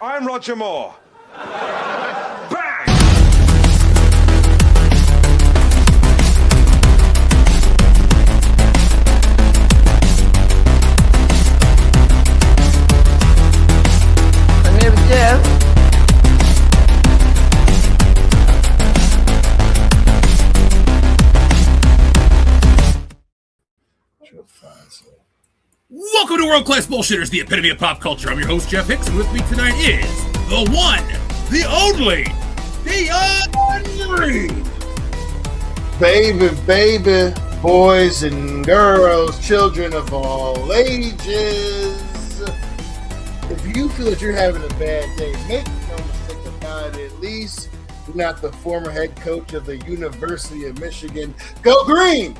I'm Roger Moore. Bang! I'm here with Jeff. Welcome to World Class Bullshitters, the epitome of pop culture. I'm your host, Jeff Hicks, and with me tonight is the one, the only, the unreal. Baby, boys and girls, children of all ages. If you feel that you're having a bad day, make no mistake about it. At least you're not the former head coach of the University of Michigan. Go Green!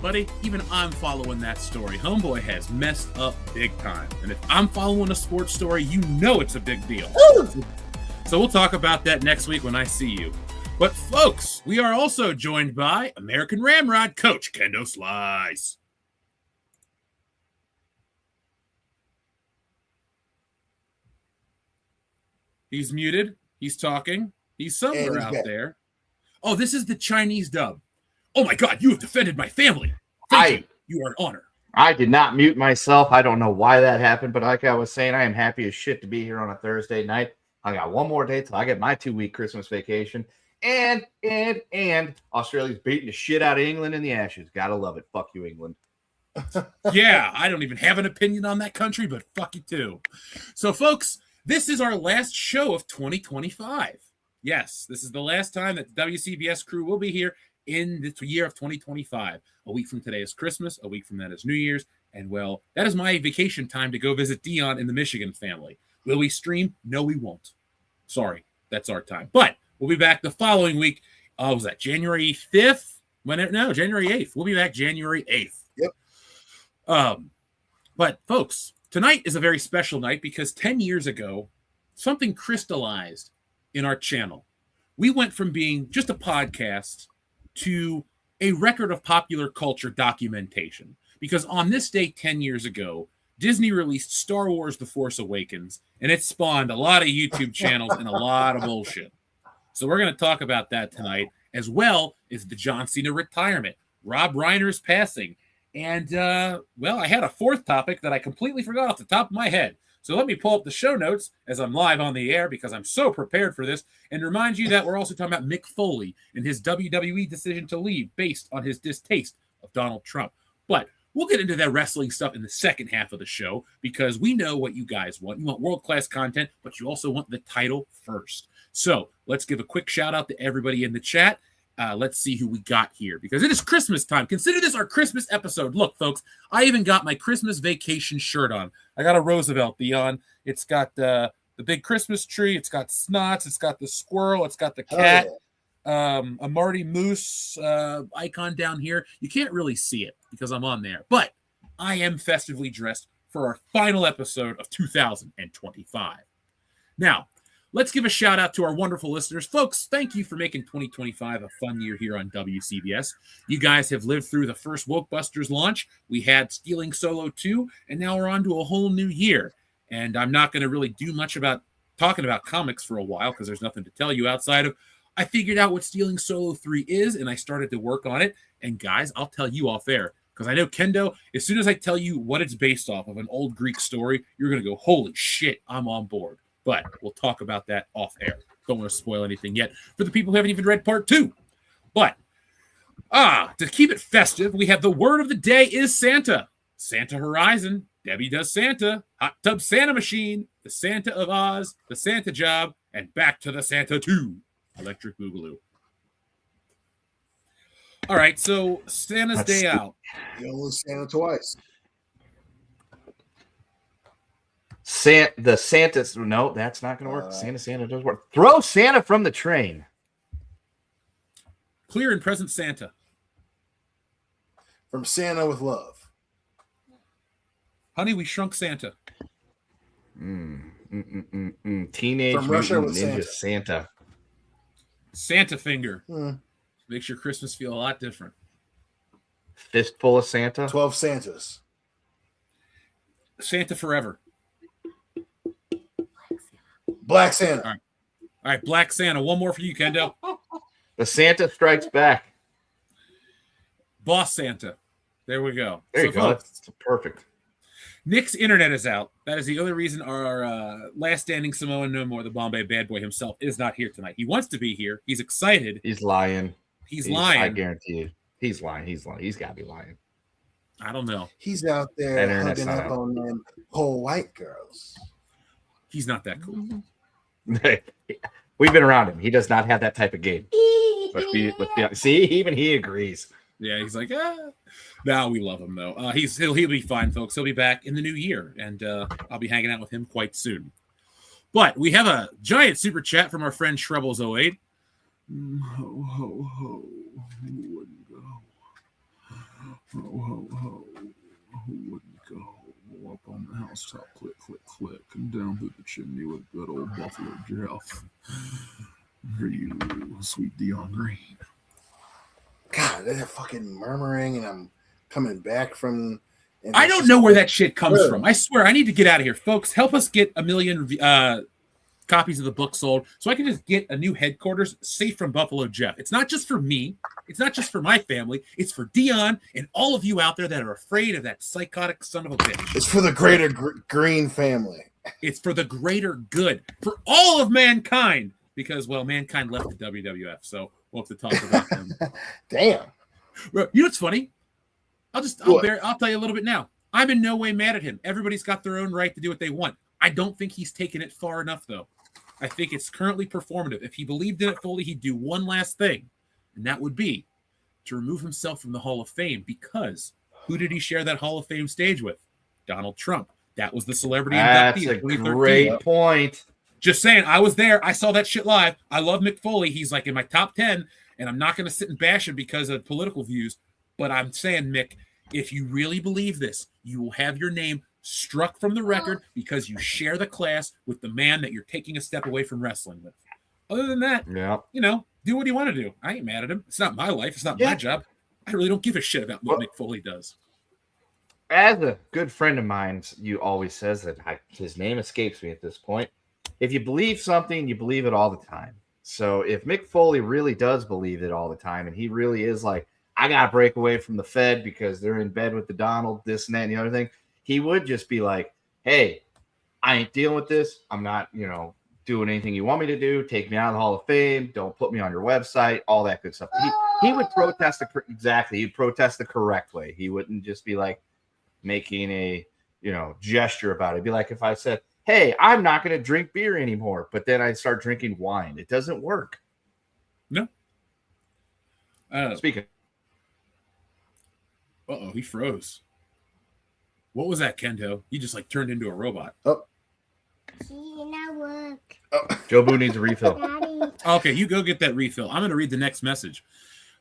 Buddy, even I'm following that story. Homeboy has messed up big time. And if I'm following a sports story, you know it's a big deal. So we'll talk about that next week when I see you. But folks, we are also joined by American Ramrod coach Kendo Slice. He's muted. He's talking. He's somewhere out there. Oh, this is the Chinese dub. Oh my God, you have defended my family. Thank you. You are an honor. I did not mute myself. I don't know why that happened, but like I was saying, I am happy as shit to be here on a Thursday night. I got one more day till I get my 2-week Christmas vacation. And Australia's beating the shit out of England in the Ashes. Gotta love it. Fuck you, England. Yeah, I don't even have an opinion on that country, but fuck you too. So, folks, this is our last show of 2025. Yes, this is the last time that the WCBS crew will be here in the year of 2025. A week from today is Christmas. A week from that is New Year's. And, well, that is my vacation time to go visit Dion and the Michigan family. Will we stream? No, we won't. Sorry, that's our time. But we'll be back the following week. Was that January 5th? No, January 8th. We'll be back January 8th. Yep. But, folks, tonight is a very special night because 10 years ago, something crystallized in our channel. We went from being just a podcast to a record of popular culture documentation. Because on this day 10 years ago, Disney released Star Wars The Force Awakens, and it spawned a lot of YouTube channels and a lot of bullshit. So we're going to talk about that tonight, as well as the John Cena retirement, Rob Reiner's passing, and, well, I had a fourth topic that I completely forgot off the top of my head. So let me pull up the show notes as I'm live on the air because I'm so prepared for this, and remind you that we're also talking about Mick Foley and his WWE decision to leave based on his distaste of Donald Trump. But we'll get into that wrestling stuff in the second half of the show because we know what you guys want. You want world-class content, but you also want the title first. So let's give a quick shout-out to everybody in the chat. Let's see who we got here because it is Christmas time. Consider this our Christmas episode. Look, folks, I even got my Christmas vacation shirt on. I got a Roosevelt, Dion. It's got the big Christmas tree. It's got Snots. It's got the squirrel. It's got the cat. A Marty Moose icon down here. You can't really see it because I'm on there. But I am festively dressed for our final episode of 2025. Now, let's give a shout out to our wonderful listeners. Folks, thank you for making 2025 a fun year here on WCBS. You guys have lived through the first Wokebusters launch. We had Stealing Solo 2, and now we're on to a whole new year. And I'm not going to really do much about talking about comics for a while because there's nothing to tell you outside of I figured out what Stealing Solo 3 is, and I started to work on it. And guys, I'll tell you off air because I know Kendo, as soon as I tell you what it's based off of, an old Greek story, you're going to go, holy shit, I'm on board. But we'll talk about that off air. Don't want to spoil anything yet for the people who haven't even read part 2. But, to keep it festive, we have the word of the day is Santa. Santa Horizon, Debbie Does Santa, Hot Tub Santa Machine, the Santa of Oz, the Santa Job, and Back to the Santa 2, Electric Boogaloo. All right, so Santa's Day Out. You don't lose Santa twice. The Santa's no, that's not going to work. Santa does work. Throw Santa from the train. Clear and present Santa. From Santa with love. Honey, we shrunk Santa. Teenage From Russia Mutant with Ninja Santa. Santa. Santa finger. Makes your Christmas feel a lot different. Fistful of Santa. 12 Santas. Santa forever. Black Santa. All right, Black Santa. One more for you, Kendo. The Santa Strikes Back. Boss Santa. There we go. There you go. Folks, That's perfect. Nick's internet is out. That is the only reason our last standing Samoan No More, the Bombay bad boy himself, is not here tonight. He wants to be here. He's excited. He's lying. He's lying. I guarantee you. He's lying. He's lying. He's got to be lying. I don't know. He's out there hugging up on them whole white girls. He's not that cool. We've been around him. He does not have that type of game. See, even he agrees. Yeah, he's like, No, we love him though. He'll be fine, folks. He'll be back in the new year, and I'll be hanging out with him quite soon. But we have a giant super chat from our friend Shrebbles08. Ho ho ho, who wouldn't go? Ho ho ho, who wouldn't go? Up on the housetop, click click click, and down through the chimney with good old Buffalo Jeff. For you, sweet Dion Green. God, they're fucking murmuring, and I'm coming back from. I don't know where that shit comes from. I swear, I need to get out of here, folks. Help us get 1 million copies of the book sold, so I can just get a new headquarters safe from Buffalo Jeff. It's not just for me. It's not just for my family. It's for Dion and all of you out there that are afraid of that psychotic son of a bitch. It's for the greater Green family. It's for the greater good, for all of mankind. Because, well, mankind left the WWF, so we'll have to talk about them. Damn. You know what's funny? I'll tell you a little bit now. I'm in no way mad at him. Everybody's got their own right to do what they want. I don't think he's taken it far enough, though. I think it's currently performative. If he believed in it fully, he'd do one last thing, and that would be to remove himself from the Hall of Fame. Because who did he share that Hall of Fame stage with? Donald Trump. That was the celebrity inductee. That's a great point. Just saying, I was there. I saw that shit live. I love Mick Foley. He's like in my top 10, and I'm not going to sit and bash him because of political views. But I'm saying, Mick, if you really believe this, you will have your name struck from the record because you share the class with the man that you're taking a step away from wrestling with. Other than that, do what you want to do. I ain't mad at him. It's not my life. It's not my job. I really don't give a shit about what Mick Foley does. As a good friend of mine, you always says that his name escapes me at this point. If you believe something, you believe it all the time. So if Mick Foley really does believe it all the time, and he really is like, I got to break away from the Fed because they're in bed with the Donald, this and that and the other thing, he would just be like, hey, I ain't dealing with this. I'm not, doing anything you want me to do. Take me out of the Hall of Fame. Don't put me on your website, all that good stuff. He would protest he'd protest the correct way. He wouldn't just be like making a, gesture about it. It'd be like if I said, hey, I'm not going to drink beer anymore, but then I start drinking wine. It doesn't work. No. Speaking. Uh-oh, he froze. What was that, Kendo? He just turned into a robot. Oh. Joe Boo needs a refill. Okay, you go get that refill. I'm going to read the next message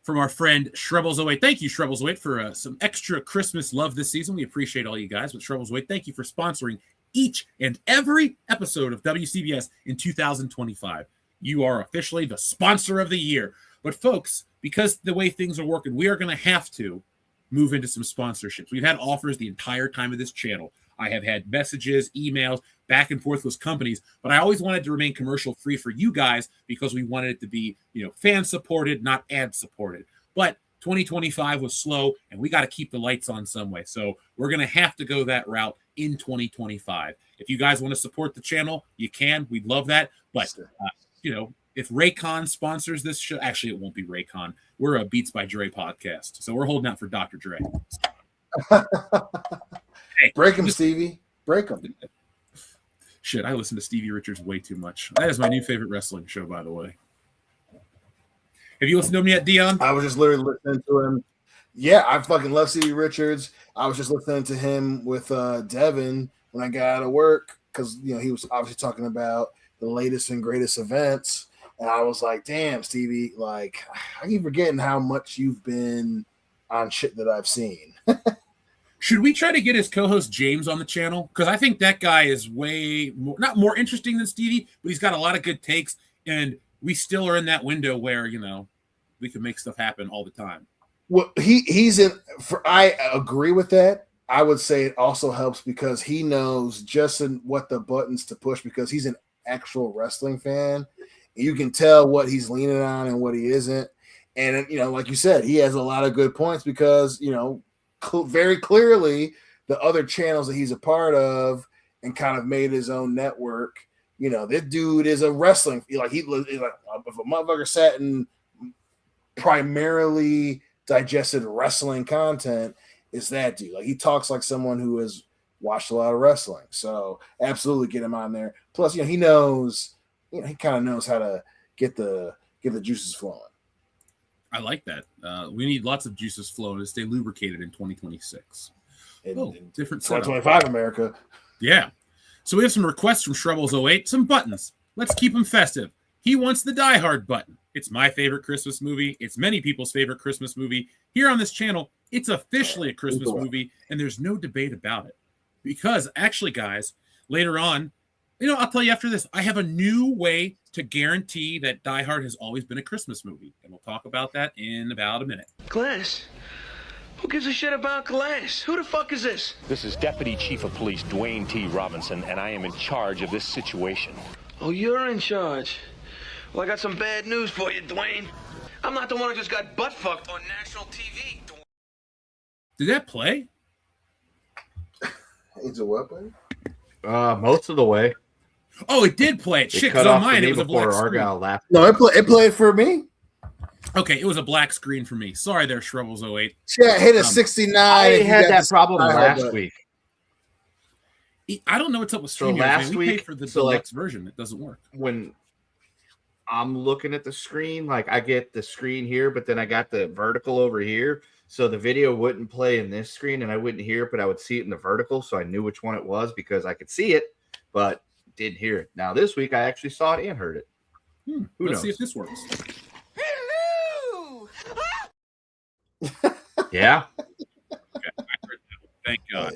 from our friend Shrebbles08. Thank you, Shrebbles08, for some extra Christmas love this season. We appreciate all you guys. But Shrebbles08, thank you for sponsoring each and every episode of WCBS in 2025. You are officially the sponsor of the year. But folks, because the way things are working, we are going to have to move into some sponsorships. We've had offers the entire time of this channel. I have had messages, emails, back and forth with companies, but I always wanted to remain commercial free for you guys because we wanted it to be, fan supported, not ad supported. But 2025 was slow and we got to keep the lights on some way. So we're going to have to go that route in 2025. If you guys want to support the channel, you can. We'd love that. But, if Raycon sponsors this show, actually, it won't be Raycon. We're a Beats by Dre podcast. So we're holding out for Dr. Dre. Hey, break him, Stevie. Break him. Shit, I listen to Stevie Richards way too much. That is my new favorite wrestling show, by the way. Have you listened to him yet, Dion? I was just literally listening to him. Yeah, I fucking love Stevie Richards. I was just listening to him with Devin when I got out of work because, he was obviously talking about the latest and greatest events. And I was like, damn, Stevie, I keep forgetting how much you've been on shit that I've seen. Should we try to get his co-host James on the channel? Because I think that guy is way more, not more interesting than Stevie, but he's got a lot of good takes. And we still are in that window where, we can make stuff happen all the time. Well, he's in for. I agree with that. I would say it also helps because he knows just what the buttons to push because he's in actual wrestling fan. You can tell what he's leaning on and what he isn't. And, like you said, he has a lot of good points because, very clearly the other channels that he's a part of and kind of made his own network. This dude is a wrestling, if a motherfucker sat and primarily digested wrestling content, is that dude. Like, he talks like someone who has watched a lot of wrestling. So absolutely get him on there. Plus, he knows, he kind of knows how to get the juices flowing. I like that. We need lots of juices flowing to stay lubricated in 2026. Different 2025 America. Yeah. So we have some requests from Shrubbles08, some buttons. Let's keep them festive. He wants the Die Hard button. It's my favorite Christmas movie. It's many people's favorite Christmas movie. Here on this channel, it's officially a Christmas movie, and there's no debate about it. Because actually, guys, later on, I'll tell you after this, I have a new way to guarantee that Die Hard has always been a Christmas movie. And we'll talk about that in about a minute. Glass? Who gives a shit about Glass? Who the fuck is this? This is Deputy Chief of Police Dwayne T. Robinson, and I am in charge of this situation. Oh, you're in charge. Well, I got some bad news for you, Dwayne. I'm not the one who just got butt-fucked on national TV. Did that play? It's a what, buddy? Most of the way. Oh, it did play it. Shit, because on mine it was a black screen. No, it played for me. Okay, it was a black screen for me. Sorry there, Shrubbles08. Yeah, hit a 69. I had that problem last week. I don't know what's up with streaming. Last week, we paid for the deluxe version. It doesn't work. When I'm looking at the screen, like I get the screen here, but then I got the vertical over here. So the video wouldn't play in this screen and I wouldn't hear it, but I would see it in the vertical. So I knew which one it was because I could see it, but didn't hear it. Now this week I actually saw it and heard it. Let's see if this works. Hello! Yeah. Okay, I heard that. Thank God.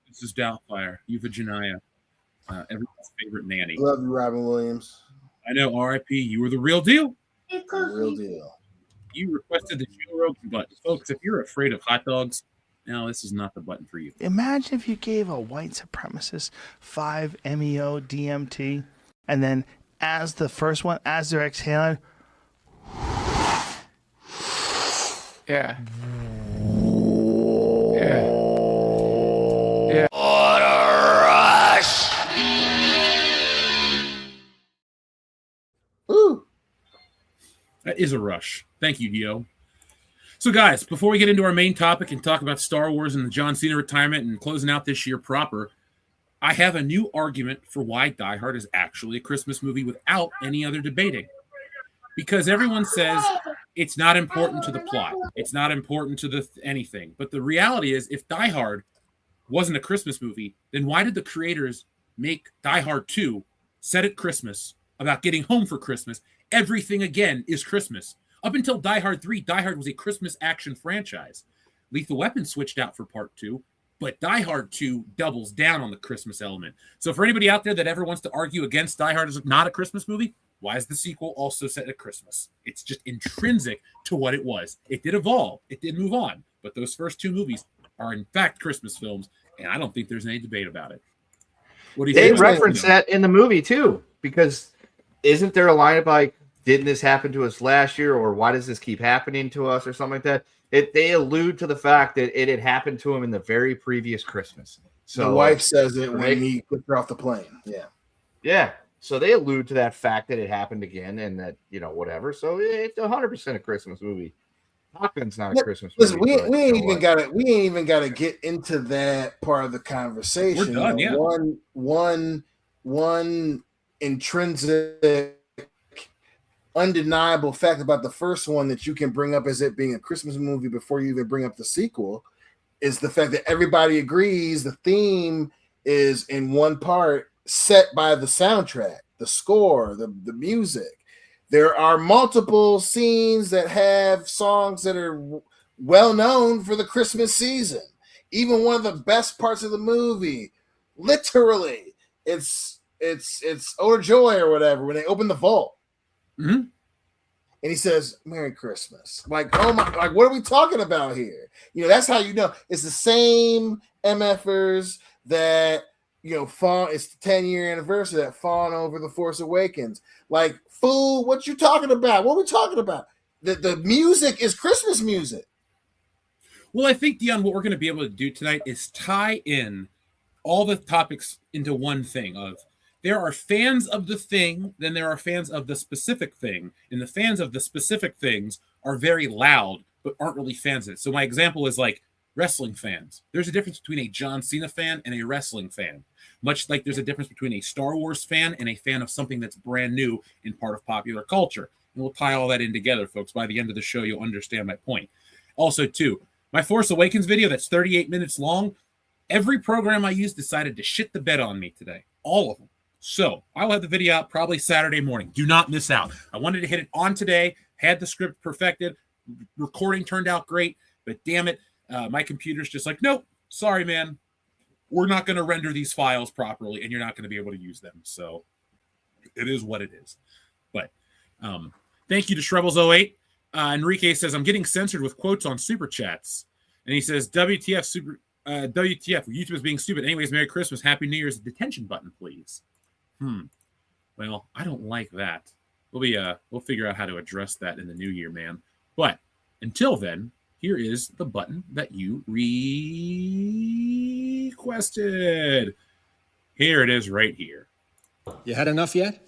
This is Doubtfire, Euphegenia, everyone's favorite nanny. Love you, Robin Williams. I know, R.I.P. You were the real deal. Real deal. You requested the Joe Rogan button. Folks, if you're afraid of hot dogs, no, this is not the button for you. Imagine if you gave a white supremacist 5-MeO DMT, and then as the first one, as they're exhaling, Yeah. Yeah. Yeah. What a rush! Ooh. That is a rush. Thank you, Dio. So, guys, before we get into our main topic and talk about Star Wars and the John Cena retirement and closing out this year proper, I have a new argument for why Die Hard is actually a Christmas movie without any other debating. Because everyone says it's not important to the plot. It's not important to anything. But the reality is, if Die Hard wasn't a Christmas movie, then why did the creators make Die Hard 2 set at Christmas, about getting home for Christmas? Everything, again, is Christmas. Up until Die Hard 3, Die Hard was a Christmas action franchise. Lethal Weapon switched out for Part 2, but Die Hard 2 doubles down on the Christmas element. So for anybody out there that ever wants to argue against Die Hard as not a Christmas movie, why is the sequel also set at Christmas? It's just intrinsic to what it was. It did evolve. It did move on. But those first two movies are, in fact, Christmas films, and I don't think there's any debate about it. What do you think? They reference that in the movie, too, because isn't there a line about, like, didn't this happen to us last year, or why does this keep happening to us, or something like that? They allude to the fact that it had happened to him in the very previous Christmas. So the wife says it when he puts her off the plane. Yeah. Yeah. So they allude to that fact that it happened again and that, whatever. So it's 100% a Christmas movie. Top Gun's not a Christmas movie. Listen, we ain't even got to get into that part of the conversation. We're done, yeah. One intrinsic, undeniable fact about the first one that you can bring up as it being a Christmas movie before you even bring up the sequel is the fact that everybody agrees the theme is in one part set by the soundtrack, the score, the music. There are multiple scenes that have songs that are well known for the Christmas season. Even one of the best parts of the movie, literally, it's Ode Joy or whatever when they open the vault. Mm-hmm. And he says, "Merry Christmas." Like, oh my, like, what are we talking about here? That's how you know it's the same MFers that It's the 10-year anniversary that fawn over the Force Awakens. Like, fool, what you talking about? What are we talking about? The music is Christmas music. Well, I think, Dion, what we're going to be able to do tonight is tie in all the topics into one thing of there are fans of the thing, then there are fans of the specific thing, and the fans of the specific things are very loud, but aren't really fans of it. So my example is like wrestling fans. There's a difference between a John Cena fan and a wrestling fan, much like there's a difference between a Star Wars fan and a fan of something that's brand new and part of popular culture. And we'll tie all that in together, folks. By the end of the show, you'll understand my point. Also, too, my Force Awakens video that's 38 minutes long, every program I used decided to shit the bed on me today. All of them. So I'll have the video out probably Saturday morning. Do not miss out. I wanted to hit it on today, had the script perfected, recording turned out great, but damn it, my computer's just like, nope, sorry, man. We're not going to render these files properly, and you're not going to be able to use them. So it is what it is. But thank you to Shrebbles08. Enrique says, I'm getting censored with quotes on Super Chats. And he says, WTF, YouTube is being stupid. Anyways, Merry Christmas, Happy New Year's, detention button, please. Well, I don't like that. We'll figure out how to address that in the new year, man. But until then, here is the button that you requested. Here it is right here. You had enough yet?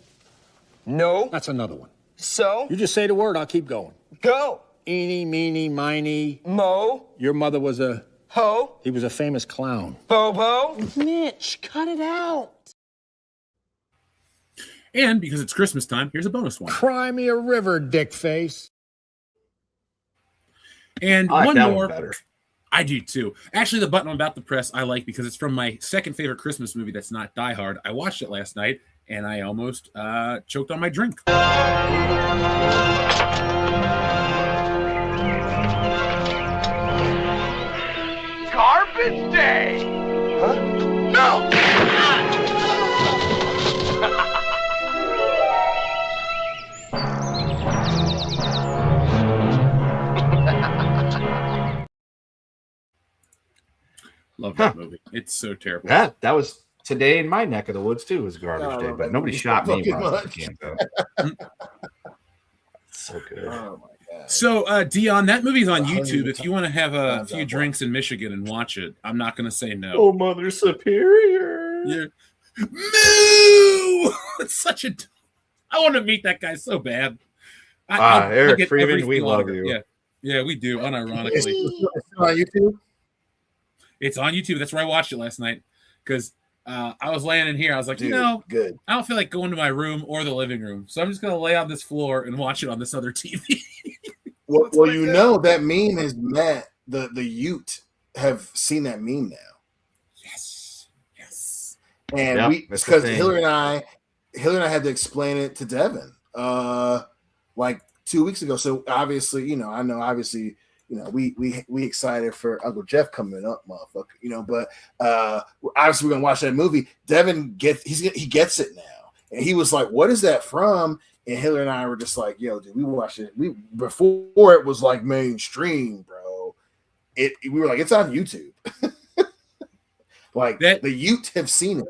No. That's another one. So? You just say the word, I'll keep going. Go. Eeny, meeny, miny. Mo. Your mother was a... Ho. He was a famous clown. Bobo. Mitch, cut it out. And because it's Christmas time, here's a bonus one. Cry me a river, dick face. And I like one that more. One better. I do too. Actually, the button I'm about to press I like because it's from my second favorite Christmas movie that's not Die Hard. I watched it last night and I almost choked on my drink. Garbage day! Huh? No! Love that movie. It's so terrible. That was today in my neck of the woods too. Was garbage day, but nobody shot me. So good. Oh my god. So, Dion, that movie's on YouTube. If you want to have a few drinks in Michigan and watch it, I'm not going to say no. Oh, Mother Superior. Yeah. Moo! It's such a. I want to meet that guy so bad. Eric Freeman, we love you. Yeah, we do. Unironically, It's on YouTube. It's on YouTube. That's where I watched it last night because I was laying in here. I was like, Dude, good. I don't feel like going to my room or the living room, so I'm just gonna lay on this floor and watch it on this other TV. Well, that meme has met the Ute have seen that meme now. Yes. And because Hillary and I had to explain it to Devin like 2 weeks ago. So obviously, we excited for Uncle Jeff coming up, motherfucker. But obviously we're gonna watch that movie. Devin he gets it now, and he was like, "What is that from?" And Hillary and I were just like, "Yo, dude, we watched it. Before it was like mainstream, bro. We were like, it's on YouTube. Like the Ute have seen it.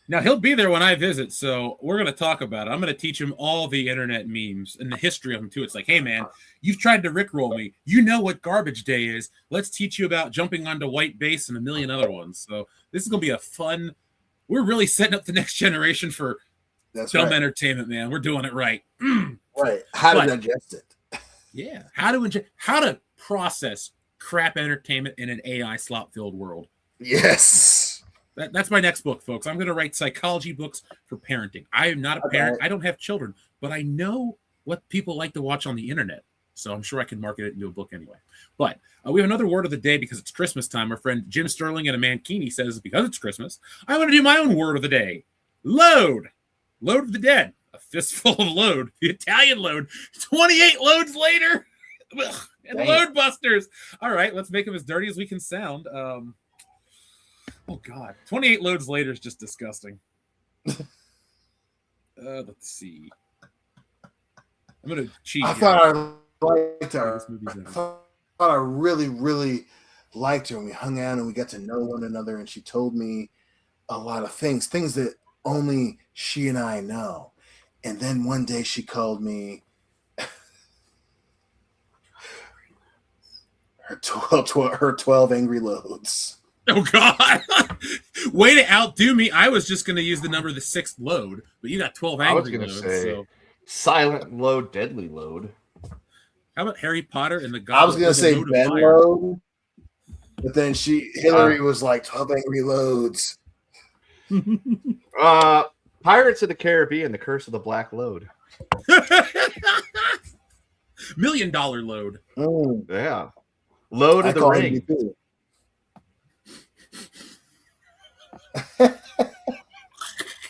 Now he'll be there when I visit, so we're going to talk about it. I'm going to teach him all the internet memes and the history of them too. It's like, hey man, you've tried to rickroll me. You know what garbage day is. Let's teach you about jumping onto white base and a million other ones. So this is going to be a fun. We're really setting up the next generation for dumb entertainment, man. We're doing it right. Right. How to digest it. Yeah. How to process crap entertainment in an AI slop-filled world. Yes. That's my next book, folks. I'm going to write psychology books for parenting. I am not a parent. I don't have children, but I know what people like to watch on the internet. So I'm sure I can market it into a book anyway. But we have another word of the day because it's Christmas time. Our friend Jim Sterling and a Mankini says, because it's Christmas, I want to do my own word of the day. Load. Load of the dead. A fistful of load. The Italian load. 28 loads later. And load busters. All right, let's make them as dirty as we can sound. Oh, God. 28 loads later is just disgusting. Let's see. I'm going to cheat. I thought I liked her. I really, really liked her. And we hung out and we got to know one another. And she told me a lot of things that only she and I know. And then one day she called me her 12 angry loads. Oh, God. Way to outdo me. I was just going to use the number the sixth load, but you got 12 angry loads. Say, so. silent load, deadly load. How about Harry Potter and the I was going to say Ben Load, but then Hillary was like 12 angry loads. Pirates of the Caribbean, The Curse of the Black Load. $1 million load. Yeah. Load of the Ring.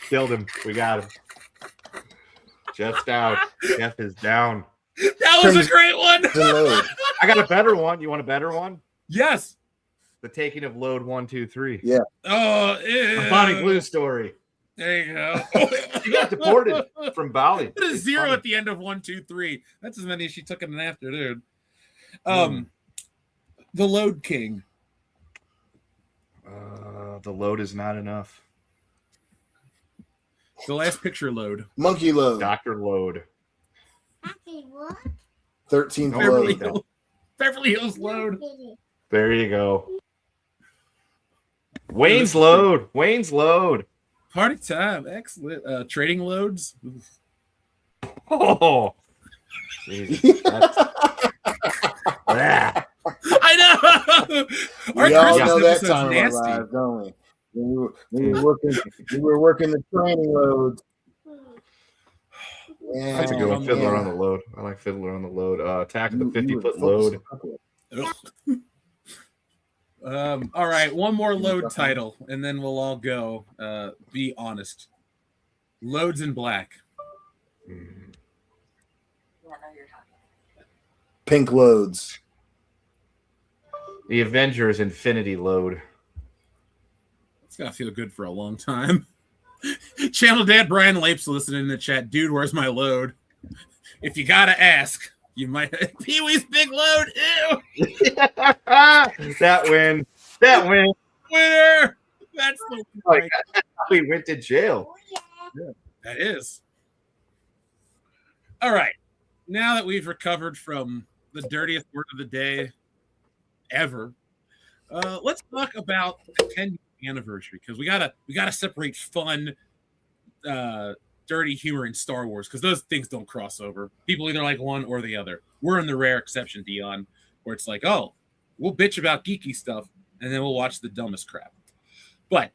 Killed him. We got him. Jeff's down. Jeff is down. That was a great one. I got a better one. You want a better one? Yes. The Taking of Load 1, 2, 3. Yeah. Oh, the Bonnie Blue story. There you go. She got deported from Bali. Put a zero at the end of 1, 2, 3. That's as many as she took in an afternoon. The Load King. The load is not enough. The Last Picture Load. Monkey Load. Dr. Load. 13th Load. Beverly Hills Load. There you go. Wayne's Load. Wayne's Load. Party time. Excellent. Trading Loads. Oh. I know. We all know that time of our lives, don't we? We were working the training loads. Yeah, that's a good one. Fiddler on the Load. I like Fiddler on the Load. Attack of the 50-foot load. All right, one more load title, and then we'll all go. Be honest. Loads in Black. Pink Loads. The Avengers Infinity Load. It's got to feel good for a long time. Channel Dad Brian Lapes listening in the chat. Dude, where's my load? If you got to ask, you might. Pee-wee's Big Load. Ew. That win. Winner. That's the like, we went to jail. Yeah, that is. All right. Now that we've recovered from the dirtiest word of the day ever, let's talk about the 10th anniversary, because we gotta separate fun, dirty humor in Star Wars, because those things don't cross over. People either like one or the other. We're in the rare exception, Dion, where it's like, oh, we'll bitch about geeky stuff and then we'll watch the dumbest crap. But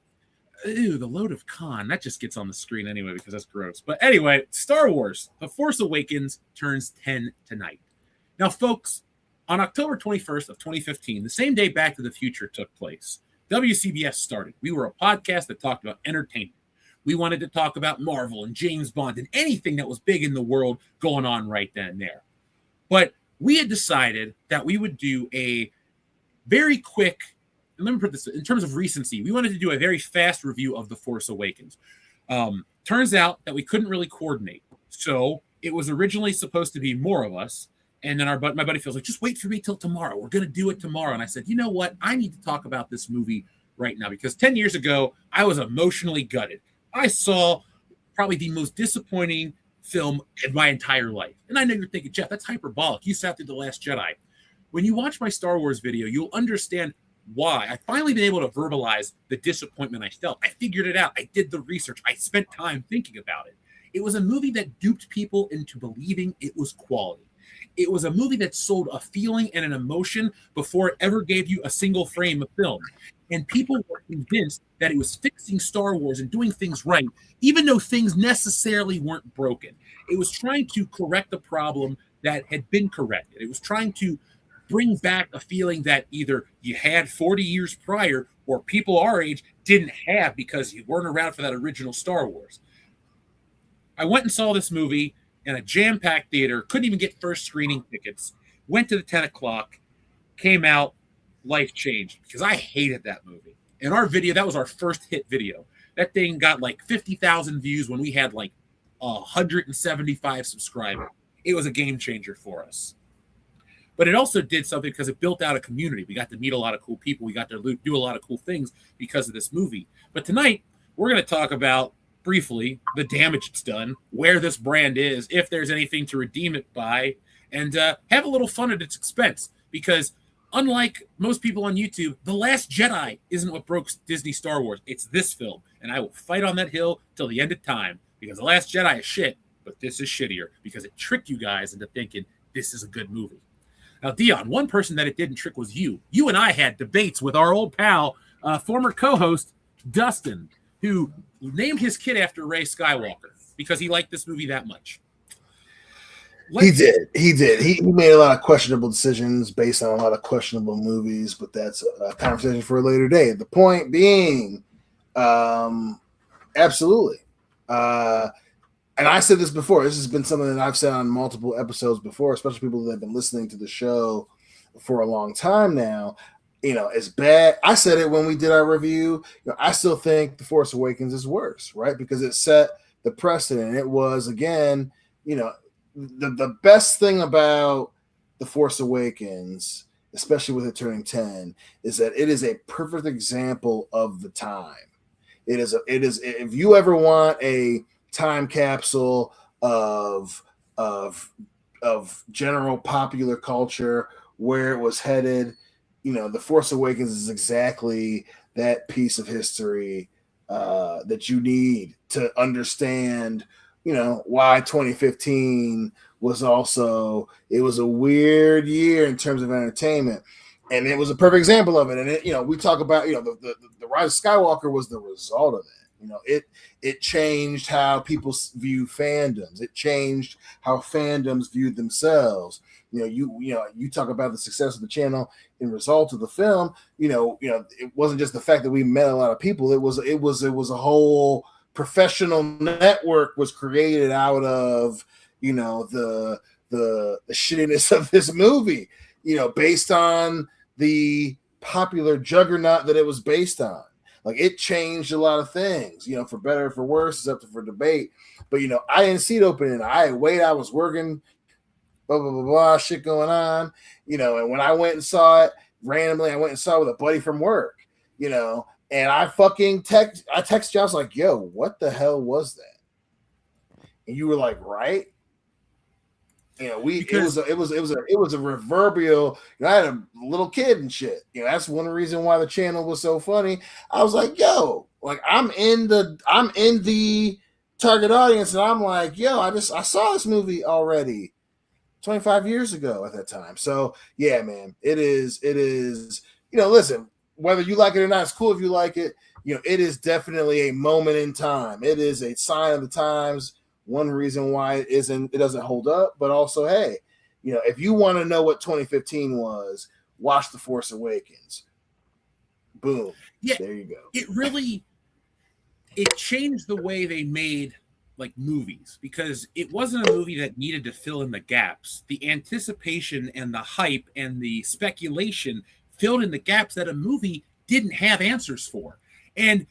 ew, the Load of Khan, that just gets on the screen anyway because that's gross. But anyway, Star Wars, The Force Awakens turns 10 tonight. Now, folks, on October 21st of 2015, the same day Back to the Future took place, WCBS started. We were a podcast that talked about entertainment. We wanted to talk about Marvel and James Bond and anything that was big in the world going on right then and there. But we had decided that we would do a very quick, and let me put this in terms of recency, we wanted to do a very fast review of The Force Awakens. Turns out that we couldn't really coordinate. So it was originally supposed to be more of us. And then my buddy feels like, just wait for me till tomorrow. We're going to do it tomorrow. And I said, you know what? I need to talk about this movie right now, because 10 years ago, I was emotionally gutted. I saw probably the most disappointing film in my entire life. And I know you're thinking, Jeff, that's hyperbolic. You sat through The Last Jedi. When you watch my Star Wars video, you'll understand why. I finally been able to verbalize the disappointment I felt. I figured it out. I did the research. I spent time thinking about it. It was a movie that duped people into believing it was quality. It was a movie that sold a feeling and an emotion before it ever gave you a single frame of film. And people were convinced that it was fixing Star Wars and doing things right, even though things necessarily weren't broken. It was trying to correct a problem that had been corrected. It was trying to bring back a feeling that either you had 40 years prior or people our age didn't have because you weren't around for that original Star Wars. I went and saw this movie in a jam-packed theater, couldn't even get first screening tickets, went to the 10 o'clock, came out, life changed, because I hated that movie. In our video, that was our first hit video. That thing got like 50,000 views when we had like 175 subscribers. It was a game changer for us. But it also did something because it built out a community. We got to meet a lot of cool people. We got to do a lot of cool things because of this movie. But tonight, we're going to talk about briefly the damage it's done, where this brand is, if there's anything to redeem it by, and have a little fun at its expense. Because unlike most people on YouTube, The Last Jedi isn't what broke Disney Star Wars. It's this film. And I will fight on that hill till the end of time. Because The Last Jedi is shit, but this is shittier. Because it tricked you guys into thinking this is a good movie. Now, Dion, one person that it didn't trick was you. You and I had debates with our old pal, former co-host, Dustin, who named his kid after Rey Skywalker because he liked this movie that much. He did. He made a lot of questionable decisions based on a lot of questionable movies, but that's a conversation for a later day. The point being, absolutely. And I said this before. This has been something that I've said on multiple episodes before, especially people that have been listening to the show for a long time now. It's bad. I said it when we did our review. I still think The Force Awakens is worse, right? Because it set the precedent. It was, again, the best thing about The Force Awakens, especially with it turning 10, is that it is a perfect example of the time. It is if you ever want a time capsule of general popular culture, where it was headed, The Force Awakens is exactly that piece of history that you need to understand why 2015 was also, it was a weird year in terms of entertainment, and it was a perfect example of it. And we talk about the Rise of Skywalker was the result of that. It changed how people view fandoms. It changed how fandoms viewed themselves. You talk about the success of the channel in result of the film. It wasn't just the fact that we met a lot of people. It was a whole professional network was created out of the shittiness of this movie. Based on the popular juggernaut that it was based on. Like, it changed a lot of things, for better or for worse. It's up for debate. But, I didn't see it opening. I was working, blah, blah, blah, blah, shit going on, and when I went and saw it, randomly, I went and saw it with a buddy from work, and I texted you, I was like, yo, what the hell was that? And you were like, right? It was a reverberal. I had a little kid and shit. That's one reason why the channel was so funny. I was like, yo, like I'm in the target audience, and I'm like, yo, I saw this movie already 25 years ago at that time. So yeah, man, it is. Listen, whether you like it or not, it's cool if you like it. It is definitely a moment in time. It is a sign of the times. One reason why it doesn't hold up, but also, hey, if you want to know what 2015 was, watch The Force Awakens. Boom. Yeah, there you go. It changed the way they made like movies, because it wasn't a movie that needed to fill in the gaps. The anticipation and the hype and the speculation filled in the gaps that a movie didn't have answers for. And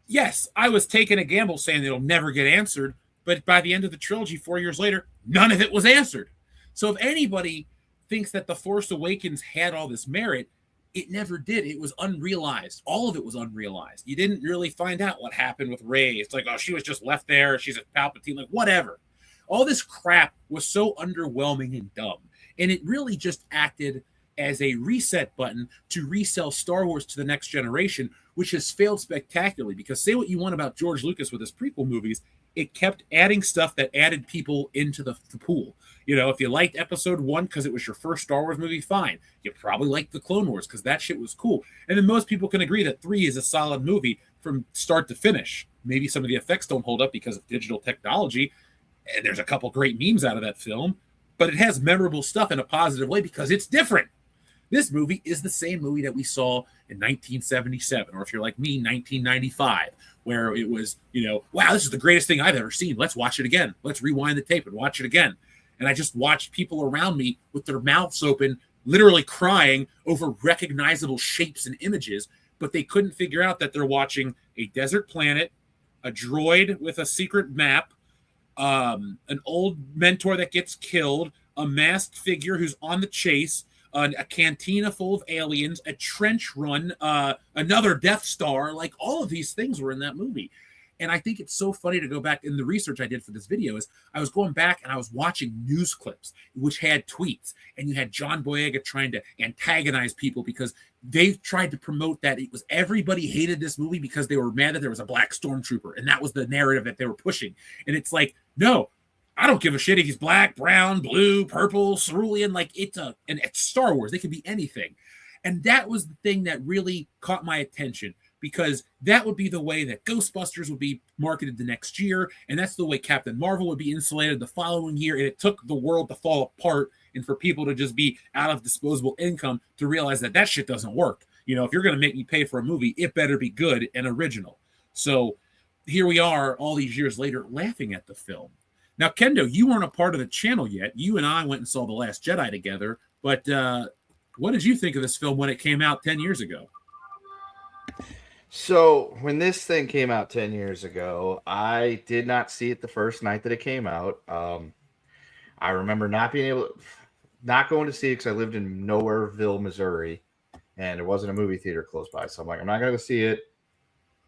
yes, I was taking a gamble saying it'll never get answered. But by the end of the trilogy, 4 years later, none of it was answered. So if anybody thinks that The Force Awakens had all this merit, it never did. It was unrealized. All of it was unrealized. You didn't really find out what happened with Rey. It's like, oh, she was just left there. She's a Palpatine, like whatever. All this crap was so underwhelming and dumb. And it really just acted as a reset button to resell Star Wars to the next generation, which has failed spectacularly. Because say what you want about George Lucas with his prequel movies, it kept adding stuff that added people into the pool. If you liked episode 1 because it was your first Star Wars movie, fine. You probably liked the Clone Wars because that shit was cool. And then most people can agree that 3 is a solid movie from start to finish. Maybe some of the effects don't hold up because of digital technology, and there's a couple great memes out of that film, but it has memorable stuff in a positive way because it's different. This movie is the same movie that we saw in 1977, or if you're like me, 1995, where it was, wow, this is the greatest thing I've ever seen. Let's watch it again. Let's rewind the tape and watch it again. And I just watched people around me with their mouths open, literally crying over recognizable shapes and images, but they couldn't figure out that they're watching a desert planet, a droid with a secret map, an old mentor that gets killed, a masked figure who's on the chase, a cantina full of aliens, a trench run, another Death Star. Like, all of these things were in that movie. And I think it's so funny to go back in the research I did for this video is I was going back and I was watching news clips, which had tweets, and you had John Boyega trying to antagonize people because they tried to promote that it was everybody hated this movie because they were mad that there was a black stormtrooper. And that was the narrative that they were pushing. And it's like, no, I don't give a shit if he's black, brown, blue, purple, cerulean. Like and it's Star Wars. They can be anything. And that was the thing that really caught my attention, because that would be the way that Ghostbusters would be marketed the next year. And that's the way Captain Marvel would be insulated the following year. And it took the world to fall apart and for people to just be out of disposable income to realize that that shit doesn't work. You know, if you're going to make me pay for a movie, it better be good and original. So here we are all these years later laughing at the film. Now, Kendo, you weren't a part of the channel yet. You and I went and saw The Last Jedi together. But what did you think of this film when it came out 10 years ago? So when this thing came out 10 years ago, I did not see it the first night that it came out. I remember not going to see it because I lived in Nowhereville, Missouri, and there wasn't a movie theater close by. So I'm like, I'm not going to go see it.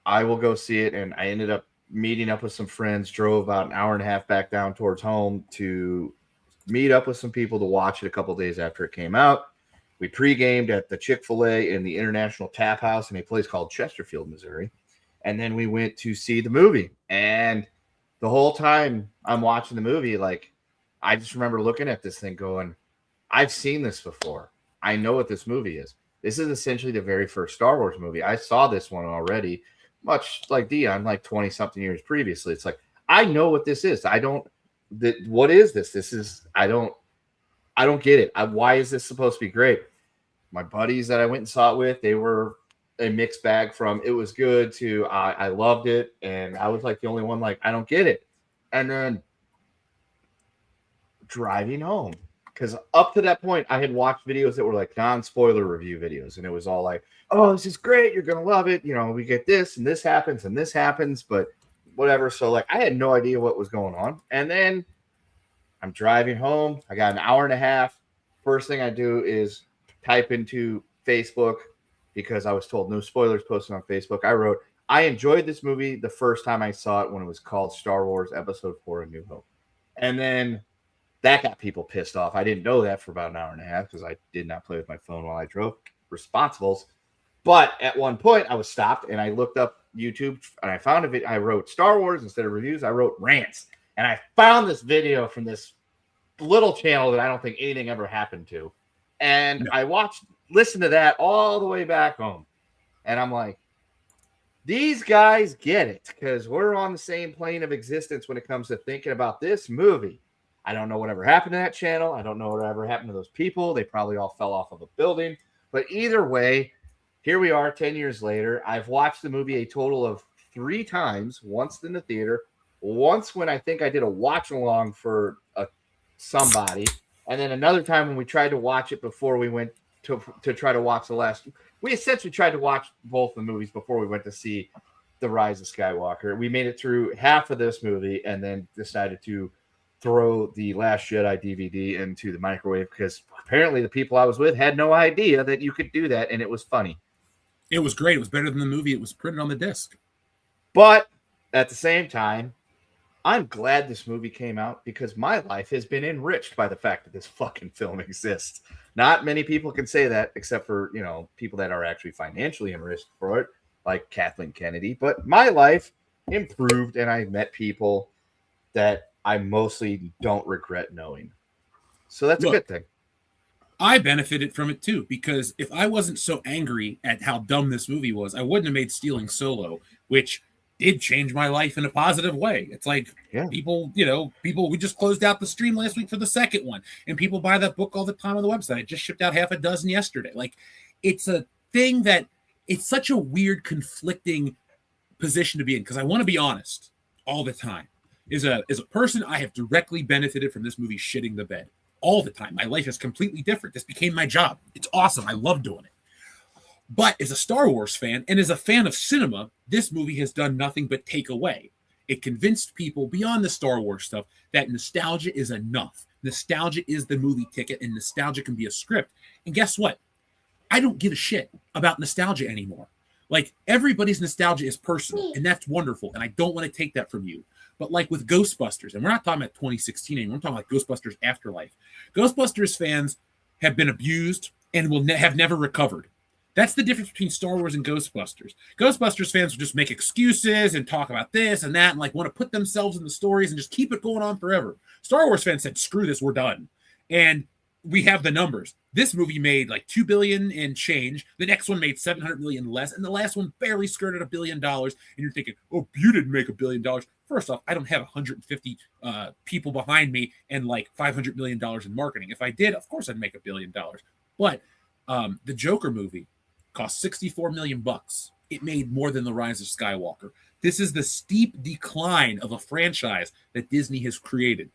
I will go see it. And I ended up meeting up with some friends, drove about an hour and a half back down towards home to meet up with some people to watch it a couple days after it came out. We pre-gamed at the Chick-fil-A in the International Tap House in a place called Chesterfield, Missouri. And then we went to see the movie. And the whole time I'm watching the movie, like, I just remember looking at this thing going, I've seen this before. I know what this movie is. This is essentially the very first Star Wars movie. I saw this one already, much like Dion, like 20-something years previously. It's like, I know what this is. What is this? I don't get it. Why is this supposed to be great? My buddies that I went and saw it with, they were a mixed bag from it was good to I loved it. And I was like the only one like, I don't get it. And then driving home, because up to that point, I had watched videos that were like non-spoiler review videos. And it was all like, oh, this is great. You're going to love it. You know, we get this and this happens, but whatever. So like, I had no idea what was going on. And then I'm driving home. I got an hour and a half. First thing I do is type into Facebook, because I was told no spoilers posted on Facebook. I wrote, I enjoyed this movie the first time I saw it when it was called Star Wars Episode 4: A New Hope. And then that got people pissed off. I didn't know that for about an hour and a half because I did not play with my phone while I drove. Responsibles. But at one point, I was stopped and I looked up YouTube and I found a video. I wrote Star Wars instead of reviews. I wrote rants. And I found this video from this little channel that I don't think anything ever happened to. And I listened to that all the way back home. And I'm like, these guys get it, because we're on the same plane of existence when it comes to thinking about this movie. I don't know whatever happened to that channel. I don't know whatever happened to those people. They probably all fell off of a building. But either way, here we are 10 years later. I've watched the movie a total of 3 times, once in the theater, once when I think I did a watch along for somebody, and then another time when we tried to watch it before we went to try to watch the last. We essentially tried to watch both the movies before we went to see The Rise of Skywalker. We made it through half of this movie and then decided to throw The Last Jedi DVD into the microwave because apparently the people I was with had no idea that you could do that, and it was funny. It was great. It was better than the movie. It was printed on the disc. But at the same time, I'm glad this movie came out because my life has been enriched by the fact that this fucking film exists. Not many people can say that except for, you know, people that are actually financially enriched for it, like Kathleen Kennedy. But my life improved and I met people that I mostly don't regret knowing. So that's a good thing. I benefited from it too, because if I wasn't so angry at how dumb this movie was, I wouldn't have made Stealing Solo, which did change my life in a positive way. It's like people, we just closed out the stream last week for the second one, and people buy that book all the time on the website. I just shipped out half a dozen yesterday. Like, it's a thing that it's such a weird, conflicting position to be in, because I want to be honest all the time. As a person, I have directly benefited from this movie shitting the bed all the time. My life is completely different. This became my job. It's awesome. I love doing it. But as a Star Wars fan and as a fan of cinema, this movie has done nothing but take away. It convinced people beyond the Star Wars stuff that nostalgia is enough. Nostalgia is the movie ticket, and nostalgia can be a script. And guess what? I don't give a shit about nostalgia anymore. Like, everybody's nostalgia is personal, and that's wonderful, and I don't want to take that from you. But like with Ghostbusters, and we're not talking about 2016 anymore, we're talking about Ghostbusters Afterlife. Ghostbusters fans have been abused and will have never recovered. That's the difference between Star Wars and Ghostbusters. Ghostbusters fans will just make excuses and talk about this and that and like want to put themselves in the stories and just keep it going on forever. Star Wars fans said, screw this, we're done. And we have the numbers. This movie made like $2 billion and change. The next one made $700 million less. And the last one barely skirted $1 billion. And you're thinking, oh, you didn't make $1 billion. First off, I don't have 150 people behind me and like $500 million in marketing. If I did, of course I'd make $1 billion. But the Joker movie cost $64 million. It made more than The Rise of Skywalker. This is the steep decline of a franchise that Disney has created.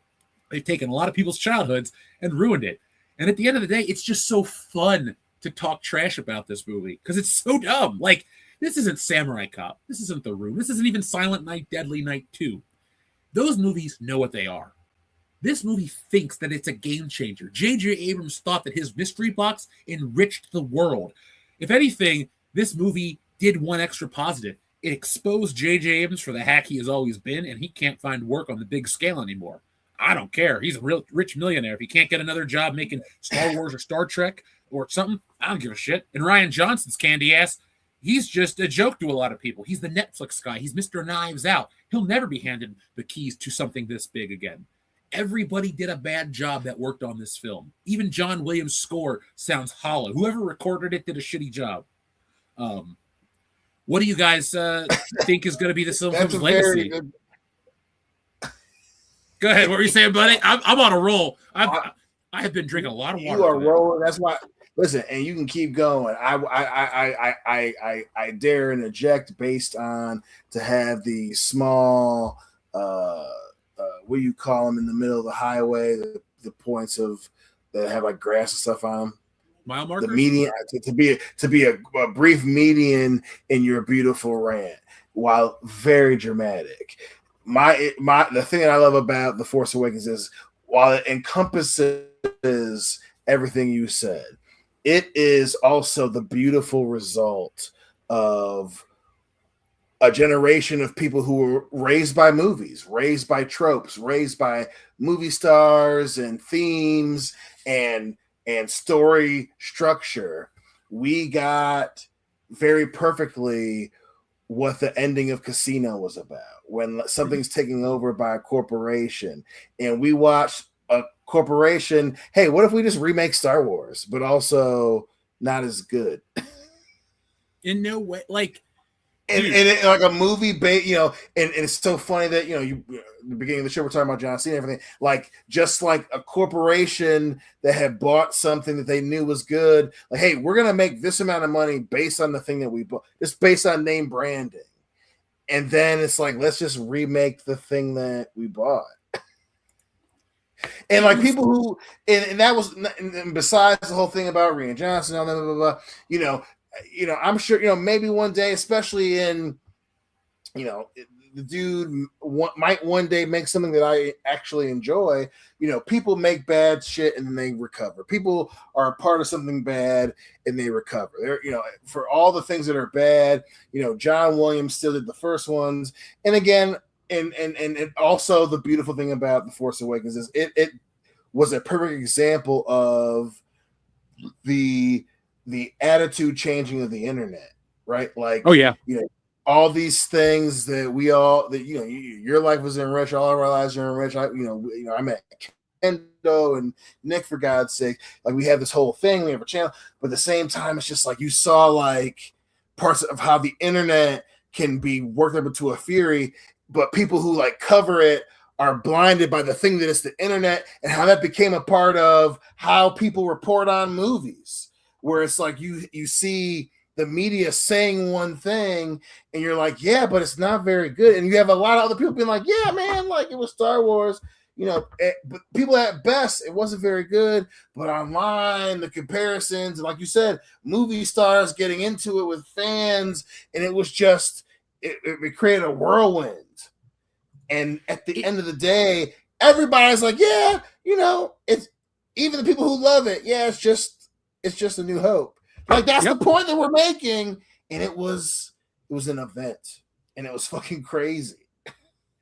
They've taken a lot of people's childhoods and ruined it. And at the end of the day, it's just so fun to talk trash about this movie because it's so dumb. Like, this isn't Samurai Cop. This isn't The Room. This isn't even Silent Night, Deadly Night 2. Those movies know what they are. This movie thinks that it's a game changer. J.J. Abrams thought that his mystery box enriched the world. If anything, this movie did one extra positive. It exposed J.J. Abrams for the hack he has always been, and he can't find work on the big scale anymore. I don't care. He's a real rich millionaire. If he can't get another job making Star Wars or Star Trek or something, I don't give a shit. And Rian Johnson's candy ass, he's just a joke to a lot of people. He's the Netflix guy. He's Mr. Knives Out. He'll never be handed the keys to something this big again. Everybody did a bad job that worked on this film. Even John Williams' score sounds hollow. Whoever recorded it did a shitty job. What do you guys think is going to be the film's legacy? Go ahead. What were you saying, buddy? I'm on a roll. I have been drinking a lot of water. You are rolling. That's why. Listen, and you can keep going. I dare interject based on to have the small, what do you call them in the middle of the highway? The points of that have like grass and stuff on them. Mile markers. The median to be a brief median in your beautiful rant, while very dramatic. The thing that I love about The Force Awakens is while it encompasses everything you said, it is also the beautiful result of a generation of people who were raised by movies, raised by tropes, raised by movie stars and themes and story structure. We got very perfectly what the ending of Casino was about, when something's taken over by a corporation, and we watched a corporation. Hey, what if we just remake Star Wars, but also not as good? In no way, like, and like a movie, and it's so funny that the beginning of the show we're talking about John Cena and everything, like just like a corporation that had bought something that they knew was good, like, hey, we're gonna make this amount of money based on the thing that we bought, just based on name branding, and then it's like, let's just remake the thing that we bought. And like people who, and that was, and besides the whole thing about Rian Johnson, blah, blah, blah, blah, I'm sure, maybe one day, especially in, the dude might one day make something that I actually enjoy. People make bad shit and then they recover. People are a part of something bad and they recover. They're, for all the things that are bad, John Williams still did the first ones. And again, and also the beautiful thing about The Force Awakens is it was a perfect example of the attitude changing of the internet, right? Like, oh yeah, all these things that your life was enriched, all of our lives are enriched. I met Kendo and Nick, for God's sake. Like, we have this whole thing, we have a channel, but at the same time, it's just like you saw like parts of how the internet can be worked up into a fury, but people who like cover it are blinded by the thing that is the internet, and how that became a part of how people report on movies, where it's like you see the media saying one thing and you're like, yeah, but it's not very good. And you have a lot of other people being like, yeah, man, like it was Star Wars, but people at best, it wasn't very good. But online, the comparisons, and like you said, movie stars getting into it with fans, and it was just, it created a whirlwind. And at the end of the day, everybody's like, yeah, it's even the people who love it. Yeah, it's just A New Hope. Like, that's the point that we're making. and it was an event, and it was fucking crazy,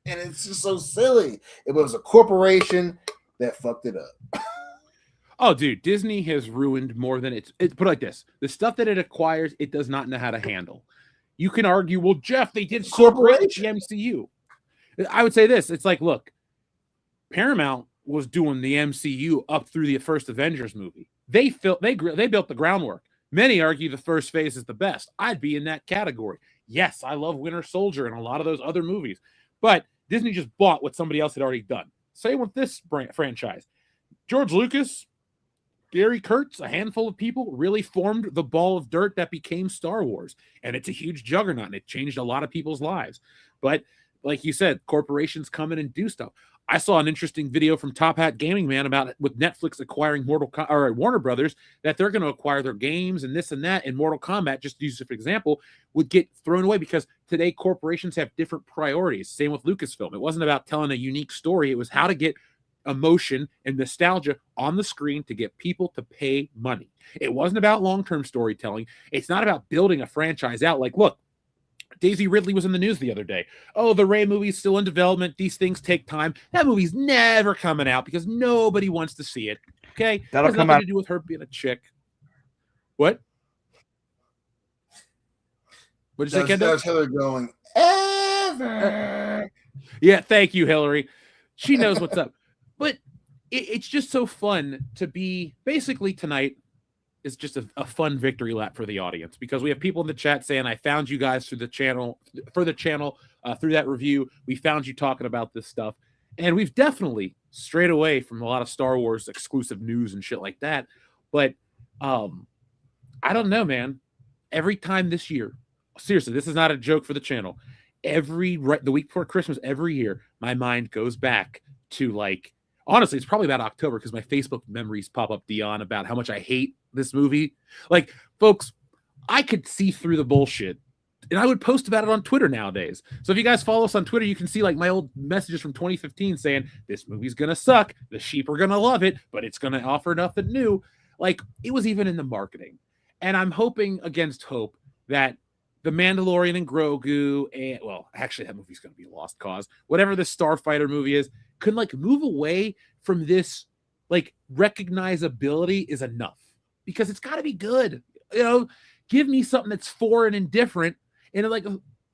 and it's just so silly. It was a corporation that fucked it up. Oh, dude, Disney has ruined more than it's put it like this. The stuff that it acquires, it does not know how to handle. You can argue, well, Jeff, they did so great with the MCU. I would say this. It's like, look, Paramount was doing the MCU up through the first Avengers movie. They built the groundwork. Many argue the first phase is the best. I'd be in that category. Yes, I love Winter Soldier and a lot of those other movies. But Disney just bought what somebody else had already done. Same with this franchise. George Lucas, Gary Kurtz, a handful of people really formed the ball of dirt that became Star Wars. And it's a huge juggernaut, and it changed a lot of people's lives. But like you said, corporations come in and do stuff. I saw an interesting video from Top Hat Gaming Man about with Netflix acquiring Warner Brothers, that they're going to acquire their games and this and that, and Mortal Kombat, just to use it for example, would get thrown away because today corporations have different priorities. Same with Lucasfilm. It wasn't about telling a unique story. It was how to get emotion and nostalgia on the screen to get people to pay money. It wasn't about long-term storytelling. It's not about building a franchise out. Like, look, Daisy Ridley was in the news the other day. Oh, the Rey movie's still in development. These things take time. That movie's never coming out because nobody wants to see it. Okay? That'll come nothing out to do with her being a chick. What? What did you say, Kendall? That's Hillary going, ever. Yeah, thank you, Hillary. She knows what's up. But it's just so fun to be basically tonight is just a fun victory lap for the audience because we have people in the chat saying, I found you guys through the channel, through that review. We found you talking about this stuff. And we've definitely strayed away from a lot of Star Wars exclusive news and shit like that. But I don't know, man. Every time this year, seriously, this is not a joke for the channel. The week before Christmas, every year, my mind goes back to like, honestly, it's probably about October because my Facebook memories pop up, Dion, about how much I hate this movie. Like, folks, I could see through the bullshit, and I would post about it on Twitter nowadays. So if you guys follow us on Twitter, you can see like my old messages from 2015 saying, this movie's going to suck. The sheep are going to love it, but it's going to offer nothing new. Like, it was even in the marketing. And I'm hoping against hope that The Mandalorian and Grogu, and well, actually that movie's going to be a lost cause. Whatever the Starfighter movie is, could like move away from this, like recognizability is enough because it's got to be good. You know, give me something that's foreign and different. And like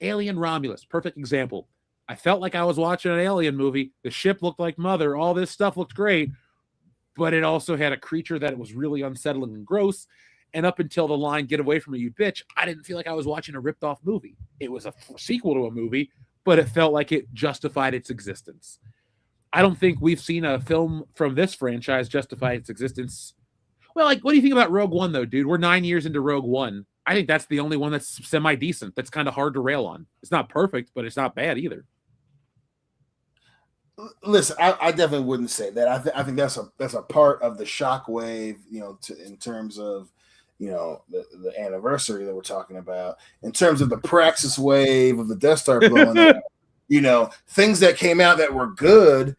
Alien Romulus, perfect example. I felt like I was watching an Alien movie. The ship looked like Mother. All this stuff looked great, but it also had a creature that was really unsettling and gross. And up until the line, get away from me, you bitch, I didn't feel like I was watching a ripped off movie. It was a sequel to a movie, but it felt like it justified its existence. I don't think we've seen a film from this franchise justify its existence. Well, like, what do you think about Rogue One, though, dude? We're 9 years into Rogue One. I think that's the only one that's semi-decent. That's kind of hard to rail on. It's not perfect, but it's not bad either. Listen, I definitely wouldn't say that. I think that's a part of the shockwave, you know, in terms of, you know, the anniversary that we're talking about. In terms of the Praxis wave of the Death Star blowing up, you know, things that came out that were good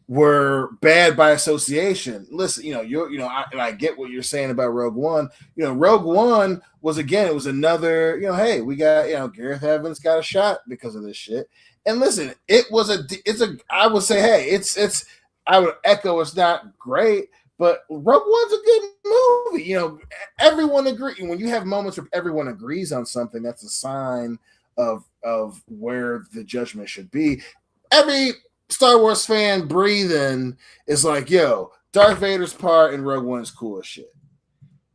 were bad by association. Listen, you know, I get what you're saying about Rogue One. You know, Rogue One was another, you know, hey, we got, you know, Gareth Evans got a shot because of this shit. And listen, I would say, hey, I would echo it's not great, but Rogue One's a good movie. You know, everyone agree. When you have moments where everyone agrees on something, that's a sign of where the judgment should be. Every Star Wars fan breathing is like, yo, Darth Vader's part in Rogue One is cool as shit.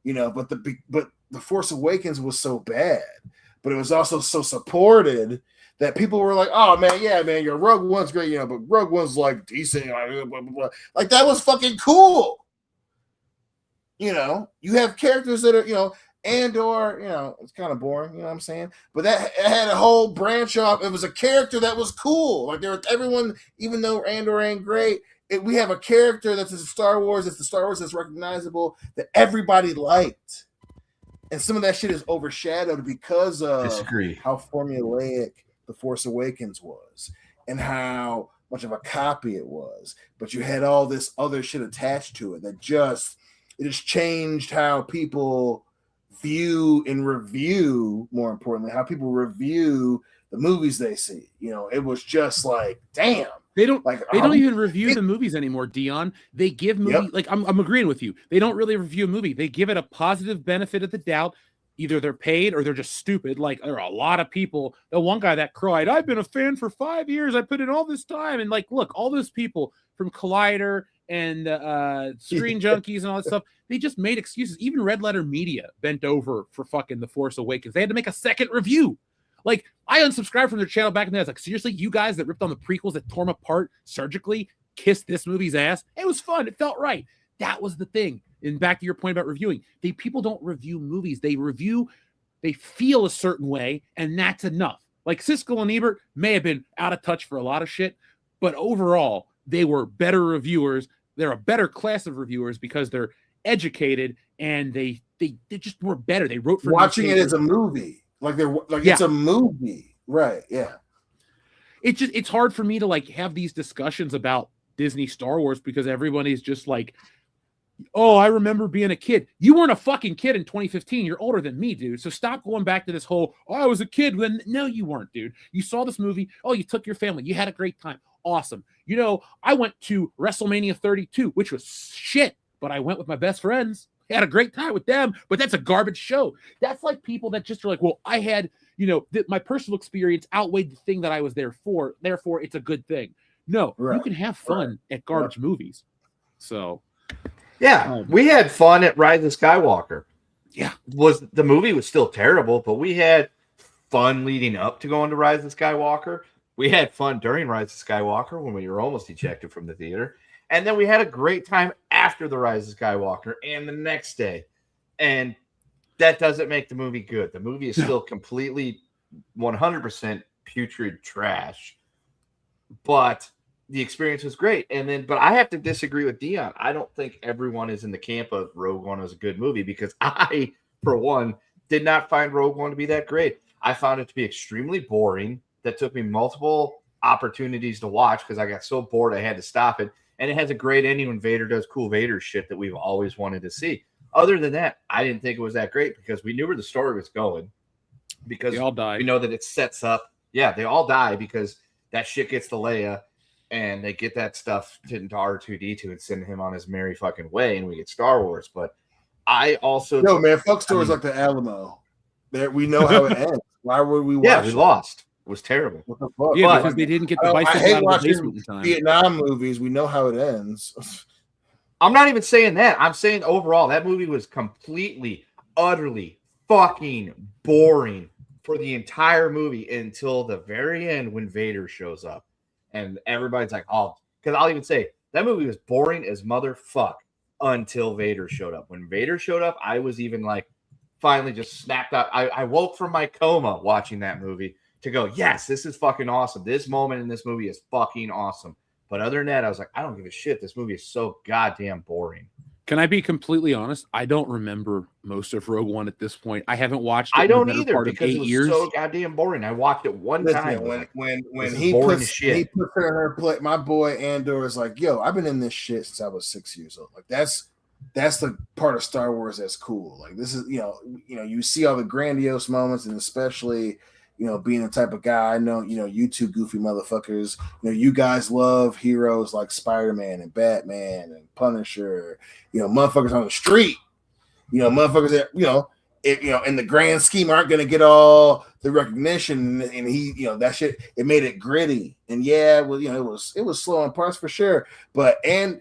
You know, but the Force Awakens was so bad, but it was also so supported that people were like, oh man, yeah, man, your Rogue One's great, you know, but Rogue One's like decent, blah, blah, blah. Like that was fucking cool. You know, you have characters that are, you know, Andor, you know, it's kind of boring, you know what I'm saying? But that had a whole branch off. It was a character that was cool. Like everyone, even though Andor ain't great, we have a character that's in Star Wars, that's recognizable, that everybody liked. And some of that shit is overshadowed because of how formulaic The Force Awakens was and how much of a copy it was. But you had all this other shit attached to it that just changed how people view and review, more importantly, how people review the movies they see. You know, it was just like, damn. They don't even review it, the movies anymore, Dion. They give movies like I'm agreeing with you. They don't really review a movie. They give it a positive benefit of the doubt. Either they're paid or they're just stupid. Like there are a lot of people. The one guy that cried, "I've been a fan for 5 years. I put in all this time." And like, look, all those people from Collider and Screen Junkies and all that stuff, they just made excuses. Even Red Letter Media bent over for fucking The Force Awakens. They had to make a second review. Like, I unsubscribed from their channel back in the day. I was like, seriously, you guys that ripped on the prequels that tore them apart surgically kissed this movie's ass? It was fun. It felt right. That was the thing. And back to your point about reviewing, people don't review movies. They feel a certain way, and that's enough. Like Siskel and Ebert may have been out of touch for a lot of shit, but overall, they were better reviewers. They're a better class of reviewers because they're educated and they just were better. They wrote for watching it as a movie. It's a movie, right? Yeah. It's hard for me to like have these discussions about Disney Star Wars because everybody's just like, oh, I remember being a kid. You weren't a fucking kid in 2015. You're older than me, dude. So stop going back to this whole, oh, I was a kid when no, you weren't, dude. You saw this movie. Oh, you took your family. You had a great time. Awesome. You know, I went to WrestleMania 32, which was shit, but I went with my best friends. Had a great time with them, but that's a garbage show. That's like people that just are like, well, I had, you know, my personal experience outweighed the thing that I was there for. Therefore, it's a good thing. No, you can have fun at garbage movies. So, yeah, we had fun at Rise of Skywalker. Yeah, the movie was still terrible, but we had fun leading up to going to Rise of Skywalker. We had fun during Rise of Skywalker when we were almost ejected from the theater. And then we had a great time after the Rise of Skywalker and the next day. And that doesn't make the movie good. The movie is still completely 100% putrid trash. But the experience was great. But I have to disagree with Dion. I don't think everyone is in the camp of Rogue One as a good movie because I, for one, did not find Rogue One to be that great. I found it to be extremely boring. That took me multiple opportunities to watch because I got so bored I had to stop it. And it has a great ending when Vader does cool Vader shit that we've always wanted to see. Other than that, I didn't think it was that great because we knew where the story was going. Because they all die. We know that it sets up. Yeah, they all die because that shit gets to Leia and they get that stuff into R2-D2 and send him on his merry fucking way and we get Star Wars. But I also... No, man, fuck stories like the Alamo. We know how it ends. Why would we watch we lost. It was terrible. What the fuck? Yeah, because they didn't get the bicycle I hate out of the watching basement in time. Vietnam movies. We know how it ends. I'm not even saying that. I'm saying overall, that movie was completely, utterly fucking boring for the entire movie until the very end when Vader shows up. And everybody's like, oh, because I'll even say that movie was boring as motherfuck until Vader showed up. When Vader showed up, I was even like, finally just snapped out. I woke from my coma watching that movie to go, yes, this is fucking awesome. This moment in this movie is fucking awesome. But other than that, I was like, I don't give a shit. This movie is so goddamn boring. Can I be completely honest? I don't remember most of Rogue One at this point. I haven't watched it. I don't either part because of 8 it was years. so goddamn boring. I watched it one time. When he puts her in her play, my boy Andor is like, yo, I've been in this shit since I was 6 years old. Like that's the part of Star Wars that's cool. Like this is, you know, you see all the grandiose moments and especially, you know, being the type of guy I know, you know, you two goofy motherfuckers, you know, you guys love heroes like Spider-Man and Batman and Punisher, you know, motherfuckers on the street, you know, motherfuckers that, you know, in the grand scheme aren't going to get all the recognition and he, you know, that shit, it made it gritty. And yeah, well, you know, it was slow in parts for sure. But, and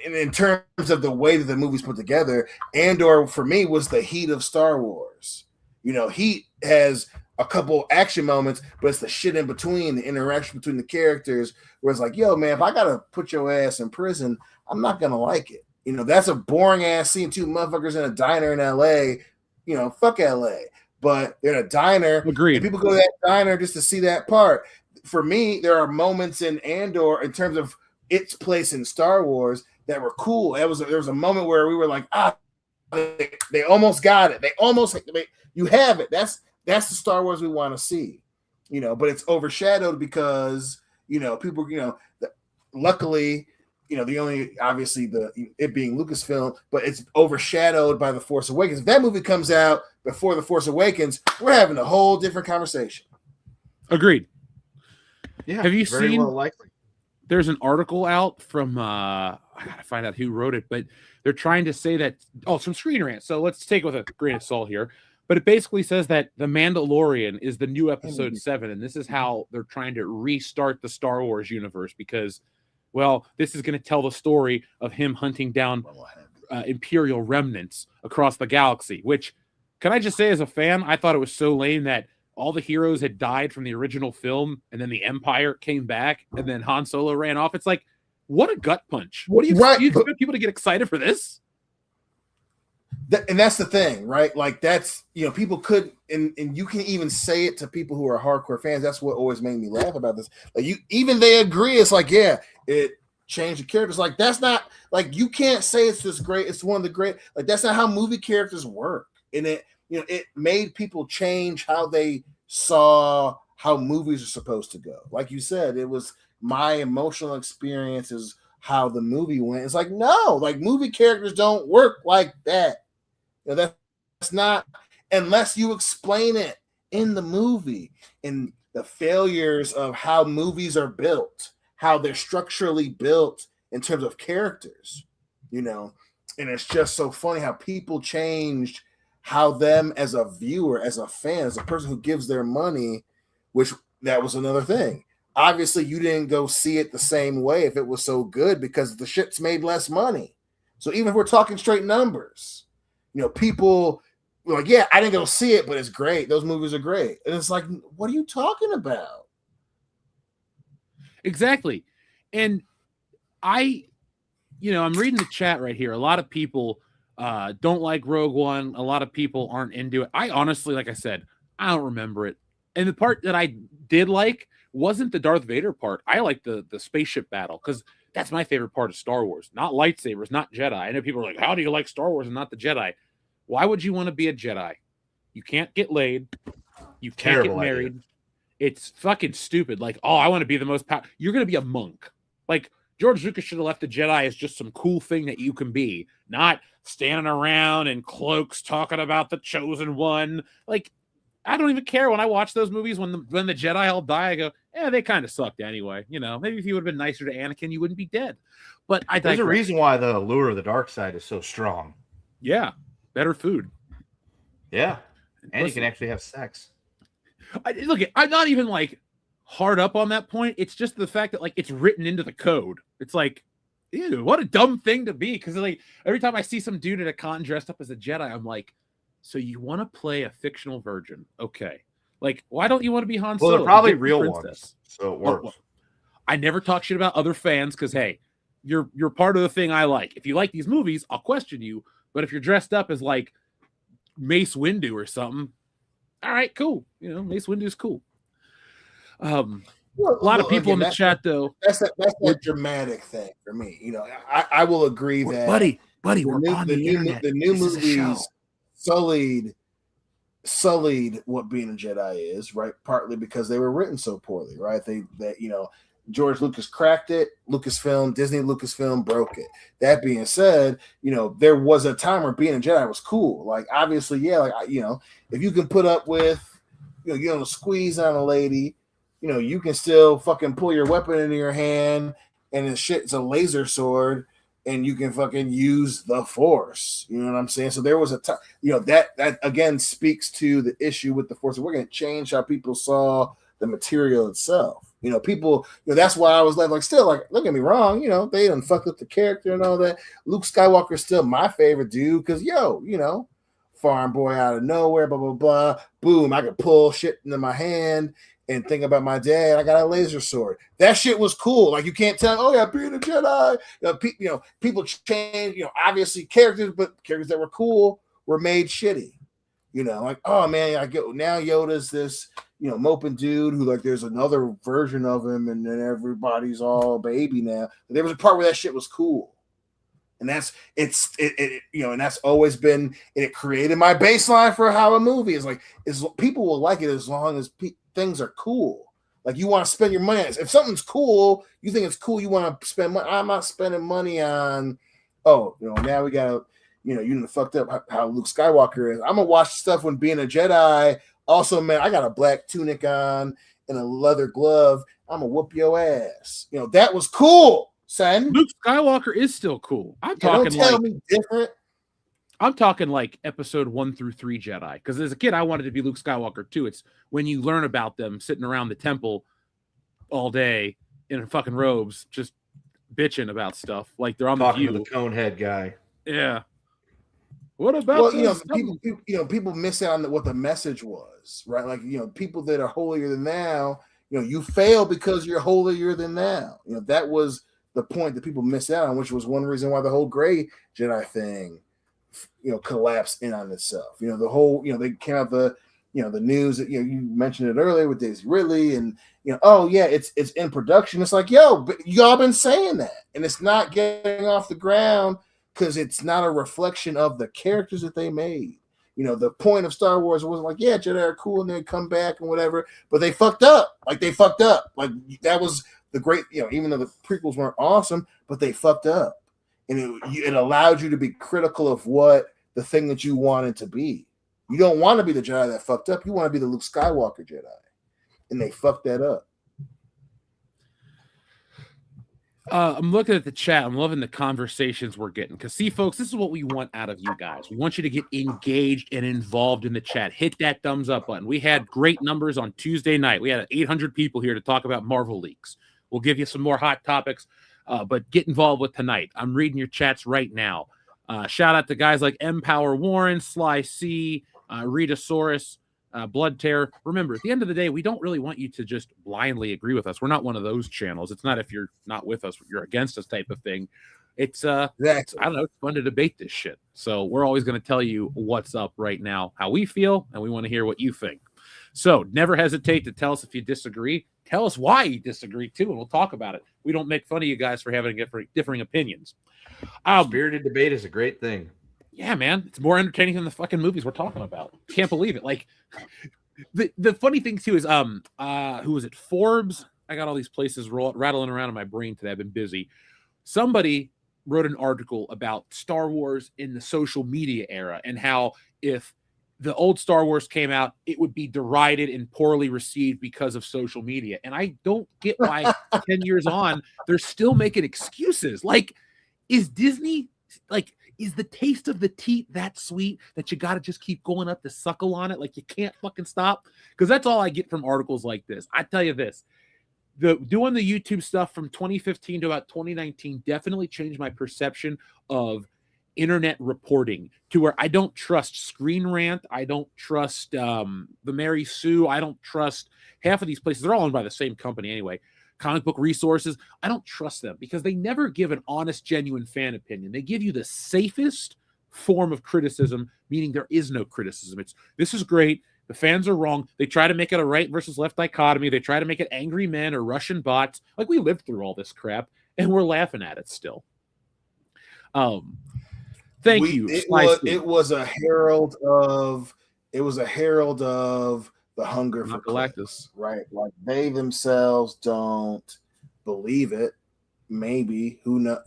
in terms of the way that the movie's put together, Andor for me was the heat of Star Wars. You know, Heat has a couple action moments, but it's the shit in between, the interaction between the characters, where it's like, yo, man, if I gotta put your ass in prison, I'm not gonna like it. You know, that's a boring ass scene. Two motherfuckers in a diner in LA. You know, fuck LA. But they're in a diner. Agreed. People go to that diner just to see that part. For me, there are moments in Andor in terms of its place in Star Wars that were cool. There was a moment where we were like, they almost got it. You have it. That's the Star Wars we want to see, you know, but it's overshadowed because, you know, people, you know, luckily, the only obviously it being Lucasfilm, but it's overshadowed by The Force Awakens. If that movie comes out before The Force Awakens, we're having a whole different conversation. Agreed. Yeah. Have you very seen? well likely. There's an article out from I gotta find out who wrote it, but they're trying to say that it's from Screen Rant. So let's take it with a grain of salt here. But it basically says that The Mandalorian is the new episode 7, and this is how they're trying to restart the Star Wars universe because, well, this is going to tell the story of him hunting down Imperial remnants across the galaxy. Which, can I just say, as a fan, I thought it was so lame that all the heroes had died from the original film, and then the Empire came back, and then Han Solo ran off. It's like, what a gut punch! What do you expect people to get excited for this? And that's the thing, right? Like that's people could and you can even say it to people who are hardcore fans. That's what always made me laugh about this. Like they agree. It's like, yeah, it changed the characters. Like that's not like you can't say it's this great. It's one of the great. Like that's not how movie characters work. And it made people change how they saw how movies are supposed to go. Like you said, it was my emotional experience is how the movie went. It's like no, like movie characters don't work like that. That's not unless you explain it in the movie and the failures of how movies are built, how they're structurally built in terms of characters, and it's just so funny how people changed how them as a viewer, as a fan, as a person who gives their money, which that was another thing. Obviously, you didn't go see it the same way if it was so good because the shit's made less money. So even if we're talking straight numbers, people were like, yeah, I didn't go see it, but it's great. Those movies are great. And it's like, what are you talking about? Exactly. And I'm reading the chat right here. A lot of people don't like Rogue One. A lot of people aren't into it. I honestly, like I said, I don't remember it. And the part that I did like wasn't the Darth Vader part. I like the spaceship battle because that's my favorite part of Star Wars. Not lightsabers, not Jedi. I know people are like, how do you like Star Wars and not the Jedi? Why would you want to be a Jedi? You can't get laid. You can't get married. Idea. It's fucking stupid. Like, I want to be the most powerful. You're going to be a monk. Like, George Lucas should have left the Jedi as just some cool thing that you can be, not standing around in cloaks talking about the chosen one. Like, I don't even care when I watch those movies when the Jedi all die. I go, they kind of sucked anyway. Maybe if you would have been nicer to Anakin, you wouldn't be dead. But there's a reason why the allure of the dark side is so strong. Yeah, better food. Yeah, and you can actually have sex. Look, I'm not even like hard up on that point. It's just the fact that like it's written into the code. It's like, ew, what a dumb thing to be. Because like every time I see some dude at a con dressed up as a Jedi, I'm like, so you want to play a fictional virgin? Okay. Like, why don't you want to be Han Solo? Well, they're probably real ones, so it works. Well, I never talk shit about other fans because, hey, you're part of the thing I like. If you like these movies, I'll question you. But if you're dressed up as like Mace Windu or something, all right, cool. Mace Windu's cool. A lot of people in the chat, though. That's that dramatic thing for me. I will agree that, buddy, we're on the internet. The new movies sullied what being a Jedi is, right? Partly because they were written so poorly, right? George Lucas cracked it. Disney Lucasfilm broke it. That being said, there was a time where being a Jedi was cool. Like obviously, yeah, like if you can put up with, squeeze on a lady, you can still fucking pull your weapon into your hand, and it's a laser sword, and you can fucking use the Force. You know what I'm saying? So there was a time, that again speaks to the issue with the Force. We're going to change how people saw the material itself. People, that's why I was like, still, like, don't get me wrong, they done fucked up the character and all that. Luke Skywalker is still my favorite dude because, farm boy out of nowhere, blah, blah, blah. Boom, I could pull shit into my hand and think about my dad. I got a laser sword. That shit was cool. Like, you can't tell, oh, yeah, being a Jedi. People change, obviously characters, but characters that were cool were made shitty. Like, oh, man, now Yoda's this, moping dude who, like, there's another version of him, and then everybody's all baby now. But there was a part where that shit was cool. And that's always been, and it created my baseline for how a movie is like, people will like it as long as things are cool. Like you want to spend your money on it. If something's cool, you think it's cool, you want to spend money. I'm not spending money on, now we got to, you done fucked up how Luke Skywalker is. I'm going to watch stuff when being a Jedi. Also, man, I got a black tunic on and a leather glove. I'm going to whoop your ass. That was cool, son. Luke Skywalker is still cool. I'm talking don't tell me different. I'm talking like episode 1 through 3 Jedi. Because as a kid, I wanted to be Luke Skywalker too. It's when you learn about them sitting around the temple all day in fucking robes, just bitching about stuff. Like they're on talking the View. to the conehead guy. Yeah. What about people miss out on what the message was, right? Like people that are holier than thou, you fail because you're holier than thou. That was the point that people miss out on, which was one reason why the whole gray Jedi thing, collapsed in on itself. The whole, they came out the news that you mentioned it earlier with Daisy Ridley, and it's in production. It's like, but y'all been saying that, and it's not getting off the ground. Because it's not a reflection of the characters that they made. The point of Star Wars wasn't like, Jedi are cool and they come back and whatever, but they fucked up. Like that was the great, even though the prequels weren't awesome, but they fucked up. And it allowed you to be critical of what the thing that you wanted to be. You don't want to be the Jedi that fucked up. You want to be the Luke Skywalker Jedi. And they fucked that up. I'm looking at the chat. I'm loving the conversations we're getting. Because, see, folks, this is what we want out of you guys. We want you to get engaged and involved in the chat. Hit that thumbs up button. We had great numbers on Tuesday night. We had 800 people here to talk about Marvel leaks. We'll give you some more hot topics, but get involved with tonight. I'm reading your chats right now. Shout out to guys like M Power Warren, Sly C, Ritasaurus, Blood Terror. Remember, at the end of the day, we don't really want you to just blindly agree with us. We're not one of those channels. It's not if you're not with us, you're against us type of thing. It's I don't know, it's fun to debate this shit. So we're always going to tell you what's up right now, how we feel, and we want to hear what you think. So never hesitate to tell us if you disagree. Tell us why you disagree too, and we'll talk about it. We don't make fun of you guys for having differing opinions. Spirited debate is a great thing. Yeah, man, it's more entertaining than the fucking movies we're talking about. Can't believe it. Like the funny thing too is who was it? Forbes. I got all these places rattling around in my brain today. I've been busy. Somebody wrote an article about Star Wars in the social media era and how if the old Star Wars came out, it would be derided and poorly received because of social media. And I don't get why 10 years on, they're still making excuses. Like, is Disney is the taste of the teat that sweet that you got to just keep going up to suckle on it? Like, you can't fucking stop? Because that's all I get from articles like this. I tell you this, doing the YouTube stuff from 2015 to about 2019 definitely changed my perception of internet reporting to where I don't trust Screen Rant. I don't trust the Mary Sue. I don't trust half of these places. They're all owned by the same company anyway. Comic Book Resources. I don't trust them because they never give an honest, genuine fan opinion. They give you the safest form of criticism, meaning there is no criticism. It's, this is great. The fans are wrong. They try to make it a right versus left dichotomy. They try to make it angry men or Russian bots. Like, we lived through all this crap and we're laughing at it still. Thank you. It was a herald of the hunger for Galactus, right? Like, they themselves don't believe it. Maybe, who know,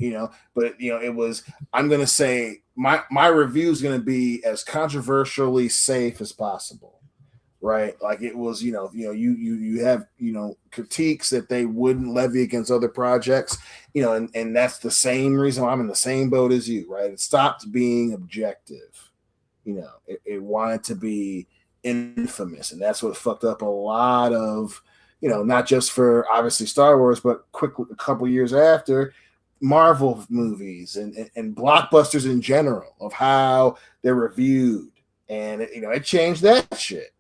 but it was, I'm gonna say my review is gonna be as controversially safe as possible, right? Like, it was, you have critiques that they wouldn't levy against other projects, and that's the same reason why I'm in the same boat as you, right? It stopped being objective, it wanted to be infamous, and that's what fucked up a lot of, not just for obviously Star Wars, but a couple years after, Marvel movies and blockbusters in general, of how they're reviewed, and it changed that shit.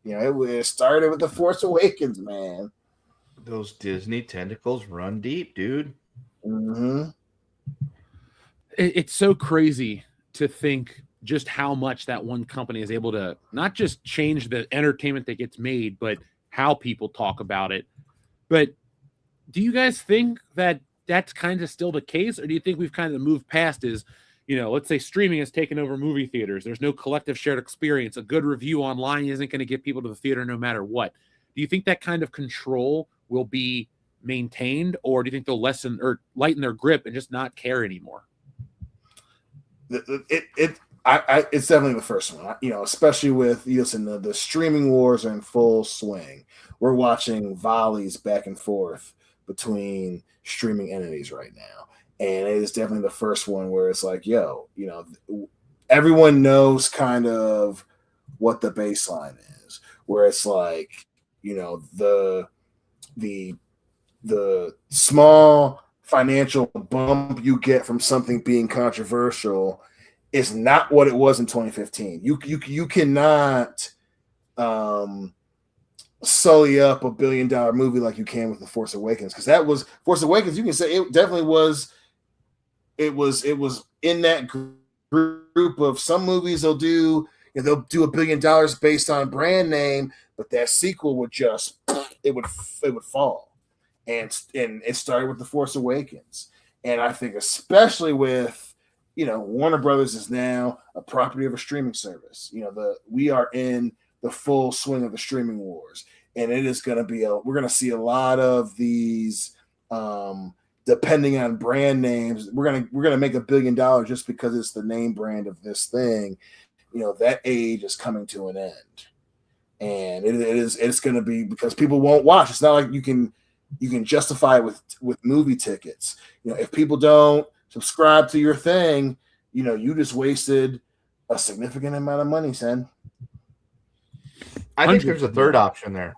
It started with The Force Awakens, man. Those Disney tentacles run deep, dude. Mm-hmm. It's so crazy to think just how much that one company is able to not just change the entertainment that gets made, but how people talk about it. But do you guys think that that's kind of still the case? Or do you think we've kind of moved past let's say streaming has taken over movie theaters. There's no collective shared experience. A good review online isn't going to get people to the theater no matter what. Do Do you think that kind of control will be maintained, or do you think they'll lessen or lighten their grip and just not care anymore? It's definitely the first one, especially with the streaming wars are in full swing. We're watching volleys back and forth between streaming entities right now, and it is definitely the first one where it's like, everyone knows kind of what the baseline is, where it's like, the small financial bump you get from something being controversial is not what it was in 2015. You cannot sully up $1 billion movie like you can with the Force Awakens, because that was Force Awakens. You can say it definitely was. It was in that group of some movies they'll do $1 billion based on brand name, but that sequel would just it would fall, and it started with the Force Awakens, and I think especially with Warner Brothers is now a property of a streaming service. We are in the full swing of the streaming wars, and it is going to be we're going to see a lot of these. Depending on brand names, we're gonna make $1 billion just because it's the name brand of this thing. That age is coming to an end, and it's going to be because people won't watch. It's not like you can justify it with movie tickets. If people don't subscribe to your thing, you just wasted a significant amount of money, Sen. I think there's a third option there.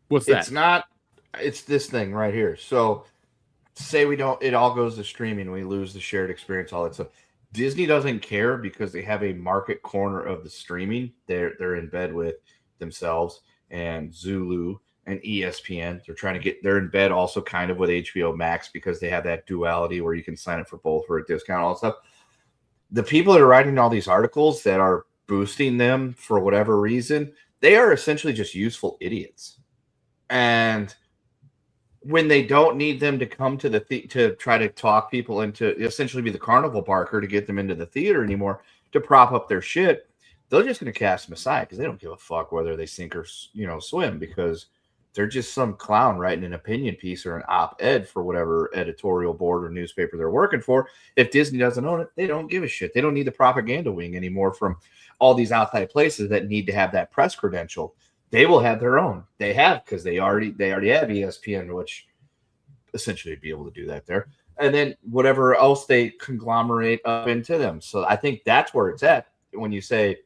What's that? It's this thing right here. So say it all goes to streaming, we lose the shared experience, all that stuff. Disney doesn't care because they have a market corner of the streaming. They're in bed with themselves and Zulu and ESPN. They're in bed also kind of with HBO Max because they have that duality where you can sign up for both for a discount, all that stuff. The people that are writing all these articles that are boosting them for whatever reason, they are essentially just useful idiots. And when they don't need them to come to to try to talk people into essentially be the carnival barker to get them into the theater anymore to prop up their shit, they're just going to cast them aside because they don't give a fuck whether they sink or swim, because they're just some clown writing an opinion piece or an op-ed for whatever editorial board or newspaper they're working for. If Disney doesn't own it, they don't give a shit. They don't need the propaganda wing anymore from all these outside places that need to have that press credential. They will have their own. They have, because they already have ESPN, which essentially be able to do that there. And then whatever else they conglomerate up into them. So I think that's where it's at. When you say,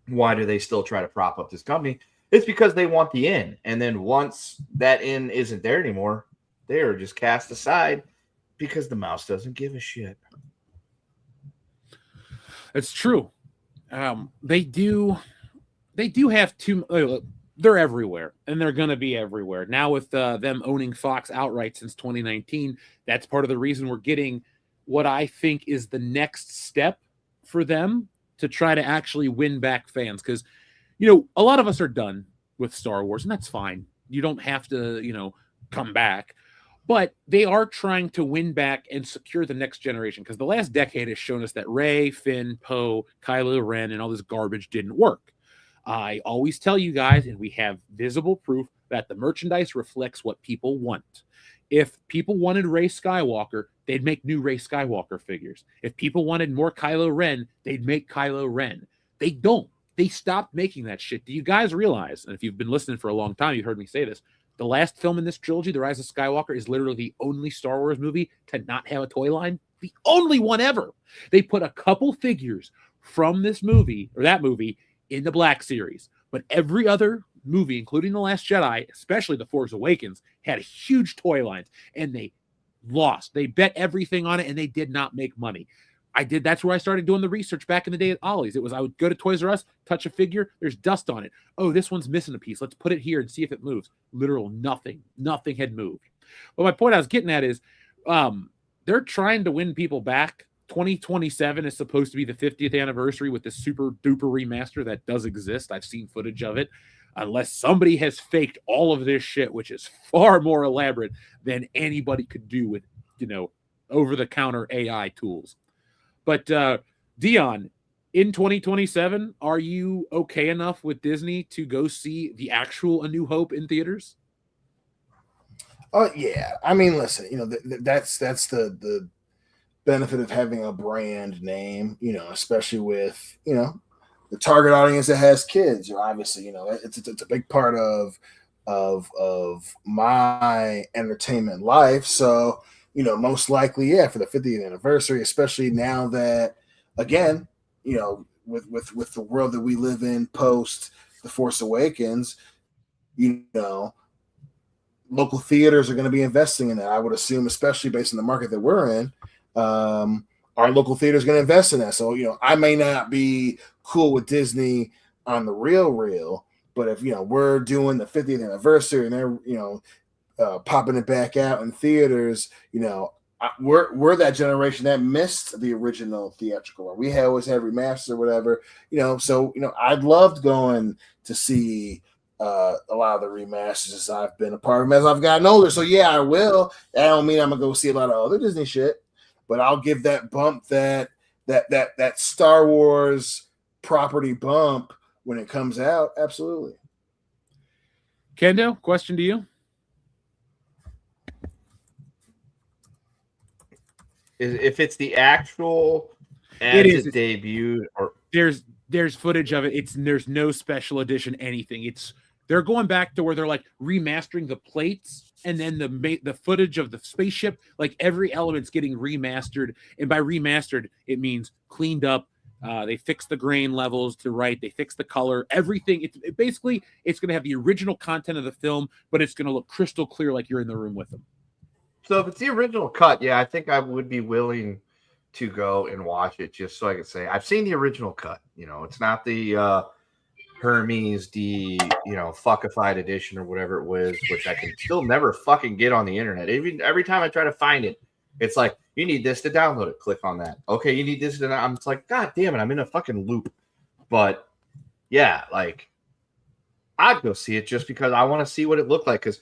why do they still try to prop up this company? It's because they want the in. And then once that in isn't there anymore, they are just cast aside because the mouse doesn't give a shit. It's true. They do have they're everywhere, and they're going to be everywhere. Now with them owning Fox outright since 2019, that's part of the reason we're getting what I think is the next step for them to try to actually win back fans. Because, a lot of us are done with Star Wars, and that's fine. You don't have to, come back. But they are trying to win back and secure the next generation, because the last decade has shown us that Rey, Finn, Poe, Kylo Ren, and all this garbage didn't work. I always tell you guys, and we have visible proof, that the merchandise reflects what people want. If people wanted Rey Skywalker, they'd make new Rey Skywalker figures. If people wanted more Kylo Ren, they'd make Kylo Ren. They don't. They stopped making that shit. Do you guys realize, and if you've been listening for a long time, you've heard me say this, the last film in this trilogy, The Rise of Skywalker, is literally the only Star Wars movie to not have a toy line. The only one ever. They put a couple figures from this movie, or that movie, in the Black Series. But every other movie, including The Last Jedi, especially The Force Awakens, had huge toy lines, and they lost. They bet everything on it, and they did not make money. That's where I started doing the research back in the day at Ollie's. I would go to Toys R Us, touch a figure, there's dust on it. Oh, this one's missing a piece. Let's put it here and see if it moves. Literal nothing. Nothing had moved. But my point I was getting at is they're trying to win people back. 2027 is supposed to be the 50th anniversary with this super duper remaster that does exist. I've seen footage of it. Unless somebody has faked all of this shit, which is far more elaborate than anybody could do with, over-the-counter AI tools. But Dion, in 2027, are you okay enough with Disney to go see the actual A New Hope in theaters? Oh yeah, I mean, listen, that's the benefit of having a brand name, especially with the target audience that has kids. Obviously, it's a big part of my entertainment life. So most likely, yeah, for the 50th anniversary, especially now that again, with the world that we live in post the Force Awakens, you know local theaters are going to be investing in that. I would assume, especially based on the market that we're in, our local theater is going to invest in that. So, I may not be cool with Disney on the real, but if, we're doing the 50th anniversary and they're, popping it back out in theaters, we're that generation that missed the original theatrical one. We always had remasters or whatever, so, I'd loved going to see a lot of the remasters as I've been a part of them as I've gotten older. So yeah, I will. That don't mean I'm gonna go see a lot of other Disney shit, but I'll give that bump that Star Wars property bump when it comes out. Absolutely. Kendo, question to you. If it's the actual as it debuted, or there's footage of it. There's no special edition anything. They're going back to where they're like remastering the plates and then the footage of the spaceship, like every element's getting remastered. And by remastered, it means cleaned up. They fix the grain levels to right. They fix the color, everything. Basically, it's going to have the original content of the film, but it's going to look crystal clear like you're in the room with them. So if it's the original cut, yeah, I think I would be willing to go and watch it just so I could say I've seen the original cut. It's not the Hermes, fuckified edition or whatever it was, which I can still never fucking get on the internet. Even every time I try to find it, it's like, you need this to download it. Click on that. Okay, you need this to. I'm just like, God damn it, I'm in a fucking loop. But yeah, like I'd go see it just because I want to see what it looked like. Because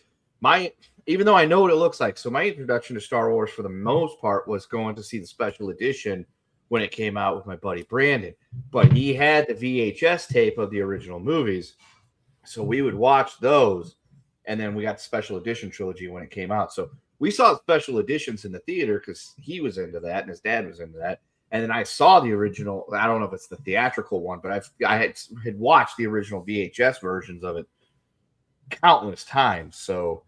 even though I know what it looks like, so my introduction to Star Wars for the most part was going to see the special edition when it came out with my buddy Brandon. But he had the VHS tape of the original movies, so we would watch those, and then we got the special edition trilogy when it came out. So we saw special editions in the theater because he was into that and his dad was into that. And then I saw the original. I don't know if it's the theatrical one, but I had watched the original VHS versions of it countless times. So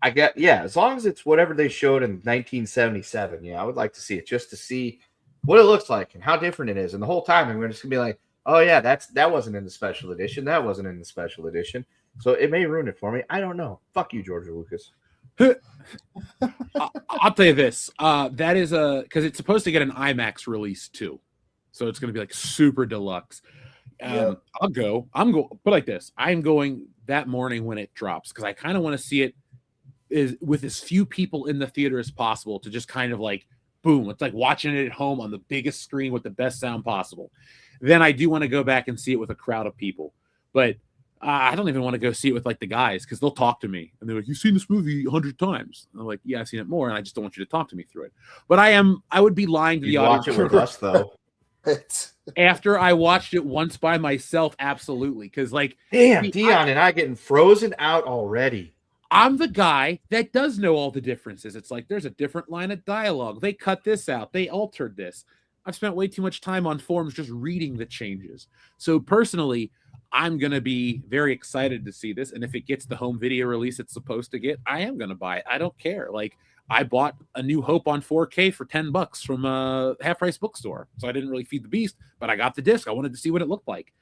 I get, as long as it's whatever they showed in 1977, I would like to see it just to see what it looks like and how different it is. And the whole time I'm just gonna be like, oh yeah, that wasn't in the special edition. That wasn't in the special edition. So it may ruin it for me. I don't know. Fuck you, George Lucas. I'll tell you this. That is because it's supposed to get an IMAX release too. So it's going to be like super deluxe. I'll go. Put like this. I'm going that morning when it drops because I kind of want to see it with as few people in the theater as possible to just kind of like, boom. It's like watching it at home on the biggest screen with the best sound possible. Then I do want to go back and see it with a crowd of people. But I don't even want to go see it with like the guys because they'll talk to me and they're like, "You've seen this movie 100 times." And I'm like, "Yeah, I've seen it more," and I just don't want you to talk to me through it. But I would be lying to the audience. Watch it with us though. After I watched it once by myself, absolutely. Because like, damn, Dion and I getting frozen out already. I'm the guy that does know all the differences. It's like there's a different line of dialogue. They cut this out. They altered this. I've spent way too much time on forums just reading the changes. So personally, I'm going to be very excited to see this. And if it gets the home video release it's supposed to get, I am going to buy it. I don't care. Like I bought A New Hope on 4K for $10 from a half price bookstore. So I didn't really feed the beast, but I got the disc. I wanted to see what it looked like.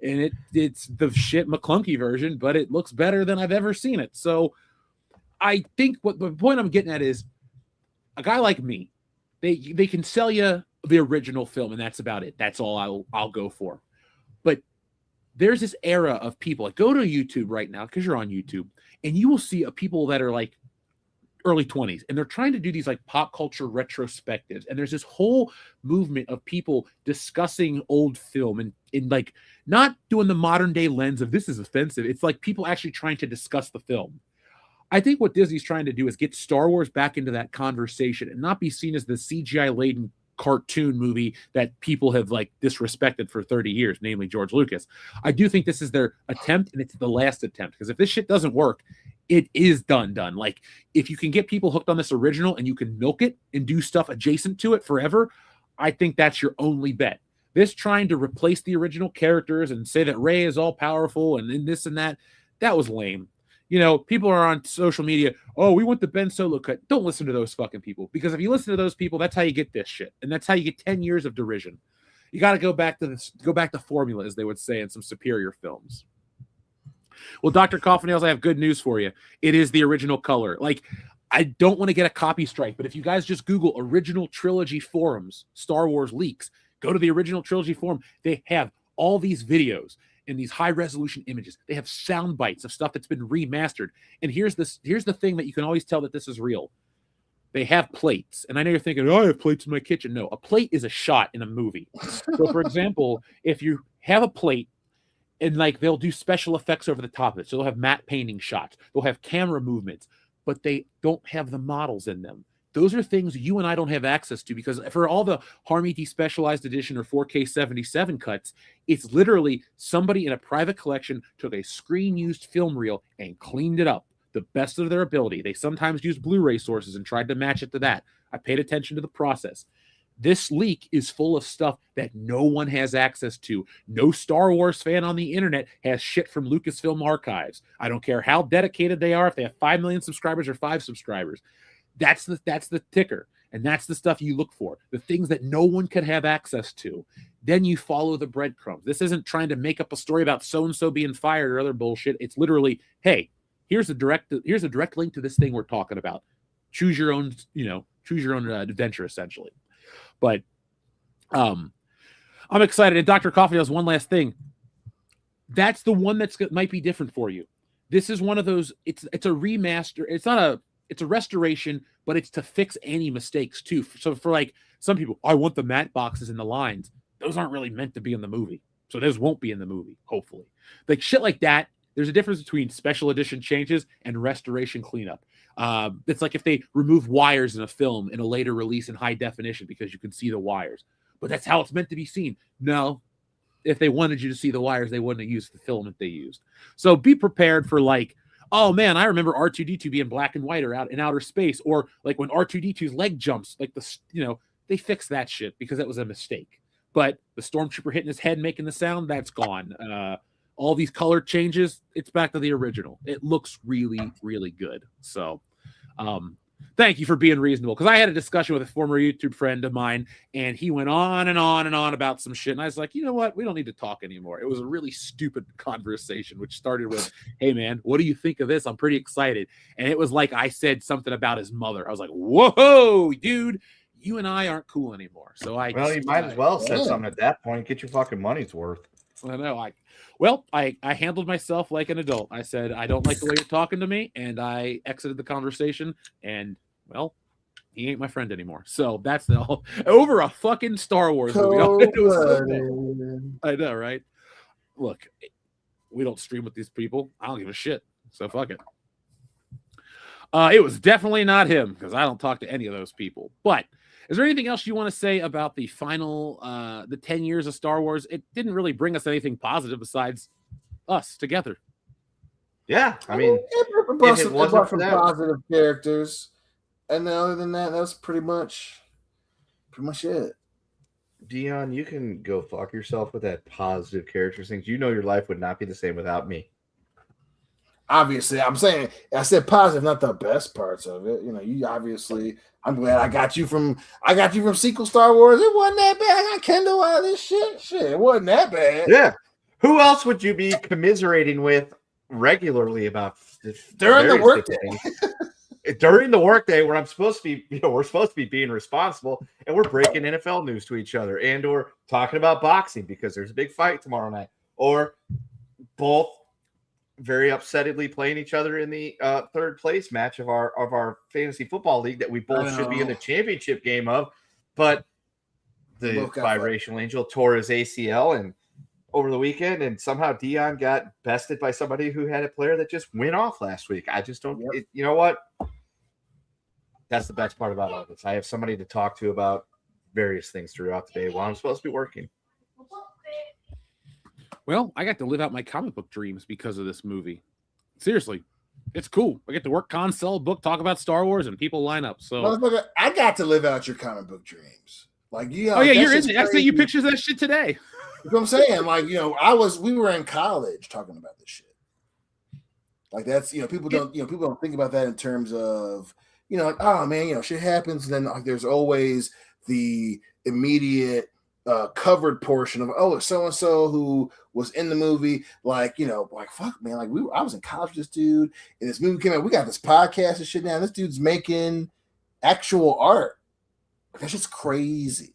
And it's the shit McClunky version, but it looks better than I've ever seen it. So I think what the point I'm getting at is a guy like me, they can sell you the original film and that's about it. That's all I'll go for. But there's this era of people like go to YouTube right now because you're on YouTube and you will see people that are like early 20s and they're trying to do these like pop culture retrospectives. And there's this whole movement of people discussing old film and like not doing the modern day lens of this is offensive. It's like people actually trying to discuss the film. I think what Disney's trying to do is get Star Wars back into that conversation and not be seen as the CGI laden cartoon movie that people have like disrespected for 30 years, namely George Lucas. I do think this is their attempt, and it's the last attempt, because if this shit doesn't work, it is done. Like, if you can get people hooked on this original and you can milk it and do stuff adjacent to it forever, I think that's your only bet. This trying to replace the original characters and say that Rey is all powerful and this and that was lame. You know, people are on social media, oh, we want the Ben Solo cut. Don't listen to those fucking people, because if you listen to those people, that's how you get this shit. And that's how you get 10 years of derision. You got to go back to formula, as they would say in some superior films. Well, Dr. Coffinails, I have good news for you. It is the original color. Like, I don't want to get a copy strike, but if you guys just Google original trilogy forums, Star Wars leaks, go to the original trilogy forum. They have all these videos and these high resolution images. They have sound bites of stuff that's been remastered. And here's the thing that you can always tell that this is real. They have plates. And I know you're thinking, oh, I have plates in my kitchen. No, a plate is a shot in a movie. So for example, if you have a plate and like they'll do special effects over the top of it. So they'll have matte painting shots. They'll have camera movements, but they don't have the models in them. Those are things you and I don't have access to, because for all the Harmy Despecialized Edition or 4K 77 cuts, it's literally somebody in a private collection took a screen-used film reel and cleaned it up the best of their ability. They sometimes used Blu-ray sources and tried to match it to that. I paid attention to the process. This leak is full of stuff that no one has access to. No Star Wars fan on the internet has shit from Lucasfilm archives. I don't care how dedicated they are, if they have 5 million subscribers or 5 subscribers. That's the ticker, and that's the stuff you look for, the things that no one could have access to. Then you follow the breadcrumbs. This isn't trying to make up a story about so-and-so being fired or other bullshit. It's literally, hey, here's a direct link to this thing we're talking about. Choose your own adventure, essentially. But I'm excited. And Dr. Coffee does one last thing. That's the one might be different for you. This is one of those, it's a remaster. It's a restoration, but it's to fix any mistakes too. So for like some people, I want the matte boxes and the lines. Those aren't really meant to be in the movie. So those won't be in the movie, hopefully. Like shit like that, there's a difference between special edition changes and restoration cleanup. It's like if they remove wires in a film in a later release in high definition because you can see the wires. But that's how it's meant to be seen. No, if they wanted you to see the wires, they wouldn't have used the filament they used. So be prepared for like, oh man, I remember R2-D2 being black and white or out in outer space, or like when R2-D2's leg jumps, like they fixed that shit because that was a mistake. But the stormtrooper hitting his head, making the sound, that's gone. All these color changes, it's back to the original. It looks really, really good. So, thank you for being reasonable, because I had a discussion with a former YouTube friend of mine, and he went on and on and on about some shit, and I was like, you know what? We don't need to talk anymore. It was a really stupid conversation, which started with, hey, man, what do you think of this? I'm pretty excited. And it was like I said something about his mother. I was like, whoa, dude, you and I aren't cool anymore. So you might as well say something at that point. Get your fucking money's worth. I know. I handled myself like an adult. I said, I don't like the way you're talking to me, and I exited the conversation, and well, he ain't my friend anymore. So that's over a fucking Star Wars movie. I know, right? Look, we don't stream with these people. I don't give a shit. So fuck it. It was definitely not him, because I don't talk to any of those people. But is there anything else you want to say about the final, the 10 years of Star Wars? It didn't really bring us anything positive besides us together. Yeah, I mean, it brought some positive characters, and then other than that, that's pretty much it. Dion, you can go fuck yourself with that positive character things. You know your life would not be the same without me. Obviously, I said positive, not the best parts of it. You know, you obviously, I'm glad I got you from sequel Star Wars. It wasn't that bad. I got Kendall out of this shit. Shit, it wasn't that bad. Yeah. Who else would you be commiserating with regularly about during the workday? During the workday, where I'm supposed to be, we're supposed to be being responsible, and we're breaking NFL news to each other, and or talking about boxing because there's a big fight tomorrow night, or both very upsettedly playing each other in the third place match of our fantasy football league that we both should be in the championship game of, but the biracial angel tore his ACL and over the weekend, and somehow Dion got bested by somebody who had a player that just went off last week. I just don't. You know what? That's the best part about all this. I have somebody to talk to about various things throughout the day while I'm supposed to be working. Well, I got to live out my comic book dreams because of this movie. Seriously, it's cool. I get to work con, sell a book, talk about Star Wars, and people line up. So Motherfucker, I got to live out your comic book dreams. Like, you know, oh yeah, you're in it. I sent you pictures of that shit today. You know what I'm saying? Like, you know, we were in college talking about this shit. Like, that's, you know, people don't think about that in terms of, you know, like, oh man, you know, shit happens, and then like there's always the immediate covered portion of, oh, it's so and so who was in the movie, like, you know, like, fuck man, like I was in college with this dude, and this movie came out. We got this podcast and shit now. This dude's making actual art. That's just crazy.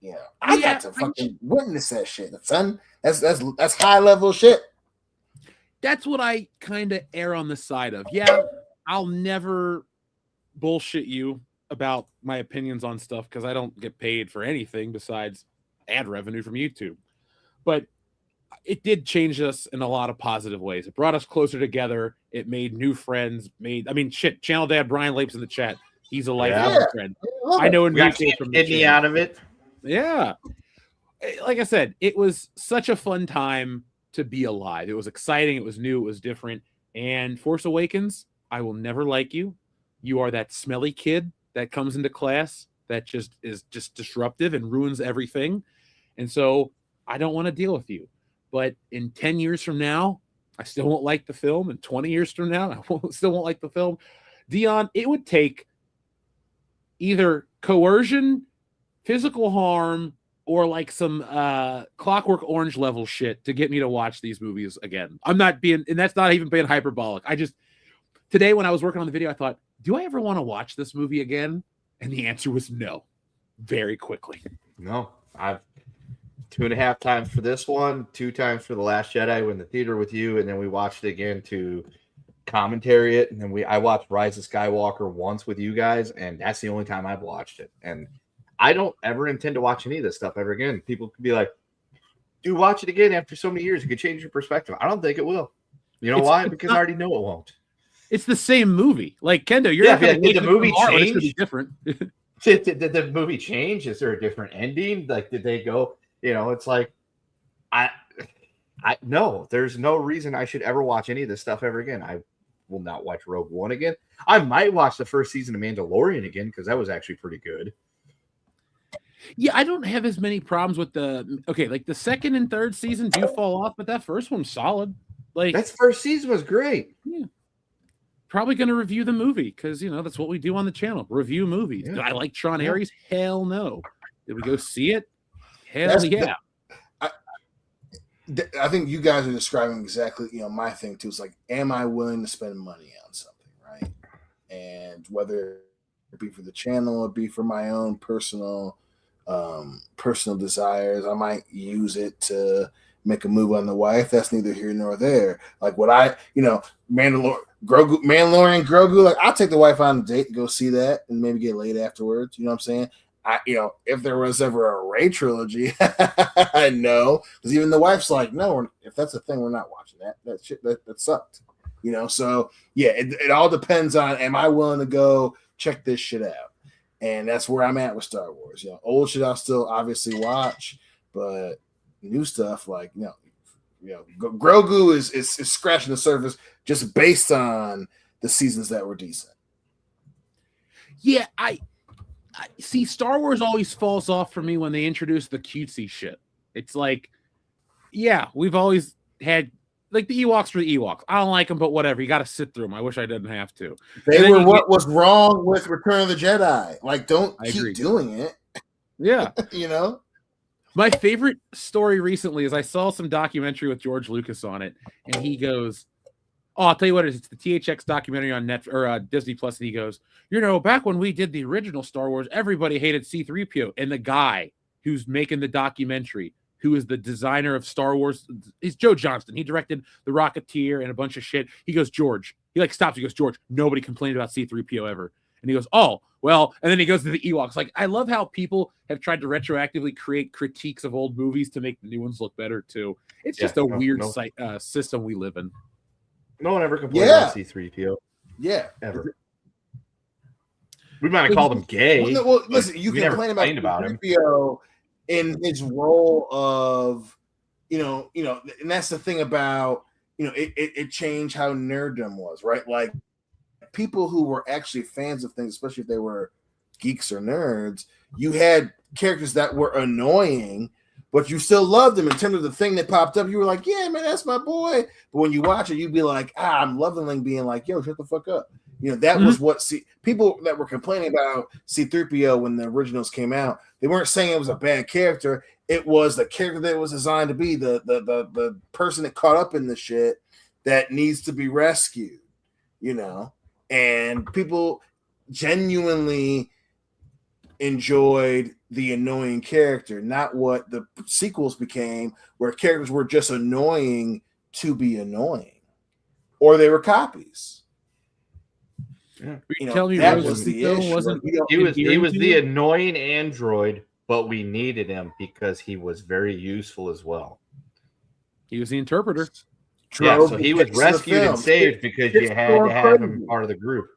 Yeah, I got to fucking witness that shit, son. That's high level shit. That's what I kind of err on the side of. Yeah, I'll never bullshit you about my opinions on stuff because I don't get paid for anything besides ad revenue from YouTube. But it did change us in a lot of positive ways. It brought us closer together. It made new friends. Channel Dad Brian Lapes in the chat. He's a lifelong friend. I know Enrique from the channel. Out of it. Yeah. Like I said, it was such a fun time to be alive. It was exciting. It was new. It was different. And Force Awakens, I will never like you. You are that smelly kid that comes into class that just is just disruptive and ruins everything. And so I don't want to deal with you. But in 10 years from now, I still won't like the film. And 20 years from now, still won't like the film. Dion, it would take either coercion, physical harm, or like some Clockwork Orange level shit to get me to watch these movies again. I'm not being, and that's not even being hyperbolic. Today when I was working on the video, I thought, do I ever want to watch this movie again? And the answer was no, very quickly. No, I've 2.5 times for this one, 2 times for The Last Jedi in the theater with you, and then we watched it again to commentary it, and then I watched Rise of Skywalker once with you guys, and that's the only time I've watched it. And I don't ever intend to watch any of this stuff ever again. People could be like, dude, watch it again after so many years. It could change your perspective. I don't think it will. You know why? Because I already know it won't. It's the same movie. Like, Kendo, you're not going to did the movie change? It's going to be different. Did the movie change? Is there a different ending? Like, did they go, you know, it's like, no, there's no reason I should ever watch any of this stuff ever again. I will not watch Rogue One again. I might watch the first season of Mandalorian again because that was actually pretty good. Yeah, I don't have as many problems with like the second and third season do fall off, but that first one's solid. Like that first season was great. Yeah. Probably going to review the movie because, you know, that's what we do on the channel. Review movies. Yeah. Did I like Sean Harris? Hell no. Did we go see it? Hell yeah. I think you guys are describing exactly, you know, my thing too. It's like, am I willing to spend money on something, right? And whether it be for the channel or be for my own personal desires, I might use it to make a move on the wife. That's neither here nor there. Like what Mandalorian Grogu, like I'll take the wife on a date and go see that and maybe get laid afterwards. You know what I'm saying? If there was ever a Rey trilogy, I know, because even the wife's like, no, if that's a thing, we're not watching that. That shit that sucked. You know, so yeah, it all depends on, am I willing to go check this shit out? And that's where I'm at with Star Wars. You know, old shit I'll still obviously watch, but new stuff like Grogu is scratching the surface just based on the seasons that were decent. Yeah, I see. Star Wars always falls off for me when they introduce the cutesy shit. It's like, yeah, we've always had like the Ewoks for the Ewoks. I don't like them, but whatever. You got to sit through them. I wish I didn't have to. They were what was wrong with Return of the Jedi. Like, don't keep doing it. Yeah. You know? My favorite story recently is I saw some documentary with George Lucas on it, and he goes, oh, I'll tell you what it is. It's the THX documentary on Netflix or Disney Plus, and he goes, you know, back when we did the original Star Wars, everybody hated C-3PO. And the guy who's making the documentary, who is the designer of Star Wars, is Joe Johnston. He directed The Rocketeer and a bunch of shit. He goes, George. He like stops. He goes, George, nobody complained about C-3PO ever. And he goes, oh, well, and then he goes to the Ewoks. Like, I love how people have tried to retroactively create critiques of old movies to make the new ones look better, too. It's just a weird system we live in. No one ever complained about C-3PO. Yeah. Ever. We might have called him gay. Well, listen, you we can never complain about him 3PO in his role of, and that's the thing about, it changed how nerddom was, right? Like people who were actually fans of things, especially if they were geeks or nerds, you had characters that were annoying, but you still loved them in terms of the thing that popped up. You were like, yeah, man, that's my boy. But when you watch it, you'd be like, I'm loving being like, yo, shut the fuck up. That was what people that were complaining about C-3PO when the originals came out. They weren't saying it was a bad character. It was the character that it was designed to be, the person that caught up in the shit that needs to be rescued, and people genuinely enjoyed the annoying character, not what the sequels became, where characters were just annoying to be annoying, or they were copies. Yeah. Tell me that was the issue. Wasn't he was the annoying android, but we needed him because he was very useful as well. He was the interpreter. Yeah, so he was rescued and saved because you had to have him part of the group.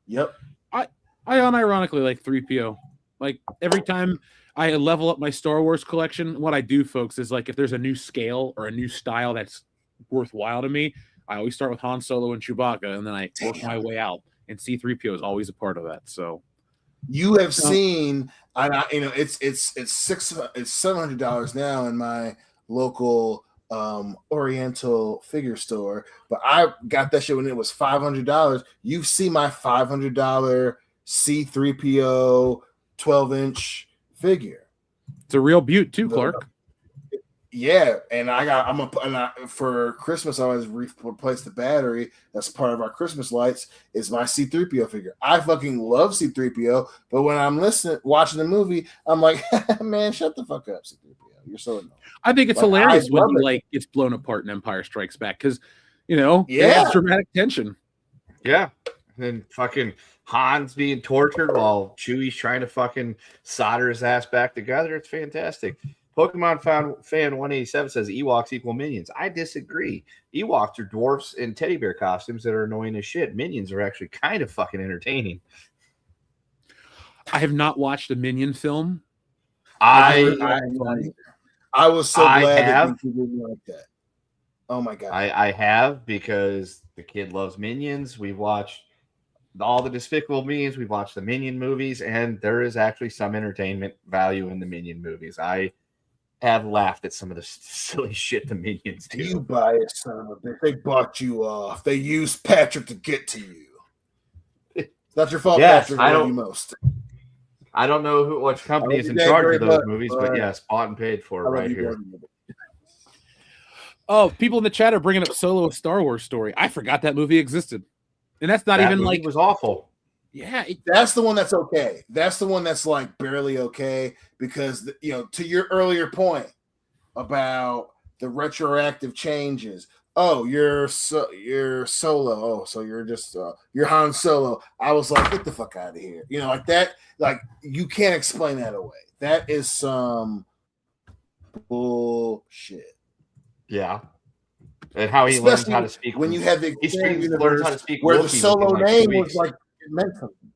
Yep. I unironically like 3PO. Like every time I level up my Star Wars collection, what I do, folks, is like if there's a new scale or a new style that's worthwhile to me, I always start with Han Solo and Chewbacca, and then I work my way out. And C-3PO is always a part of that. So you have seen, it's $700 now in my local Oriental figure store, but I got that shit when it was $500. You see my $500 C-3PO 12-inch figure. It's a real beaut too, Clark. Yeah, and for Christmas I always replace the battery. That's part of our Christmas lights. Is my C-3PO figure. I fucking love C-3PO, but when I'm watching the movie, I'm like, man, shut the fuck up, C-3PO. You're so annoying. I think it's hilarious when he gets blown apart in Empire Strikes Back because it's dramatic tension. Yeah, and then fucking Han's being tortured while Chewie's trying to fucking solder his ass back together. It's fantastic. Pokemon fan 187 says Ewoks equal minions. I disagree. Ewoks are dwarfs in teddy bear costumes that are annoying as shit. Minions are actually kind of fucking entertaining. I have not watched a Minion film. I was so glad that you didn't like that. Oh my god. I have, because the kid loves Minions. We've watched all the Despicable Me's. We've watched the Minion movies, and there is actually some entertainment value in the Minion movies. I have laughed at some of the silly shit the Minions do. You biased son of a bitch. They bought you off. They used Patrick to get to you. It's not your fault, yes, Patrick. I love you most. I don't know which company is in charge of those movies, but yes, bought and paid for it right here. Oh, people in the chat are bringing up Solo: A Star Wars Story. I forgot that movie existed, and that's not even like it was awful. Yeah, that's the one that's okay. That's the one that's like barely okay because to your earlier point about the retroactive changes. Oh, you're Solo. Oh, so you're just you're Han Solo. I was like, get the fuck out of here. Like that. Like you can't explain that away. That is some bullshit. Yeah. And how he learns how to speak when you have the learns how to speak where the Wookiee Solo like name was like it meant something.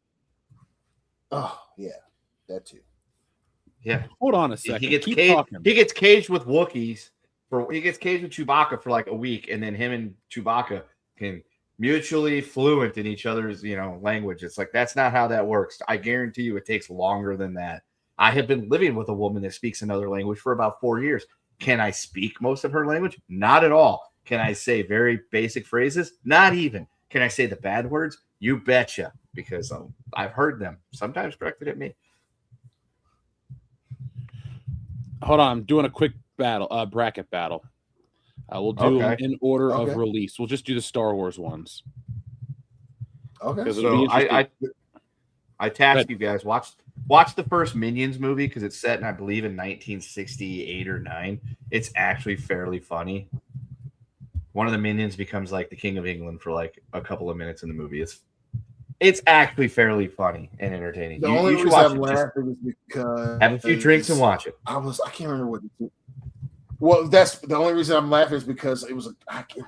Oh yeah, that too. Yeah. Hold on a second. He gets caged with Wookiees. He gets caged with Chewbacca for like a week, and then him and Chewbacca can mutually fluent in each other's language. It's like that's not how that works. I guarantee you, it takes longer than that. I have been living with a woman that speaks another language for about 4 years. Can I speak most of her language? Not at all. Can I say very basic phrases? Not even. Can I say the bad words? You betcha, because I've heard them, sometimes directed at me. Hold on, I'm doing a quick bracket battle. We'll do them in order of release. We'll just do the Star Wars ones. Okay. So I tasked you guys, watch the first Minions movie because it's set in, I believe, in 1968 or 9. It's actually fairly funny. One of the Minions becomes like the King of England for like a couple of minutes in the movie. It's actually fairly funny and entertaining. The only reason I'm laughing is because have a few drinks and watch it. I can't remember Well, that's the only reason I'm laughing is because I can't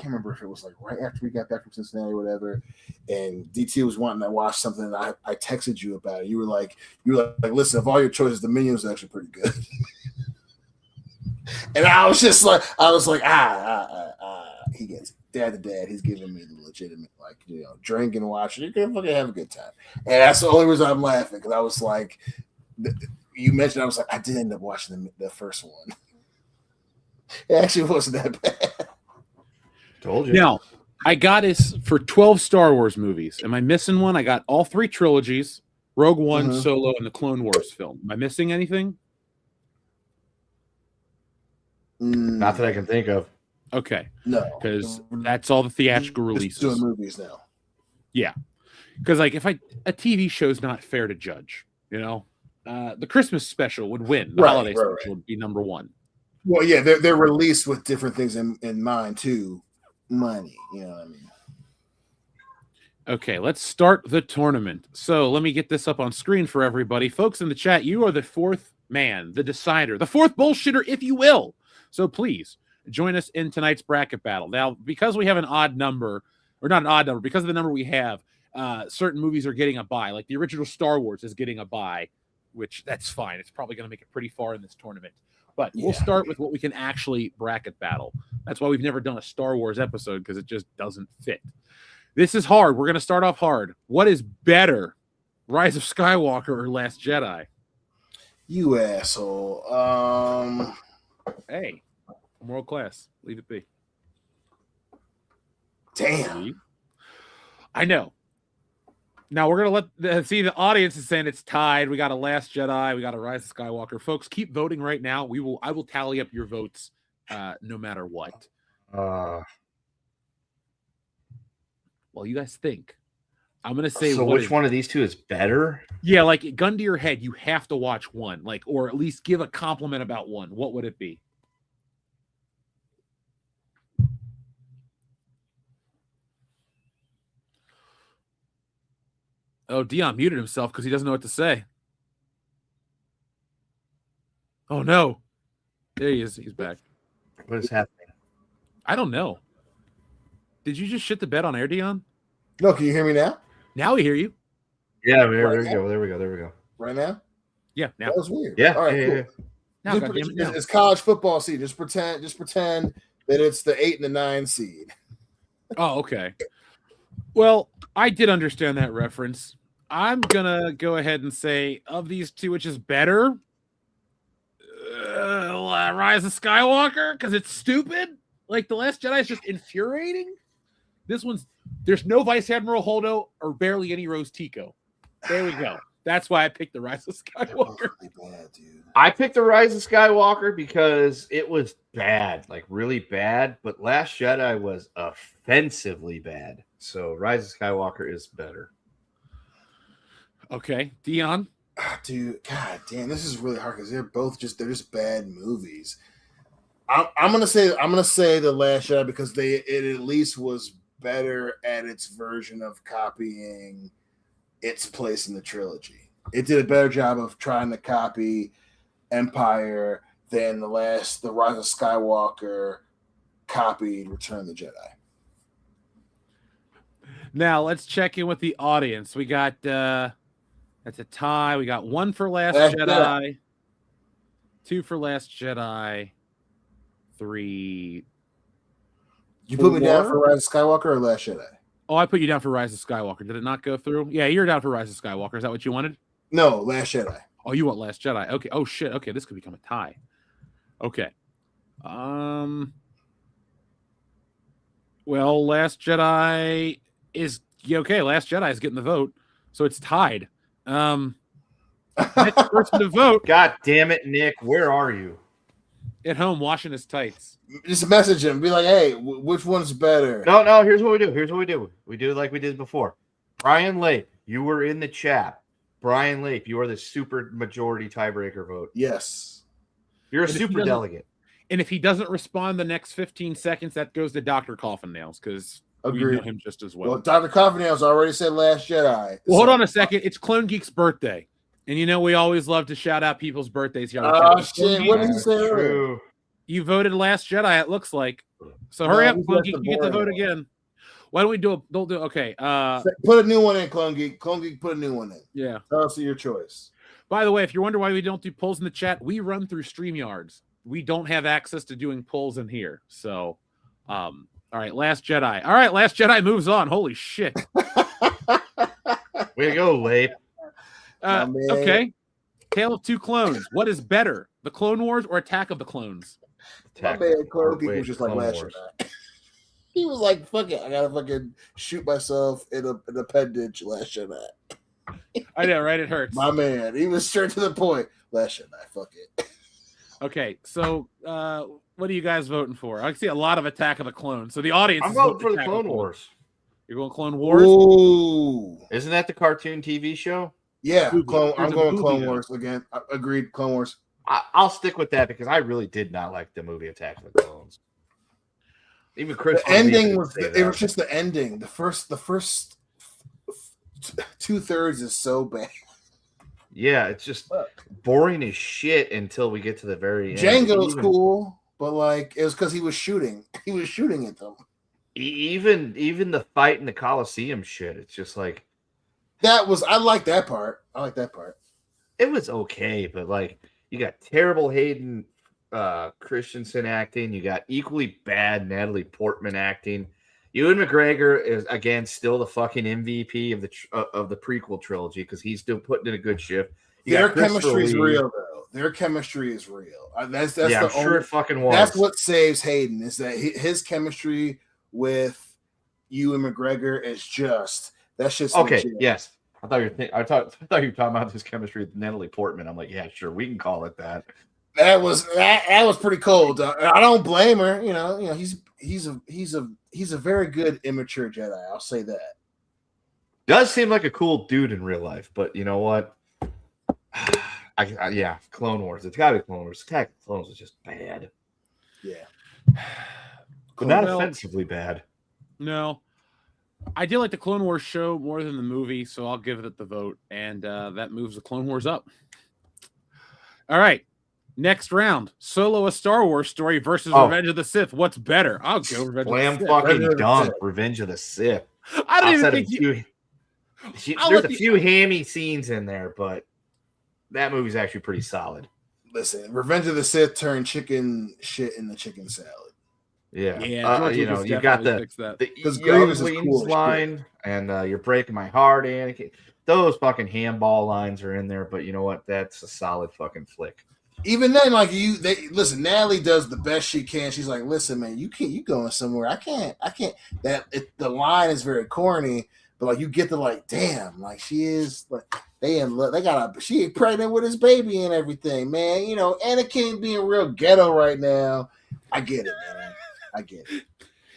remember if it was like right after we got back from Cincinnati or whatever, and DT was wanting to watch something, and I texted you about it. You were like, listen, of all your choices, the Minions are actually pretty good. And I was like, he gets it. Dad to dad, he's giving me the legitimate, like, drink and watch. You can fucking have a good time. And that's the only reason I'm laughing, because I was like, you mentioned, I was like, I did end up watching the first one. It actually wasn't that bad. Told you. Now, I got this for 12 Star Wars movies. Am I missing one? I got all 3 trilogies, Rogue One, Solo, and the Clone Wars film. Am I missing anything? Not that I can think of. Okay. No. Because that's all the theatrical releases. Just doing movies now. Yeah. Because, like, a TV show's not fair to judge, the Christmas special would win. The holiday special would be number 1. Well, yeah, they're released with different things in mind too. Money, you know what I mean? Okay, let's start the tournament. So let me get this up on screen for everybody. Folks in the chat, you are the 4th man, the decider, the 4th bullshitter, if you will. So please join us in tonight's bracket battle. Now, because we have an odd number, or not an odd number, because of the number we have, certain movies are getting a bye. Like the original Star Wars is getting a bye, which that's fine. It's probably going to make it pretty far in this tournament. But we'll start with what we can actually bracket battle. That's why we've never done a Star Wars episode, because it just doesn't fit. This is hard. We're going to start off hard. What is better, Rise of Skywalker or Last Jedi? You asshole. Hey, world class. Leave it be. Damn. I know. Now we're going to let the audience is saying it's tied. We got a Last Jedi. We got a Rise of Skywalker. Folks, keep voting right now. I will tally up your votes no matter what. Well, you guys think. I'm going to say so which one of these two is better? Yeah, like gun to your head, you have to watch one, like, or at least give a compliment about one. What would it be? Oh, Dion muted himself because he doesn't know what to say. Oh, no. There he is. He's back. What is happening? I don't know. Did you just shit the bed on air, Dion? No, can you hear me now? Now we hear you. Yeah, there we go. There we go. Right now? Yeah, now. That was weird. Yeah. All right, yeah. cool. Now, It's college football seed. Just pretend that it's the 8 and the 9 seed. Oh, okay. Well, I did understand that reference. I'm gonna go ahead and say, of these two, which is better? Rise of Skywalker, because it's stupid. Like, The Last Jedi is just infuriating. This one's, there's no Vice Admiral Holdo or barely any Rose Tico. There we go. That's why I picked The Rise of Skywalker. Bad, dude. I picked The Rise of Skywalker because it was bad, like really bad, but Last Jedi was offensively bad. So Rise of Skywalker is better. Okay, Dion. Dude, god damn, this is really hard because they're just bad movies. I'm gonna say The Last Jedi because it at least was better at its version of copying its place in the trilogy. It did a better job of trying to copy Empire than the Rise of Skywalker copied Return of the Jedi. Now let's check in with the audience. We got that's a tie. We got 1 for Last Jedi, 2 for Last Jedi, 3. You put me down for Rise of Skywalker or Last Jedi? Oh, I put you down for Rise of Skywalker. Did it not go through? Yeah, you're down for Rise of Skywalker. Is that what you wanted? No, Last Jedi. Oh, you want Last Jedi. Okay. Oh, shit. Okay, this could become a tie. Okay. Well, Last Jedi is okay. Last Jedi is getting the vote, so it's tied. Next person to vote. God damn it, Nick. Where are you? At home, washing his tights. Just message him. Be like, hey, which one's better? No. Here's what we do. We do like we did before. Brian Lake, you were in the chat. Brian Lake, you are the super majority tiebreaker vote. Yes. You're a super delegate. And if he doesn't respond the next 15 seconds, that goes to Dr. Coffin Nails because we know him just as well. Well, Dr. Coffin Nails already said Last Jedi. Well, hold on a second. It's Clone Geek's birthday. And we always love to shout out people's birthdays here. Oh, shit. What did you say earlier? You voted Last Jedi, it looks like. So hurry up, Clone Geek. You get to vote again. Why don't we do okay. Put a new one in, Clone Geek. Clone Geek, put a new one in. Yeah. Tell us your choice. By the way, if you wonder why we don't do polls in the chat, we run through StreamYards. We don't have access to doing polls in here. So, all right, Last Jedi. All right, Last Jedi moves on. Holy shit. Way to go, Late. Okay. Tale of Two Clones. What is better, The Clone Wars or Attack of the Clones? My man, Clone Geek was just like Last Jedi. He was like, fuck it, I gotta fucking shoot myself in an appendage, Last Jedi. I know, right? It hurts. My man, he was straight to the point. Last Jedi, fuck it. Okay, so what are you guys voting for? I can see a lot of Attack of the Clones. So the audience I'm is voting for the Attack Clone of Wars. You're going Clone Wars? Ooh. Isn't that the cartoon TV show? Yeah, I'm going Clone Wars again. Agreed, Clone Wars. I'll stick with that because I really did not like the movie Attack of the Clones. Even Chris. The ending was it was just the ending. The first 2/3 is so bad. Yeah, it's just boring as shit until we get to the very end. Django's cool, but like it was because he was shooting. He was shooting at them. Even the fight in the Coliseum shit. It's just like I like that part. It was okay, but like you got terrible Hayden Christensen acting. You got equally bad Natalie Portman acting. Ewan McGregor is again still the fucking MVP of the prequel trilogy because he's still putting in a good shift. Their chemistry is real, though. Their chemistry is real. That's yeah, the I'm sure it fucking was. That's what saves Hayden is that his chemistry with Ewan McGregor is just that's just okay. legit. Yes, I thought you were talking about his chemistry with Natalie Portman. I'm like, yeah, sure, we can call it that. That was pretty cold. I don't blame her. You know, he's a very good immature Jedi. I'll say that. Does seem like a cool dude in real life, but you know what? Yeah, Clone Wars. It's got to be Clone Wars. Attack of the Clones is just bad. Yeah, but not offensively bad. No, I did like the Clone Wars show more than the movie, so I'll give it the vote, and that moves the Clone Wars up. All right. Next round, Solo: A Star Wars Story versus Revenge of the Sith. What's better? I'll go Revenge of the Sith. Fucking dunk, Revenge of the Sith. I don't even think there's a few hammy scenes in there, but that movie's actually pretty solid. Listen, Revenge of the Sith turned chicken shit into chicken salad. Yeah, you got the younglings line, and you're breaking my heart, Anakin. Those fucking handball lines are in there, but you know what? That's a solid fucking flick. Even then, like listen, Natalie does the best she can. She's like, listen, man, you going somewhere. I can't. The line is very corny, but like you get the like, damn, like she is like she pregnant with his baby and everything, man. You know, Anakin being real ghetto right now. I get it, man. I get it.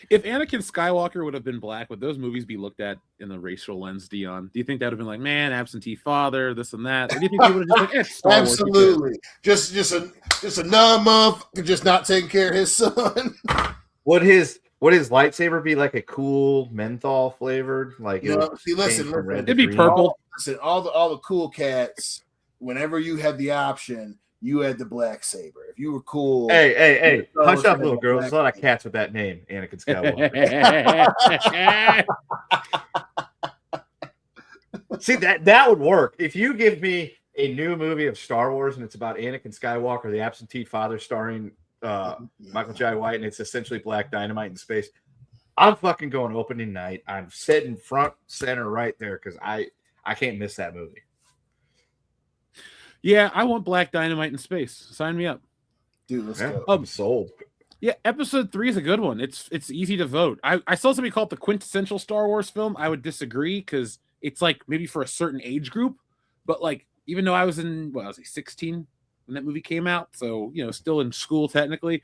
If Anakin Skywalker would have been black, would those movies be looked at in the racial lens, Dion? Do you think that would have been like, man, absentee father, this and that? Or do you think people would have just like, absolutely, just a numb month, just not taking care of his son? Would his lightsaber be like a cool menthol flavored? Like, listen, it'd be purple. Listen, all the cool cats. Whenever you had the option, you had the black saber. If you were cool, hey, hush up, little girl. There's a lot of cats with that name, Anakin Skywalker. See, that would work. If you give me a new movie of Star Wars and it's about Anakin Skywalker, the absentee father, starring Michael Jai White, and it's essentially Black Dynamite in space, I'm fucking going opening night. I'm sitting front center right there because I can't miss that movie. Yeah, I want Black Dynamite in space. Sign me up. Dude, let's go. I'm sold. Yeah, episode 3 is a good one. It's easy to vote. I saw somebody call it the quintessential Star Wars film. I would disagree because it's like maybe for a certain age group. But like, even though I was 16 when that movie came out, so still in school technically.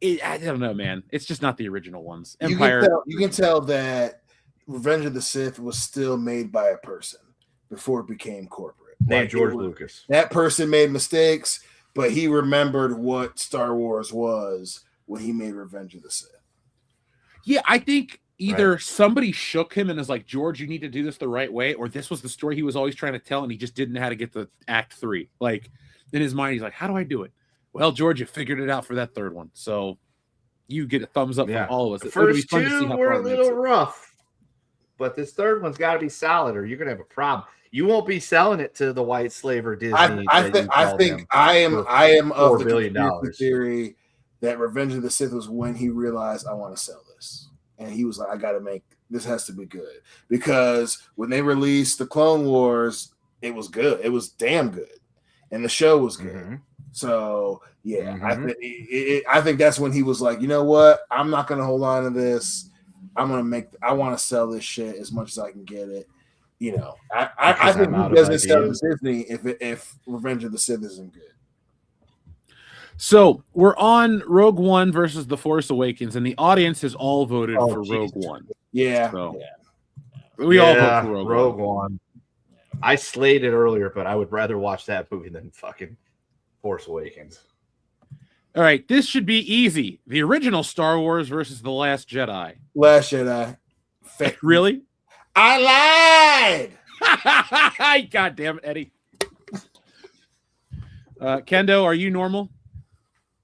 I don't know, man. It's just not the original ones. Empire. You can tell that Revenge of the Sith was still made by a person before it became corporate. Named George Lucas. That person made mistakes, but he remembered what Star Wars was when he made Revenge of the Sith. Yeah, I think either somebody shook him and is like, George, you need to do this the right way, or this was the story he was always trying to tell and he just didn't know how to get to Act 3. Like, in his mind, he's like, how do I do it? Well, George, you figured it out for that third one, so you get a thumbs up from all of us. The It'll be first fun to see two how were far a it makes little it. rough, but this third one's got to be solid, or you're gonna have a problem. You won't be selling it to the white slaver Disney. I think I am of the $4 billion conspiracy theory that Revenge of the Sith was when he realized, I want to sell this, and he was like, I got to make this, has to be good, because when they released the Clone Wars, it was good. It was damn good, and the show was good. Mm-hmm. So yeah, I think that's when he was like, you know what? I'm not going to hold on to this. I want to sell this shit as much as I can get it. You know, I think he doesn't sell to Disney if Revenge of the Sith isn't good. So we're on Rogue One versus The Force Awakens, and the audience has all voted for Rogue One. Yeah, so we all vote for Rogue One. I slayed it earlier, but I would rather watch that movie than fucking Force Awakens. All right, this should be easy. The original Star Wars versus The Last Jedi. Last Jedi. Really? I lied. God damn it, Eddie. Kendo, are you normal?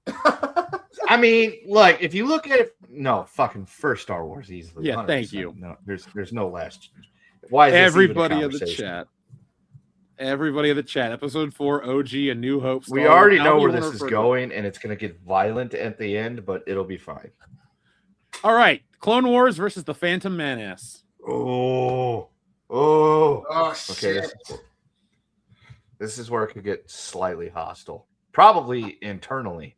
I mean, like, if you look at it, no, fucking first Star Wars easily. Yeah, thank you. No, there's no last. Why is everybody of the chat? Everybody of the chat. Episode 4, OG, A New Hope. We already know where this is going, and it's going to get violent at the end, but it'll be fine. All right, Clone Wars versus The Phantom Menace. Oh, shit. Okay, this is where it could get slightly hostile, probably internally.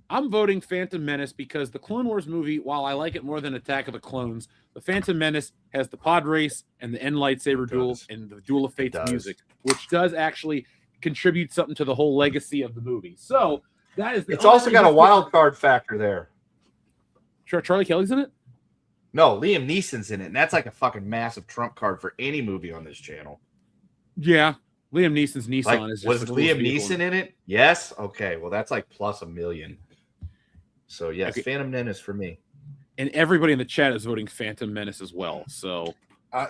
I'm voting Phantom Menace because the Clone Wars movie, while I like it more than Attack of the Clones, the Phantom Menace has the pod race and the end lightsaber duel and the Duel of Fates music, which does actually contribute something to the whole legacy of the movie. So that is. It's also got a wild card factor there. Sure, Charlie Kelly's in it. No, Liam Neeson's in it, and that's like a fucking massive trump card for any movie on this channel. Yeah, Liam Neeson's Nissan like, is. Just was Liam Neeson in it? Yes. Okay. Well, that's like plus $1 million. So yes, okay. Phantom Menace for me. And everybody in the chat is voting Phantom Menace as well. So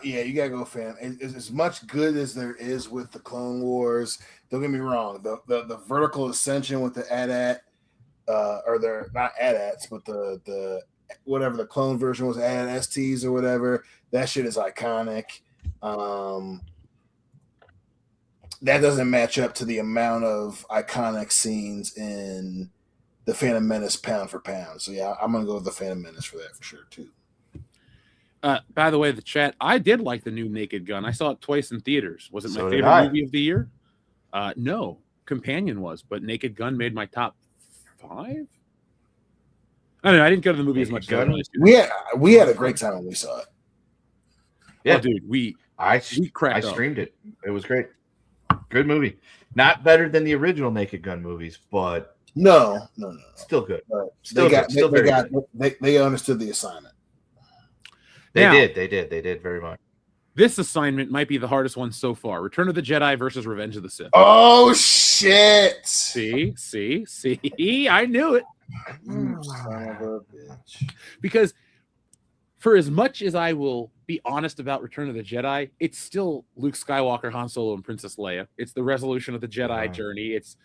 yeah, you gotta go Phantom. As much good as there is with the Clone Wars, don't get me wrong. The vertical ascension with the AT-AT, or they're not AT-ATs, but the whatever the clone version was, AT-AT STs or whatever. That shit is iconic. That doesn't match up to the amount of iconic scenes in the Phantom Menace pound for pound. So yeah, I'm gonna go with the Phantom Menace for that for sure too. By the way, the chat, I did like the new Naked Gun. I saw it twice in theaters. Was it my favorite movie of the year? No, Companion was, but Naked Gun made my top 5. I don't know. I didn't go to the movie as much. We had a great time when we saw it. Yeah, dude, I streamed it. It was great. Good movie. Not better than the original Naked Gun movies, but no. Still good. They understood the assignment. They did very much. This assignment might be the hardest one so far. Return of the Jedi versus Revenge of the Sith. Oh shit! See, I knew it. You son of a bitch. Because for as much as I will be honest about Return of the Jedi, it's still Luke Skywalker, Han Solo, and Princess Leia. It's the resolution of the Jedi journey. It's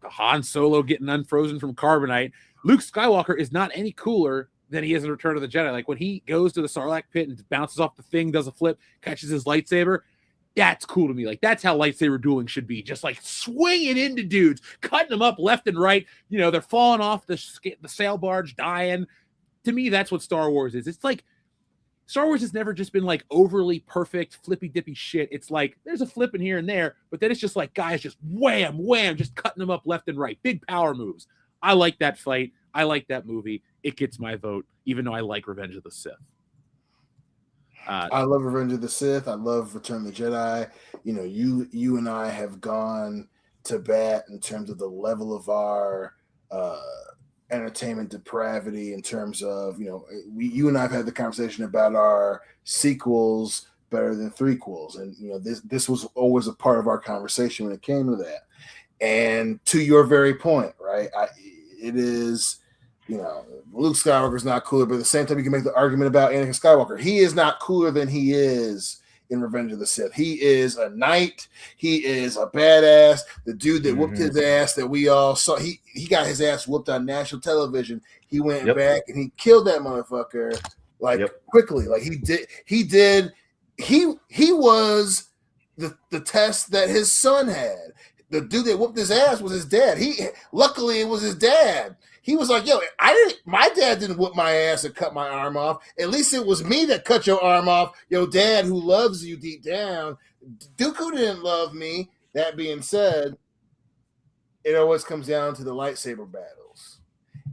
Han Solo getting unfrozen from carbonite. Luke Skywalker is not any cooler than he is in Return of the Jedi. Like when he goes to the Sarlacc pit and bounces off the thing, does a flip, catches his lightsaber. That's cool to me. Like that's how lightsaber dueling should be. Just like swinging into dudes, cutting them up left and right. You know, they're falling off the sail barge, dying. To me, that's what Star Wars is. It's like Star Wars has never just been like overly perfect, flippy dippy shit. It's like there's a flip in here and there, but then it's just like guys just wham, just cutting them up left and right. Big power moves. I like that fight. I like that movie. It gets my vote, even though I like Revenge of the Sith. I love Revenge of the Sith. I love Return of the Jedi. You know, you and I have gone to bat in terms of the level of our entertainment depravity. In terms of you and I have had the conversation about our sequels better than threequels, and this was always a part of our conversation when it came to that. And to your very point, right? It is. Luke Skywalker's not cooler, but at the same time, you can make the argument about Anakin Skywalker. He is not cooler than he is in Revenge of the Sith. He is a knight. He is a badass. The dude that whooped his ass that we all saw. He got his ass whooped on national television. He went back and he killed that motherfucker quickly. Like he was the test that his son had. The dude that whooped his ass was his dad. Luckily it was his dad. He was like, yo, my dad didn't whoop my ass and cut my arm off. At least it was me that cut your arm off. Your dad, who loves you deep down, Dooku didn't love me. That being said, it always comes down to the lightsaber battles.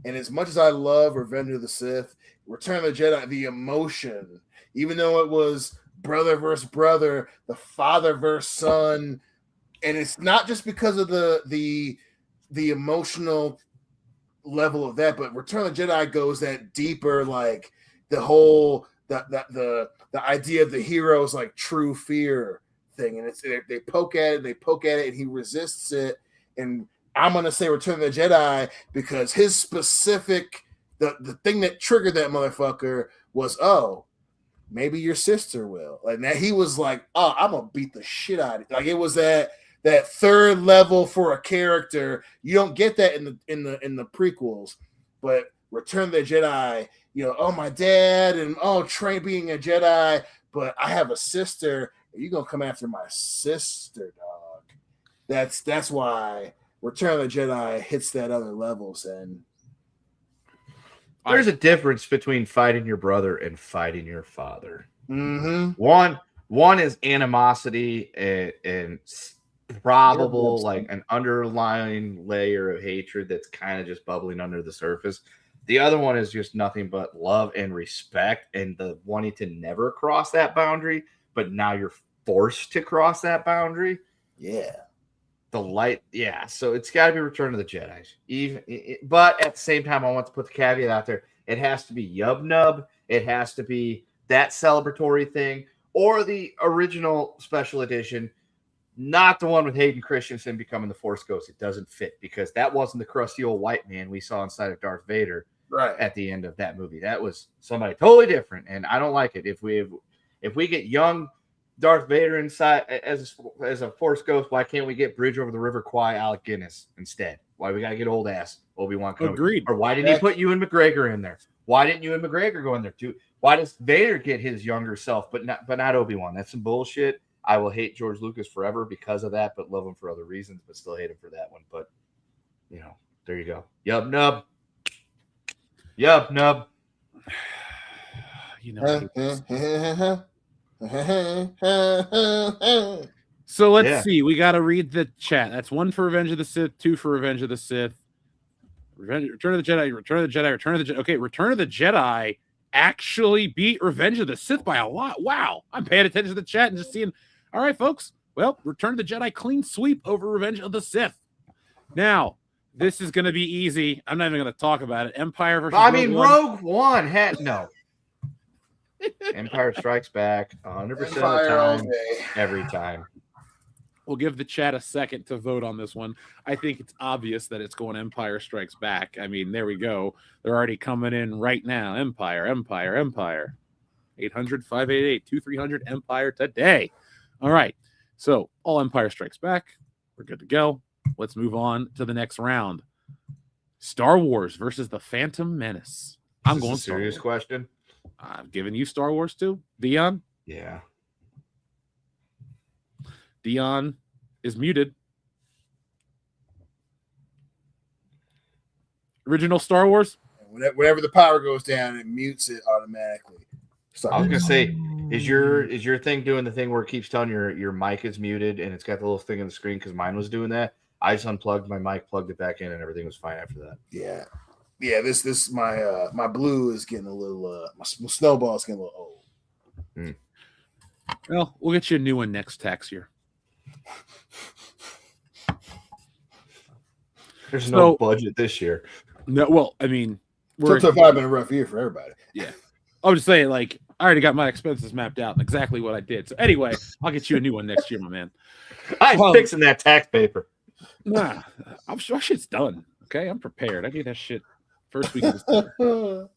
And as much as I love Revenge of the Sith, Return of the Jedi, the emotion, even though it was brother versus brother, the father versus son, and it's not just because of the emotional level of that, but Return of the Jedi goes that deeper, like the whole the idea of the hero's like true fear thing, and it's they poke at it, and he resists it. And I'm gonna say Return of the Jedi because his specific the thing that triggered that motherfucker was, oh, maybe your sister will. Like that, he was like, oh, I'm gonna beat the shit out of it. Like it was that third level for a character. You don't get that in the prequels, but Return of the Jedi, oh, my dad, and Trey being a Jedi, but I have a sister. You're gonna come after my sister, dog. That's why Return of the Jedi hits that other levels. And there's a difference between fighting your brother and fighting your father. Mm-hmm. One is animosity and probable like an underlying layer of hatred that's kind of just bubbling under the surface. The other one is just nothing but love and respect and the wanting to never cross that boundary, but now you're forced to cross that boundary. Yeah. So it's got to be Return of the Jedi. But at the same time, I want to put the caveat out there. It has to be Yub Nub. It has to be that celebratory thing or the original special edition. Not the one with Hayden Christensen becoming the Force Ghost. It doesn't fit because that wasn't the crusty old white man we saw inside of Darth Vader at the end of that movie. That was somebody totally different, and I don't like it. If we get young Darth Vader inside as a Force Ghost, why can't we get Bridge Over the River Kwai Alec Guinness instead? Why we gotta get old ass Obi-Wan Kenobi? Agreed. Or why didn't he put Ewan McGregor in there? Why didn't Ewan McGregor go in there too? Why does Vader get his younger self, but not Obi-Wan? That's some bullshit. I will hate George Lucas forever because of that, but love him for other reasons, but still hate him for that one. But, there you go. Yub nub. Yub nub. So let's see. We got to read the chat. That's 1 for Revenge of the Sith, 2 for Revenge of the Sith. Return of the Jedi, Return of the Jedi, Return of the Jedi. Okay, Return of the Jedi actually beat Revenge of the Sith by a lot. Wow. I'm paying attention to the chat and just seeing. All right, folks. Well, Return of the Jedi clean sweep over Revenge of the Sith. Now, this is going to be easy. I'm not even going to talk about it. Empire versus Rogue One had no. Empire Strikes Back 100% of the time, every time. We'll give the chat a second to vote on this one. I think it's obvious that it's going Empire Strikes Back. I mean, there we go. They're already coming in right now. Empire. 800-588-2300 Empire today. All right. So all Empire Strikes Back. We're good to go. Let's move on to the next round. Star Wars versus the Phantom Menace. I'm going serious question. I'm giving you Star Wars too, Dion. Yeah. Dion is muted. Original Star Wars. Whenever the power goes down, it mutes it automatically. I was gonna say, is your thing doing the thing where it keeps telling your mic is muted and it's got the little thing on the screen? Because mine was doing that. I just unplugged my mic, plugged it back in, and everything was fine after that. Yeah. This my blue is getting a little my snowball is getting a little old. Well, we'll get you a new one next tax year. There's no budget this year. No, well, I mean, it's been a rough year for everybody. Yeah, I was just saying, like, I already got my expenses mapped out and exactly what I did. So anyway, I'll get you a new one next year, my man. I'm fixing that tax paper. Nah, I'm sure shit's done. Okay, I'm prepared. I do that shit first week of December.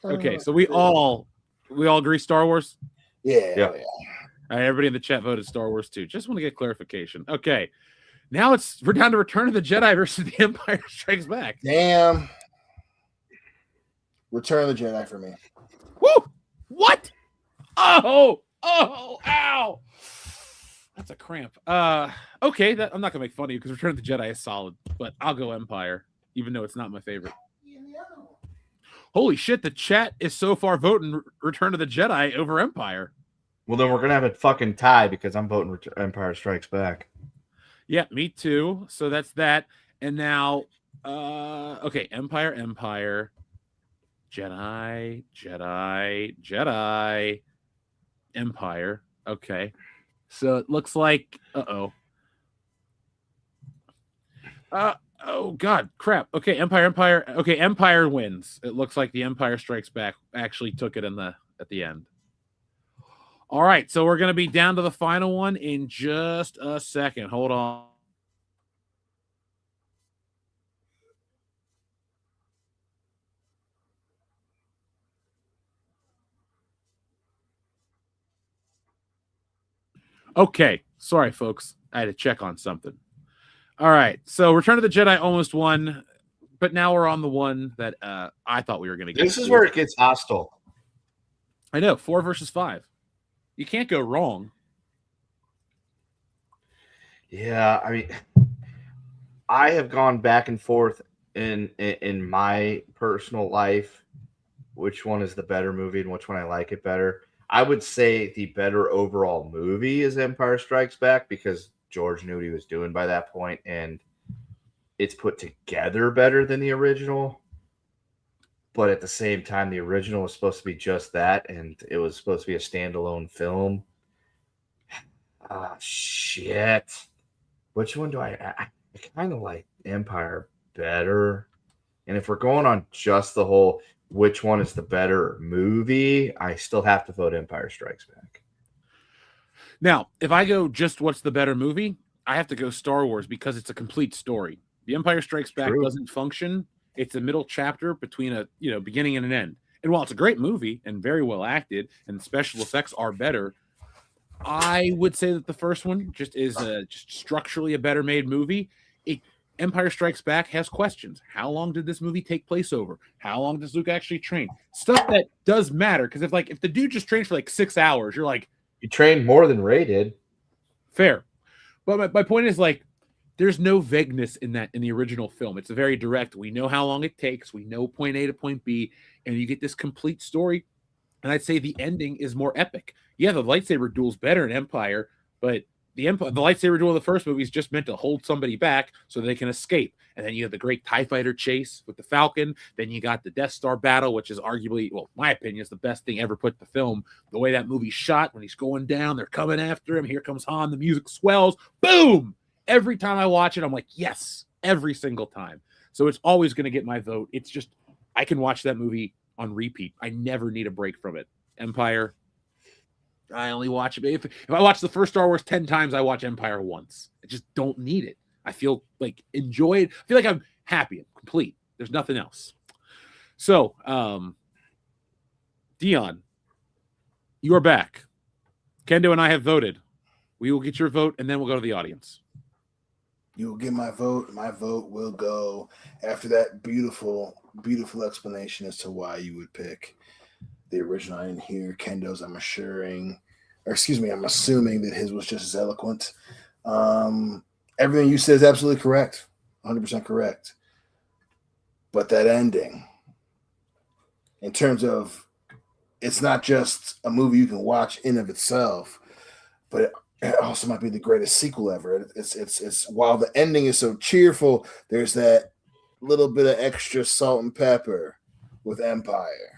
Okay, so we all agree Star Wars. Yeah. All right, everybody in the chat voted Star Wars 2. Just want to get clarification. Okay. Now we're down to Return of the Jedi versus The Empire Strikes Back. Damn. Return of the Jedi for me. Woo! What? Oh, ow. That's a cramp. Okay, I'm not gonna make fun of you because Return of the Jedi is solid, but I'll go Empire, even though it's not my favorite. Holy shit, the chat is so far voting Return of the Jedi over Empire. Well, then we're going to have a fucking tie because I'm voting Empire Strikes Back. Yeah, me too. So that's that. And now, okay, Empire, Jedi, Empire. Okay. So it looks like, oh, God, crap. Okay, Empire. Okay, Empire wins. It looks like The Empire Strikes Back actually took it at the end. All right, so we're going to be down to the final one in just a second. Hold on. Okay, sorry, folks. I had to check on something. All right, so Return of the Jedi almost won, but now we're on the one that I thought we were going to get. This is where it gets hostile. I know, 4 versus 5. You can't go wrong. Yeah, I mean, I have gone back and forth in my personal life, which one is the better movie and which one I like it better. I would say the better overall movie is Empire Strikes Back because George knew what he was doing by that point, and it's put together better than the original. But at the same time, the original was supposed to be just that, and it was supposed to be a standalone film. Ah, shit. Which one do I kind of like Empire better. And if we're going on just the whole which one is the better movie, I still have to vote Empire Strikes Back. Now, if I go just what's the better movie, I have to go Star Wars because it's a complete story. The Empire Strikes Back doesn't function. It's a middle chapter between a beginning and an end. And while it's a great movie and very well acted and the special effects are better, I would say that the first one just is just structurally a better made movie. Empire Strikes Back has questions. How long did this movie take place over? How long does Luke actually train? Stuff that does matter, because if the dude just trained for like 6 hours, you're like, you trained more than Ray did. Fair. But my point is, like, there's no vagueness in the original film. It's a very direct. We know how long it takes. We know point A to point B, and you get this complete story. And I'd say the ending is more epic. Yeah, the lightsaber duel's better in Empire, but the lightsaber duel in the first movie is just meant to hold somebody back so they can escape. And then you have the great TIE fighter chase with the Falcon. Then you got the Death Star battle, which is arguably, well, my opinion, is the best thing ever put to film. The way that movie's shot, when he's going down, they're coming after him. Here comes Han. The music swells. Boom! Every time I watch it, I'm like, yes, every single time. So it's always going to get my vote. It's just, I can watch that movie on repeat. I never need a break from it. Empire, I only watch it. If I watch the first Star Wars 10 times, I watch Empire once. I just don't need it. I feel like enjoyed. I feel like I'm happy. I'm complete. There's nothing else. So, Dion, you are back. Kendo and I have voted. We will get your vote, and then we'll go to the audience. You will get my vote. My vote will go after that beautiful, beautiful explanation as to why you would pick the original. I didn't hear Kendo's. I'm assuming that his was just as eloquent. Everything you said is absolutely correct, 100% correct. But that ending, in terms of, it's not just a movie you can watch in of itself, but it also might be the greatest sequel ever. It's while the ending is so cheerful, there's that little bit of extra salt and pepper with Empire,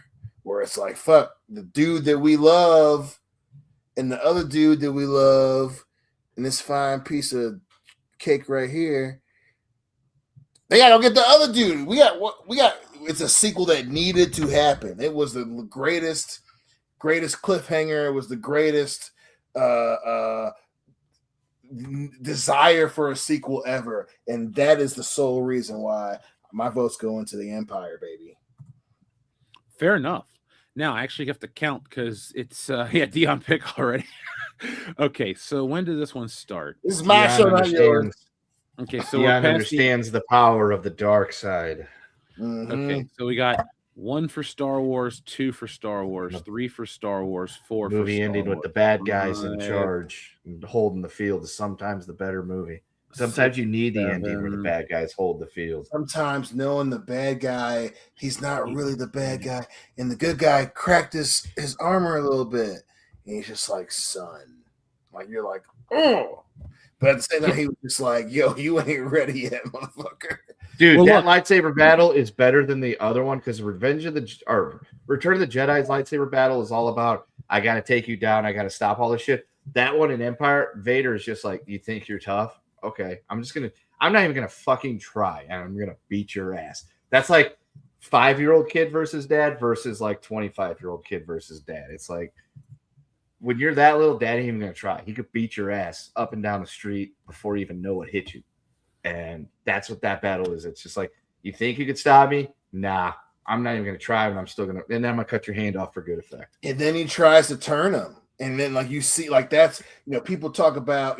where it's like, fuck, the dude that we love and the other dude that we love and this fine piece of cake right here, they gotta go get the other dude. We got it's a sequel that needed to happen. It was the greatest cliffhanger. It was the greatest desire for a sequel ever, and that is the sole reason why my vote's going to the Empire, baby. Fair enough. Now I actually have to count because it's Dion pick already. Okay, so when did this one start? This is my show, not yours. Okay, so Dion understands the power of the dark side. Okay, so we got 1 for Star Wars, 2 for Star Wars, 3 for Star Wars, 4 for Star Wars. Movie ending with the bad guys in charge and holding the field is sometimes the better movie. Sometimes you need the ending where the bad guys hold the field. Sometimes knowing the bad guy, he's not really the bad guy, and the good guy cracked his armor a little bit, and he's just like, son, like you're like, oh, but at the same time, he was just like, yo, you ain't ready yet, motherfucker. Dude, that lightsaber battle is better than the other one because Return of the Jedi's lightsaber battle is all about I gotta take you down, I gotta stop all this shit. That one in Empire, Vader is just like, you think you're tough? Okay, I'm not even gonna fucking try, and I'm gonna beat your ass. That's like 5-year-old kid versus dad versus like 25-year-old kid versus dad. It's like when you're that little, dad ain't even gonna try. He could beat your ass up and down the street before you even know what hit you. And that's what that battle is. It's just like, you think you could stop me? Nah, I'm not even gonna try, and I'm then I'm gonna cut your hand off for good effect. And then he tries to turn him, and then like you see, like that's people talk about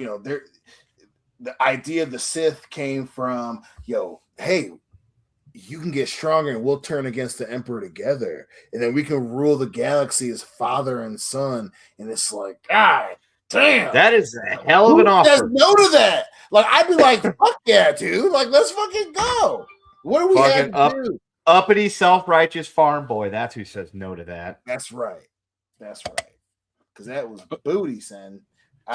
the idea of the Sith came from, hey, you can get stronger and we'll turn against the Emperor together. And then we can rule the galaxy as father and son. And it's like, God damn. That is a hell of an offer. Who says no to that? Like, I'd be like, fuck yeah, dude. Like, let's fucking go. What do we have to do? Uppity, self-righteous farm boy. That's who says no to that. That's right. Because that was booty, son.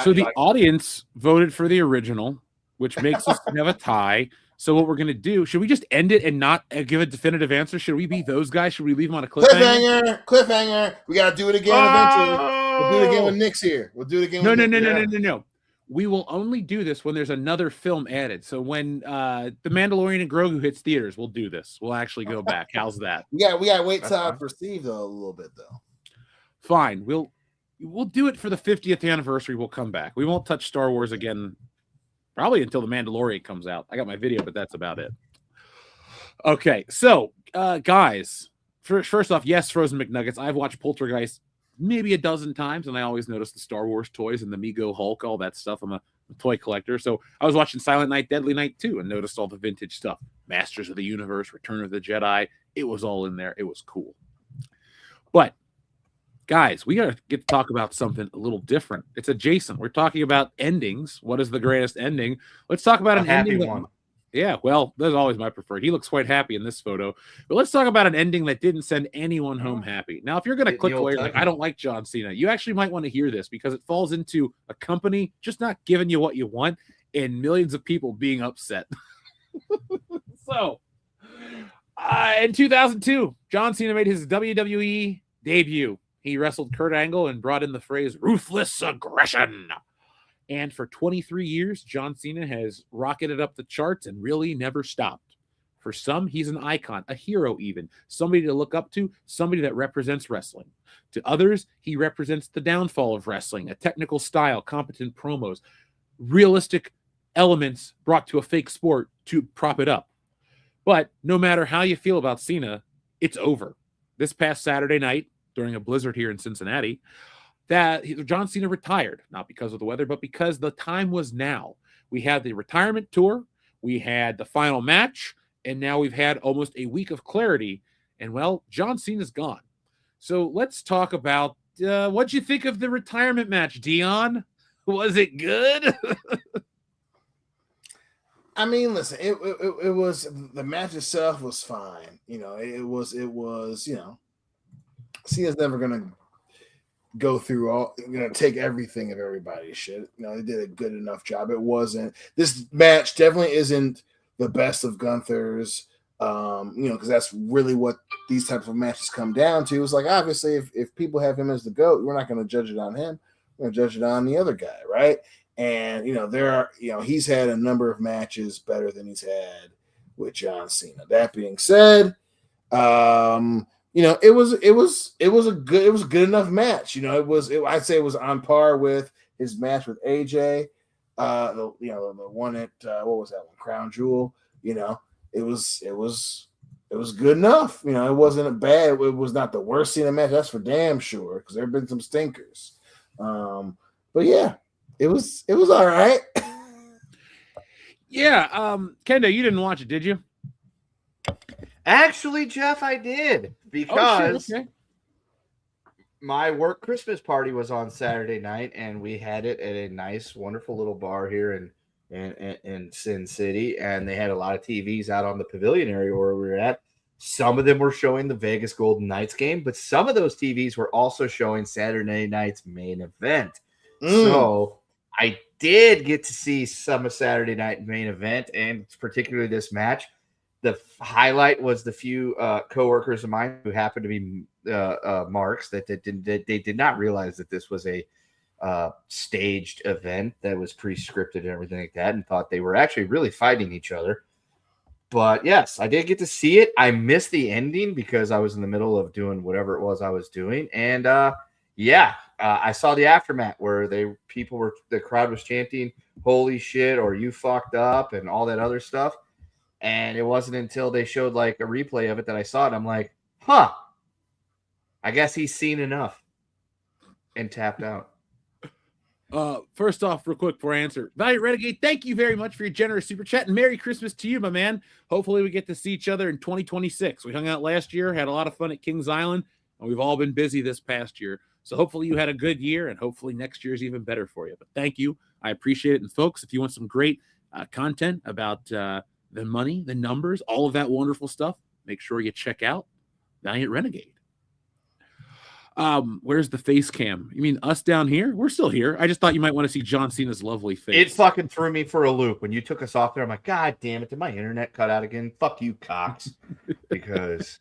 So the audience voted for the original, which makes us have a tie. So what we're going to do, should we just end it and not give a definitive answer? Should we be those guys? Should we leave them on a cliffhanger? Cliffhanger. We got to do it again eventually. We'll do it again when Nick's here. We'll do it again with Nick. No. We will only do this when there's another film added. So when The Mandalorian and Grogu hits theaters, we'll do this. We'll actually go back. How's that? We got to wait till I perceive though a little bit though. Fine. We'll do it for the 50th anniversary. We'll come back. We won't touch Star Wars again probably until The Mandalorian comes out. I got my video, but that's about it. Okay, so guys, first off, yes, Frozen McNuggets. I've watched Poltergeist maybe a dozen times, and I always notice the Star Wars toys and the Mego Hulk, all that stuff. I'm a toy collector. So I was watching Silent Night, Deadly Night 2 and noticed all the vintage stuff. Masters of the Universe, Return of the Jedi. It was all in there. It was cool. But guys, we got to get to talk about something a little different. It's adjacent. We're talking about endings. What is the greatest ending? Let's talk about an ending. One. Yeah, well, that's always my preferred. He looks quite happy in this photo. But let's talk about an ending that didn't send anyone home happy. Now, if you're going to click away, like, I don't like John Cena, you actually might want to hear this because it falls into a company just not giving you what you want and millions of people being upset. So, in 2002, John Cena made his WWE debut. He wrestled Kurt Angle and brought in the phrase ruthless aggression. And for 23 years, John Cena has rocketed up the charts and really never stopped. For some, he's an icon, a hero even, somebody to look up to, somebody that represents wrestling. To others, he represents the downfall of wrestling, a technical style, competent promos, realistic elements brought to a fake sport to prop it up. But no matter how you feel about Cena, it's over. This past Saturday night, during a blizzard here in Cincinnati, that John Cena retired, not because of the weather, but because the time was now. We had the retirement tour, we had the final match, and now we've had almost a week of clarity. And well, John Cena's gone. So let's talk about what'd you think of the retirement match, Dion? Was it good? I mean, listen, it was, the match itself was fine. It was, Cena's never gonna go through take everything of everybody's shit. They did a good enough job. It wasn't, this match definitely isn't the best of Gunther's, because that's really what these types of matches come down to. It's like, obviously, if people have him as the GOAT, we're not going to judge it on him. We're going to judge it on the other guy, right? And, there are, he's had a number of matches better than he's had with John Cena. That being said, it was a good enough match. I'd say it was on par with his match with AJ. The one at what was that one? Crown Jewel. It was good enough. It wasn't a bad. It was not the worst Cena match. That's for damn sure, because there have been some stinkers. But yeah, it was all right. Yeah, Kendo, you didn't watch it, did you? Actually, Jeff, I did, because okay. my work Christmas party was on Saturday night, and we had it at a nice, wonderful little bar here in Sin City, and they had a lot of TVs out on the pavilion area where we were at. Some of them were showing the Vegas Golden Knights game, but some of those TVs were also showing Saturday night's main event. So I did get to see some of Saturday night main event, and particularly this match. The highlight was the few coworkers of mine who happened to be marks that they did not realize that this was a staged event that was pre-scripted and everything like that, and thought they were actually really fighting each other. But yes, I did get to see it. I missed the ending because I was in the middle of doing whatever it was I was doing, and I saw the aftermath where the crowd was chanting "Holy shit" or "You fucked up" and all that other stuff. And it wasn't until they showed like a replay of it that I saw it. I'm like, huh, I guess he's seen enough and tapped out. First off, real quick before I answer, Valiant Renegade, thank you very much for your generous super chat, and Merry Christmas to you, my man. Hopefully we get to see each other in 2026. We hung out last year, had a lot of fun at Kings Island, and we've all been busy this past year. So hopefully you had a good year, and hopefully next year is even better for you. But thank you. I appreciate it. And folks, if you want some great content about the money, the numbers, all of that wonderful stuff, make sure you check out Valiant Renegade. Where's the face cam? You mean us down here? We're still here. I just thought you might want to see John Cena's lovely face. It fucking threw me for a loop when you took us off there. I'm like, God damn it, did my internet cut out again? Fuck you, Cox. Because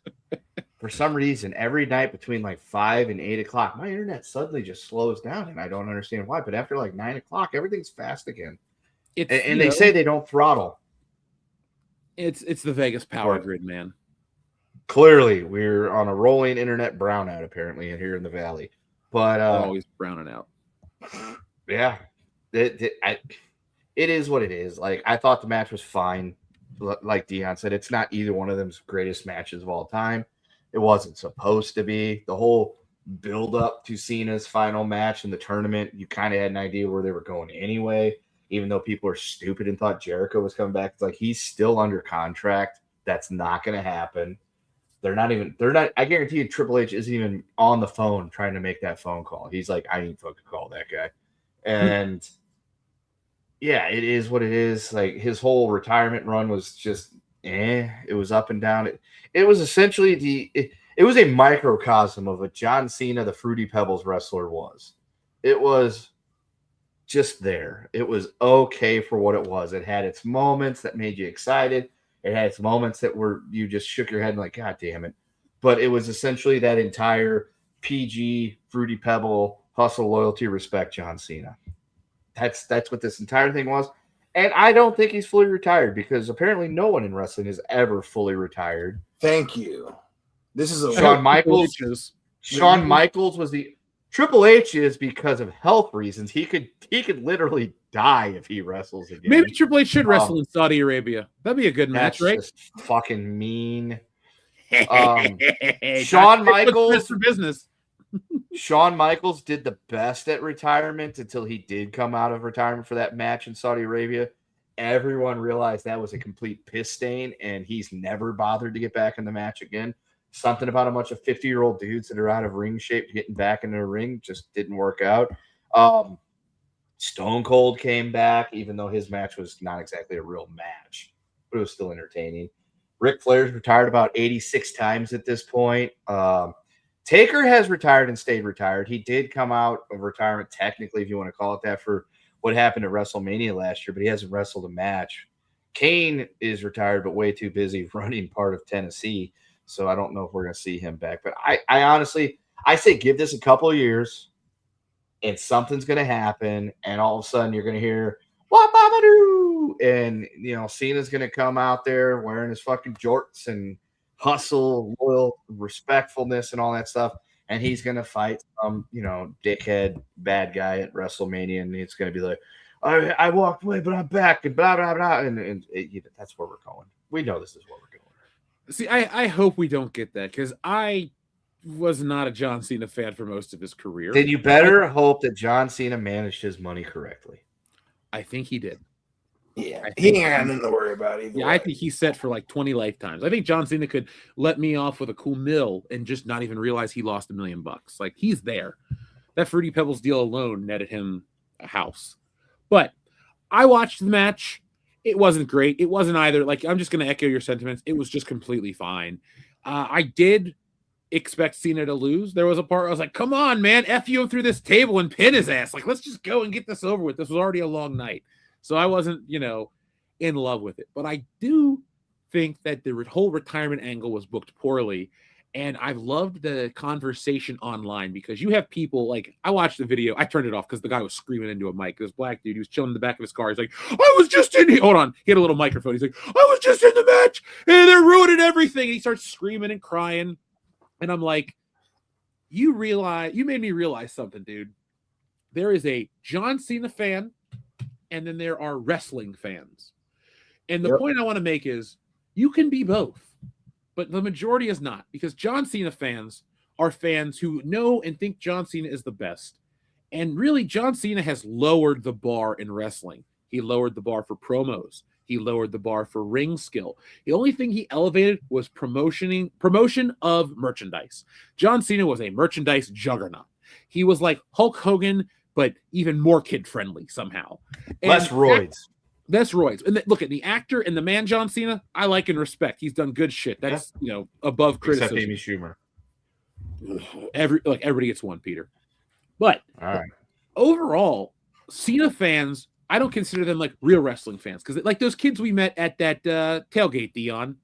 for some reason, every night between like 5 and 8 o'clock, my internet suddenly just slows down, and I don't understand why. But after like 9 o'clock, everything's fast again. And they say they don't throttle. It's the Vegas power grid, man. Clearly, we're on a rolling internet brownout, apparently, here in the valley. But always browning out. Yeah, it is what it is. Like, I thought the match was fine. Like Dion said, it's not either one of them's greatest matches of all time. It wasn't supposed to be. The whole build up to Cena's final match in the tournament, you kind of had an idea where they were going anyway. Even though people are stupid and thought Jericho was coming back, it's like he's still under contract. That's not going to happen. They're not. I guarantee you, Triple H isn't even on the phone trying to make that phone call. He's like, I ain't fucking call that guy. And yeah, it is what it is. Like, his whole retirement run was just, it was up and down. It was essentially it was a microcosm of what John Cena, the Fruity Pebbles wrestler, was. It was just there. It was okay for what it was. It had its moments that made you excited. It had its moments that were, you just shook your head and like, God damn it. But it was essentially that entire PG, Fruity Pebble, hustle, loyalty, respect John Cena. That's what this entire thing was. And I don't think he's fully retired, because apparently no one in wrestling is ever fully retired. Thank you. This is a Shawn Michaels. Shawn Michaels was the Triple H is because of health reasons. He could literally die if he wrestles again. Maybe Triple H should wrestle in Saudi Arabia. That'd be a good match, right? Just fucking mean. Shawn Michaels for business. Shawn Michaels did the best at retirement until he did come out of retirement for that match in Saudi Arabia. Everyone realized that was a complete piss stain, and he's never bothered to get back in the match again. Something about a bunch of 50-year-old dudes that are out of ring shape getting back into the ring just didn't work out. Stone Cold came back, even though his match was not exactly a real match, but it was still entertaining. Ric Flair's retired about 86 times at this point. Taker has retired and stayed retired. He did come out of retirement, technically, if you want to call it that, for what happened at WrestleMania last year, but he hasn't wrestled a match. Kane is retired, but way too busy running part of Tennessee. So I don't know if we're going to see him back. But I honestly, I say give this a couple of years and something's going to happen. And all of a sudden you're going to hear, wah-ba-ba-doo! And, Cena's going to come out there wearing his fucking jorts and hustle, loyal, respectfulness and all that stuff. And he's going to fight some, dickhead bad guy at WrestleMania. And it's going to be like, I walked away, but I'm back and blah, blah, blah. And that's where we're going. We know this is where we're going. See, I hope we don't get that, because I was not a John Cena fan for most of his career. Then you better hope that John Cena managed his money correctly. I think he did. Yeah, he ain't got nothing to worry about either. Yeah, I think he's set for like 20 lifetimes. I think John Cena could let me off with a cool mill and just not even realize he lost $1 million. Like, he's there. That Fruity Pebbles deal alone netted him a house. But I watched the match. It wasn't great. It wasn't either. Like, I'm just going to echo your sentiments. It was just completely fine. I did expect Cena to lose. There was a part where I was like, come on, man, F you through this table and pin his ass. Like, let's just go and get this over with. This was already a long night. So I wasn't, in love with it. But I do think that the whole retirement angle was booked poorly. And I've loved the conversation online because you have people like, I watched the video. I turned it off because the guy was screaming into a mic. This black dude, he was chilling in the back of his car. He's like, I was just in here. Hold on. He had a little microphone. He's like, I was just in the match and they're ruining everything. And he starts screaming and crying. And I'm like, you made me realize something, dude. There is a John Cena fan and then there are wrestling fans. And the point I want to make is you can be both. But the majority is not, because John Cena fans are fans who know and think John Cena is the best. And really, John Cena has lowered the bar in wrestling. He lowered the bar for promos. He lowered the bar for ring skill. The only thing he elevated was promotion of merchandise. John Cena was a merchandise juggernaut. He was like Hulk Hogan, but even more kid-friendly somehow. Less roids. That's roids. And look at the actor and the man John Cena. I like and respect. He's done good shit. That's above criticism. Except Amy Schumer. Everybody gets one, Peter. But overall, Cena fans, I don't consider them like real wrestling fans because like those kids we met at that tailgate, Dion,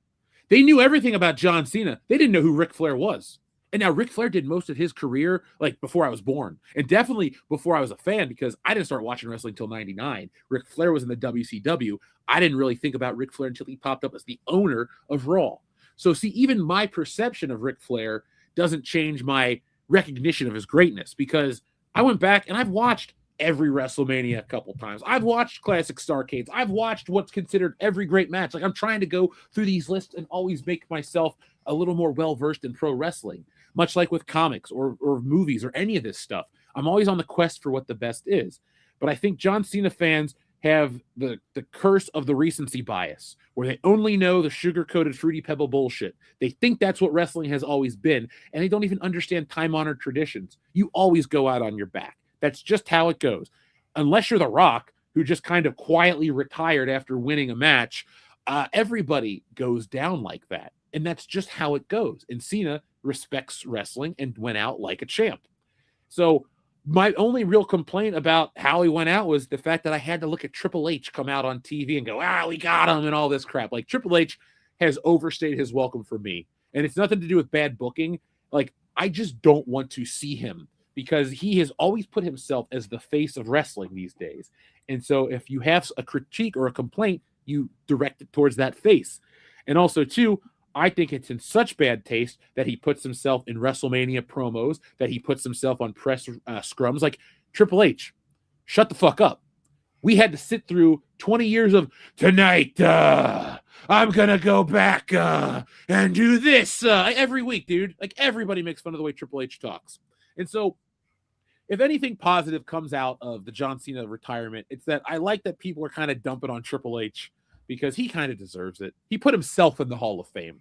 they knew everything about John Cena. They didn't know who Ric Flair was. And now Ric Flair did most of his career like before I was born, and definitely before I was a fan, because I didn't start watching wrestling until '99. Ric Flair was in the WCW. I didn't really think about Ric Flair until he popped up as the owner of Raw. So see, even my perception of Ric Flair doesn't change my recognition of his greatness, because I went back and I've watched every WrestleMania a couple times. I've watched classic Starcades. I've watched what's considered every great match. Like, I'm trying to go through these lists and always make myself a little more well-versed in pro wrestling, much like with comics or movies or any of this stuff. I'm always on the quest for what the best is. But I think John Cena fans have the curse of the recency bias, where they only know the sugar-coated Fruity Pebble bullshit. They think that's what wrestling has always been, and they don't even understand time-honored traditions. You always go out on your back. That's just how it goes. Unless you're The Rock, who just kind of quietly retired after winning a match, everybody goes down like that. And that's just how it goes. And Cena respects wrestling and went out like a champ. So my only real complaint about how he went out was the fact that I had to look at Triple H come out on TV and go, we got him and all this crap. Like, Triple H has overstayed his welcome for me. And it's nothing to do with bad booking. Like, I just don't want to see him, because he has always put himself as the face of wrestling these days. And so if you have a critique or a complaint, you direct it towards that face. And also, too, I think it's in such bad taste that he puts himself in WrestleMania promos, that he puts himself on press scrums. Like, Triple H, shut the fuck up. We had to sit through 20 years of, tonight, I'm going to go back and do this every week, dude. Like, everybody makes fun of the way Triple H talks. And so, if anything positive comes out of the John Cena retirement, it's that I like that people are kind of dumping on Triple H, because he kind of deserves it. He put himself in the Hall of Fame.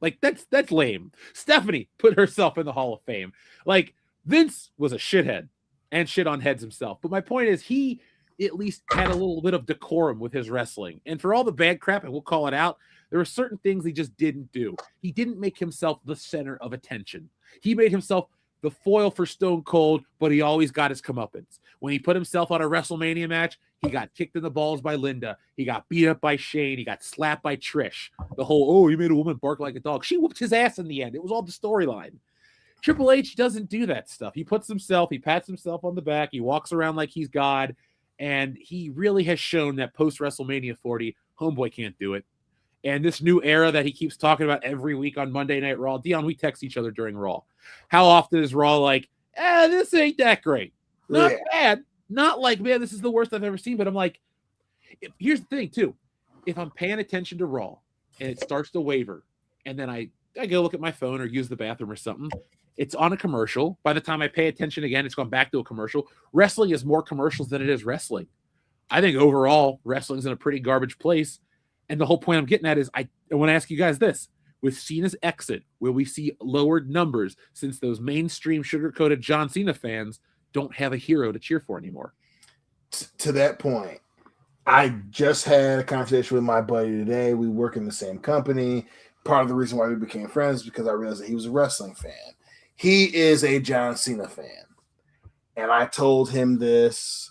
Like, that's lame. Stephanie put herself in the Hall of Fame. Like, Vince was a shithead and shit on heads himself. But my point is, he at least had a little bit of decorum with his wrestling. And for all the bad crap, and we'll call it out, there were certain things he just didn't do. He didn't make himself the center of attention. He made himself the foil for Stone Cold, but he always got his comeuppance. When he put himself on a WrestleMania match, he got kicked in the balls by Linda. He got beat up by Shane. He got slapped by Trish. The whole, he made a woman bark like a dog. She whooped his ass in the end. It was all the storyline. Triple H doesn't do that stuff. He pats himself on the back. He walks around like he's God. And he really has shown that post-WrestleMania 40, homeboy can't do it. And this new era that he keeps talking about every week on Monday Night Raw, Dion, we text each other during Raw. How often is Raw like, this ain't that great? Not bad. Not like, man, this is the worst I've ever seen. But I'm like, here's the thing, too. If I'm paying attention to Raw and it starts to waver, and then I go look at my phone or use the bathroom or something, It's on a commercial. By the time I pay attention again, it's gone back to a commercial. Wrestling is more commercials than it is wrestling. I think overall, wrestling's in a pretty garbage place. And the whole point I'm getting at is I want to ask you guys this. With Cena's exit, will we see lowered numbers since those mainstream sugar-coated John Cena fans don't have a hero to cheer for anymore? To that point, I just had a conversation with my buddy today. We work in the same company. Part of the reason why we became friends is because I realized that he was a wrestling fan. He is a John Cena fan. And I told him this,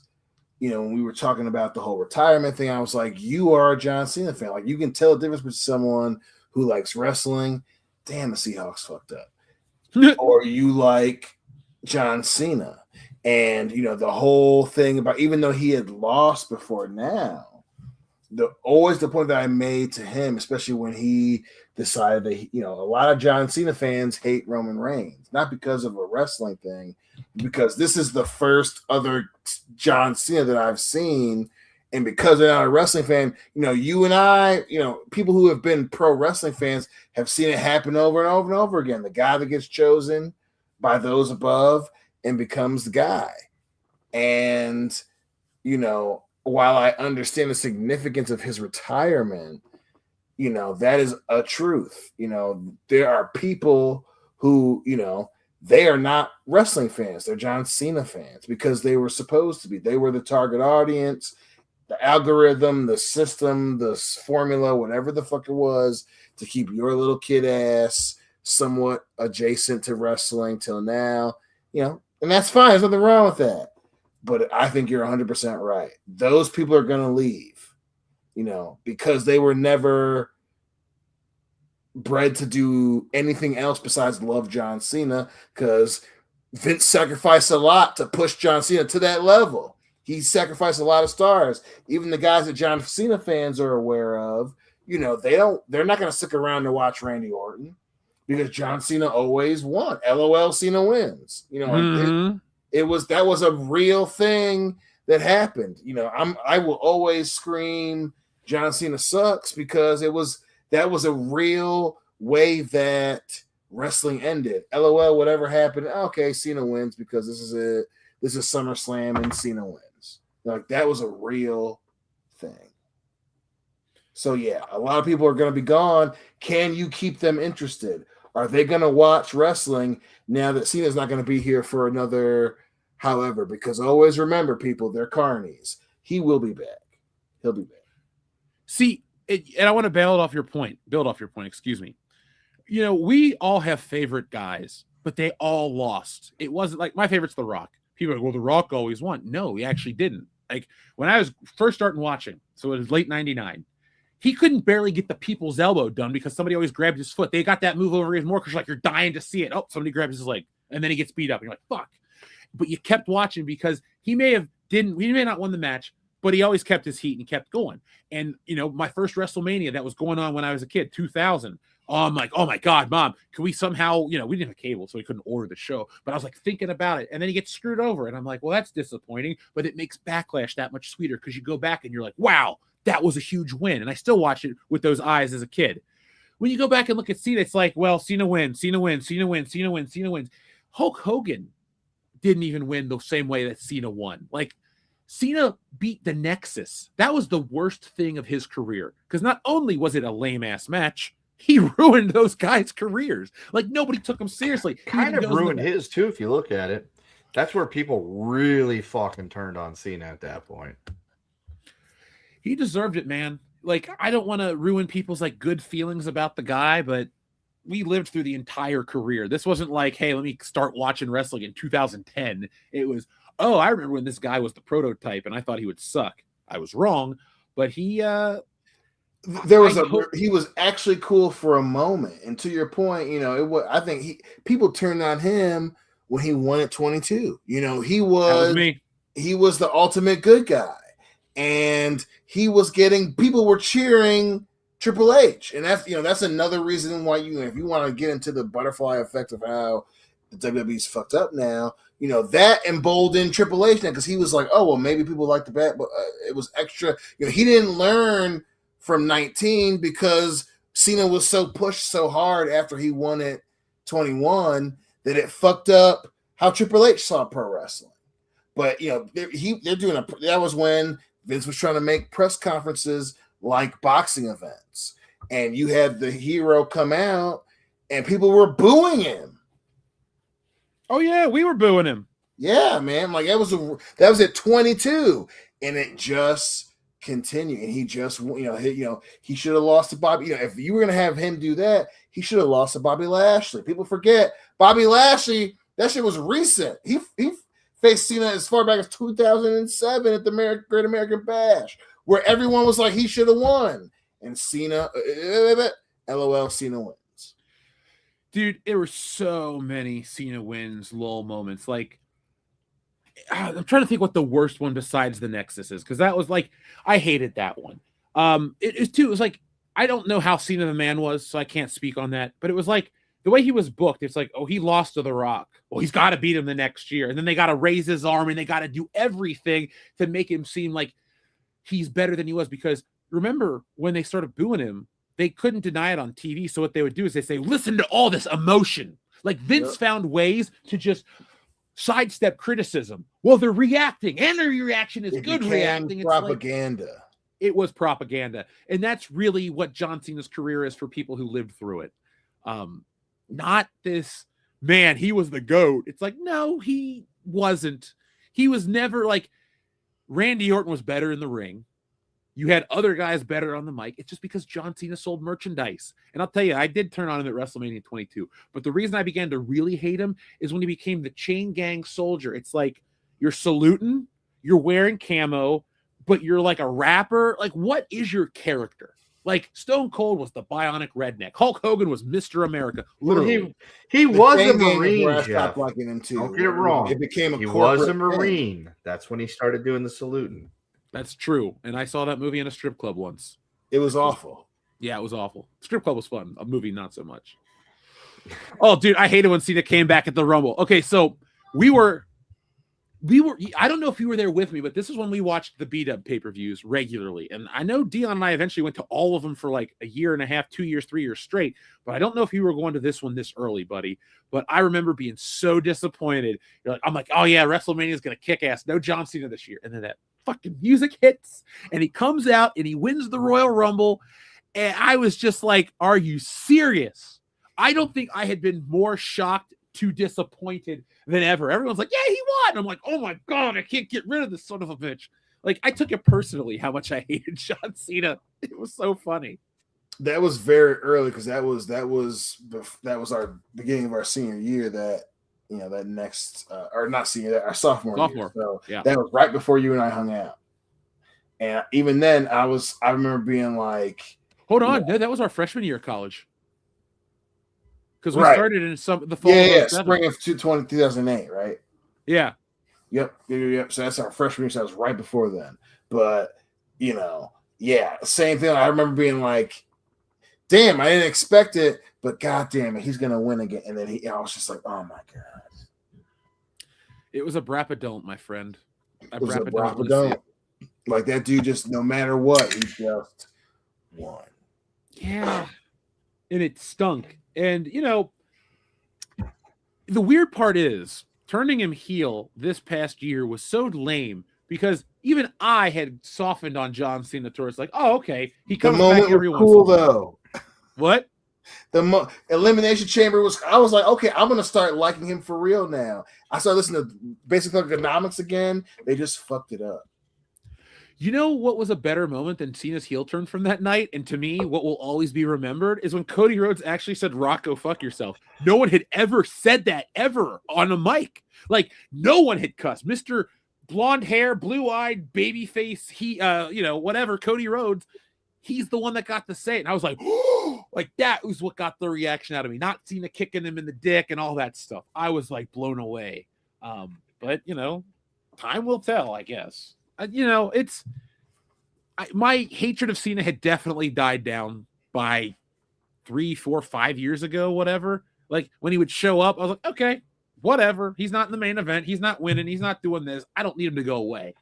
when we were talking about the whole retirement thing. I was like, you are a John Cena fan. Like, you can tell the difference between someone who likes wrestling. Damn, the Seahawks fucked up. Or you like John Cena. And, the whole thing about, even though he had lost before now, the point that I made to him, especially when he decided that, a lot of John Cena fans hate Roman Reigns, not because of a wrestling thing, because this is the first other John Cena that I've seen. And because they're not a wrestling fan, you and I, people who have been pro wrestling fans have seen it happen over and over and over again. The guy that gets chosen by those above and becomes the guy. And, while I understand the significance of his retirement, that is a truth. There are people who, they are not wrestling fans. They're John Cena fans because they were supposed to be. They were the target audience, the algorithm, the system, the formula, whatever the fuck it was to keep your little kid ass somewhat adjacent to wrestling till now, and that's fine. There's nothing wrong with that. But I think you're 100% right. Those people are going to leave, because they were never bred to do anything else besides love John Cena, because Vince sacrificed a lot to push John Cena to that level. He sacrificed a lot of stars. Even the guys that John Cena fans are aware of, they're not going to stick around to watch Randy Orton because John Cena always won. LOL, Cena wins. That was a real thing that happened. I will always scream John Cena sucks because that was a real way that wrestling ended. LOL, whatever happened. Okay, Cena wins because this is it. This is SummerSlam and Cena wins. Like, that was a real thing. So yeah, a lot of people are going to be gone. Can you keep them interested? Are they going to watch wrestling now that Cena's not going to be here for another however? Because always remember, people, they're carnies. He will be back. He'll be back. See, and I want to build off your point. Excuse me. We all have favorite guys, but they all lost. It wasn't like my favorite's The Rock. People are like, well, The Rock always won. No, he actually didn't. Like, when I was first starting watching, so it was late 99, he couldn't barely get the people's elbow done because somebody always grabbed his foot. They got that move over his more because you're dying to see it. Oh, somebody grabs his leg, and then he gets beat up. And you're like, fuck. But you kept watching because he may not won the match, but he always kept his heat and kept going. And, my first WrestleMania that was going on when I was a kid, 2000, I'm like, oh my God, Mom, can we somehow, we didn't have cable, so we couldn't order the show. But I was like thinking about it. And then he gets screwed over. And I'm like, well, that's disappointing. But it makes Backlash that much sweeter because you go back and you're like, wow, that was a huge win. And I still watch it with those eyes as a kid. When you go back and look at Cena, it's like, well, Cena wins. Hulk Hogan didn't even win the same way that Cena won. Like, Cena beat the Nexus. That was the worst thing of his career. Because not only was it a lame-ass match, he ruined those guys' careers. Like, nobody took him seriously. Kind of ruined his, too, if you look at it. That's where people really fucking turned on Cena at that point. He deserved it, man. Like, I don't want to ruin people's, good feelings about the guy, but we lived through the entire career. This wasn't like, hey, let me start watching wrestling in 2010. It was, oh, I remember when this guy was the prototype and I thought he would suck. I was wrong, but he he was actually cool for a moment. And to your point, I think people turned on him when he won at 22. He was the ultimate good guy. And people were cheering Triple H. And that's another reason why if you want to get into the butterfly effect of how the WWE's fucked up now, that emboldened Triple H now because he was like, oh, well, maybe people like the bat, but it was extra. He didn't learn from 19 because Cena was so pushed so hard after he won at 21 that it fucked up how Triple H saw pro wrestling. But you know, they're doing that was when Vince was trying to make press conferences like boxing events, and you had the hero come out, and people were booing him. Oh yeah, we were booing him. Yeah, man. Like that was at 22, and it just continued. And he just, he should have lost to Bobby. You know, if you were gonna have him do that, he should have lost to Bobby Lashley. People forget Bobby Lashley. That shit was recent. He faced Cena as far back as 2007 at the Great American Bash, where everyone was like he should have won, and Cena, LOL, Cena wins. Dude, there were so many Cena wins lull moments. Like, I'm trying to think what the worst one besides the Nexus is, because that was like, I hated that one. It was like, I don't know how Cena the Man was, so I can't speak on that. But it was like the way he was booked. It's like, oh, he lost to The Rock. Well, he's got to beat him the next year, and then they got to raise his arm and they got to do everything to make him seem like he's better than he was. Because remember when they started booing him, they couldn't deny it on TV. So what they would do is they say, listen to all this emotion. Like Vince found ways to just sidestep criticism. Well, they're reacting, and their reaction is good reacting. It's propaganda. Like, it was propaganda. And that's really what John Cena's career is for people who lived through it. Not this, man, he was the GOAT. It's like, no, he wasn't. He was never like, Randy Orton was better in the ring. You had other guys better on the mic. It's just because John Cena sold merchandise. And I'll tell you, I did turn on him at WrestleMania 22. But the reason I began to really hate him is when he became the chain gang soldier. It's like you're saluting, you're wearing camo, but you're like a rapper. Like, what is your character? Like, Stone Cold was the bionic redneck. Hulk Hogan was Mr. America. Literally. He was a Marine, Jeff. Liking him too. Don't get it wrong. It became he was a Marine. Thing. That's when he started doing the saluting. That's true. And I saw that movie in a strip club once. It was awful. Yeah, it was awful. Strip club was fun. A movie, not so much. Oh, dude, I hated when Cena came back at the Rumble. Okay, so we were, I don't know if you were there with me, but this is when we watched the B-Dub pay-per-views regularly. And I know Dion and I eventually went to all of them for like a year and a half, 2 years, 3 years straight. But I don't know if you were going to this one this early, buddy. But I remember being so disappointed. I'm like, oh yeah, WrestleMania is going to kick ass. No John Cena this year. And then that fucking music hits and he comes out and he wins the Royal Rumble. And I was just like, are you serious? I don't think I had been more shocked to disappointed than ever. Everyone's like, yeah, he won. I'm like, oh my God, I can't get rid of this son of a bitch. Like, I took it personally how much I hated John Cena. It was so funny. That was very early because that was our beginning of our senior year. That that next or not senior, our sophomore year. So yeah, that was right before you and I hung out. And even then, I remember being like, hold on, no, that was our freshman year of college. Because we started in the fall. Spring of 2008, right? Yeah. Yep. So that's our freshman year. So that was right before then. But same thing. I remember being like, damn, I didn't expect it, but God damn it, he's gonna win again. And then I was just like, oh my God. It was a brappadon't, my friend. It was a brappadon't. Like that dude just, no matter what, he just won. Yeah. And it stunk. And, the weird part is turning him heel this past year was so lame because even I had softened on John Cena towards like, oh, okay. He comes back every once in a while. Though. What? The Elimination Chamber I was like, okay, I'm going to start liking him for real now. I started listening to Basic Economics again. They just fucked it up. You know what was a better moment than Cena's heel turn from that night? And to me, what will always be remembered is when Cody Rhodes actually said, Rock, go fuck yourself. No one had ever said that ever on a mic. Like, no one had cussed. Mr. Blonde hair, blue-eyed, baby face, whatever, Cody Rhodes, he's the one that got to say it. And I was like, oh, like that was what got the reaction out of me. Not Cena kicking him in the dick and all that stuff. I was like blown away. But, time will tell, I guess. My hatred of Cena had definitely died down by 3, 4, 5 years ago, whatever. Like when he would show up, I was like, okay, whatever. He's not in the main event. He's not winning. He's not doing this. I don't need him to go away.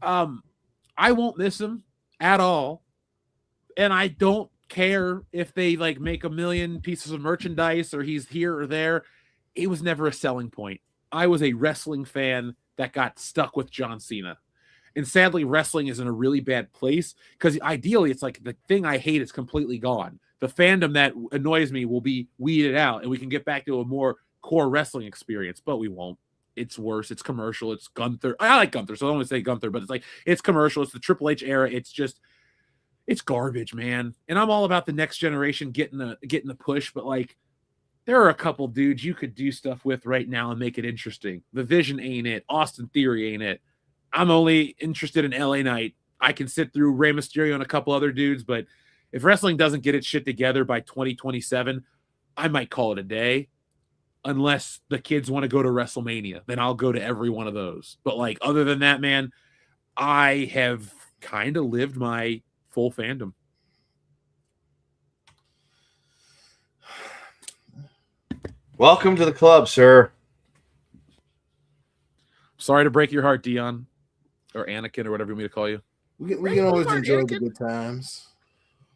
I won't miss him at all. And I don't care if they like make 1 million pieces of merchandise or he's here or there. it was never a selling point. I was a wrestling fan that got stuck with John Cena. And sadly, wrestling is in a really bad place because ideally it's like the thing I hate is completely gone. The fandom that annoys me will be weeded out and we can get back to a more core wrestling experience, but we won't. It's worse. It's commercial. It's Gunther. I like Gunther, so I don't want to say Gunther, but it's like, it's commercial. It's the Triple H era. It's just, it's garbage, man. And I'm all about the next generation getting the push, but like, there are a couple dudes you could do stuff with right now and make it interesting. The Vision ain't it. Austin Theory ain't it. I'm only interested in LA Knight. I can sit through Rey Mysterio and a couple other dudes, but if wrestling doesn't get its shit together by 2027, I might call it a day. Unless the kids want to go to WrestleMania, then I'll go to every one of those. But like, other than that, man, I have kind of lived my full fandom. Welcome to the club, sir. Sorry to break your heart, Dion, or Anakin, or whatever you want me to call you. We can always enjoy the good times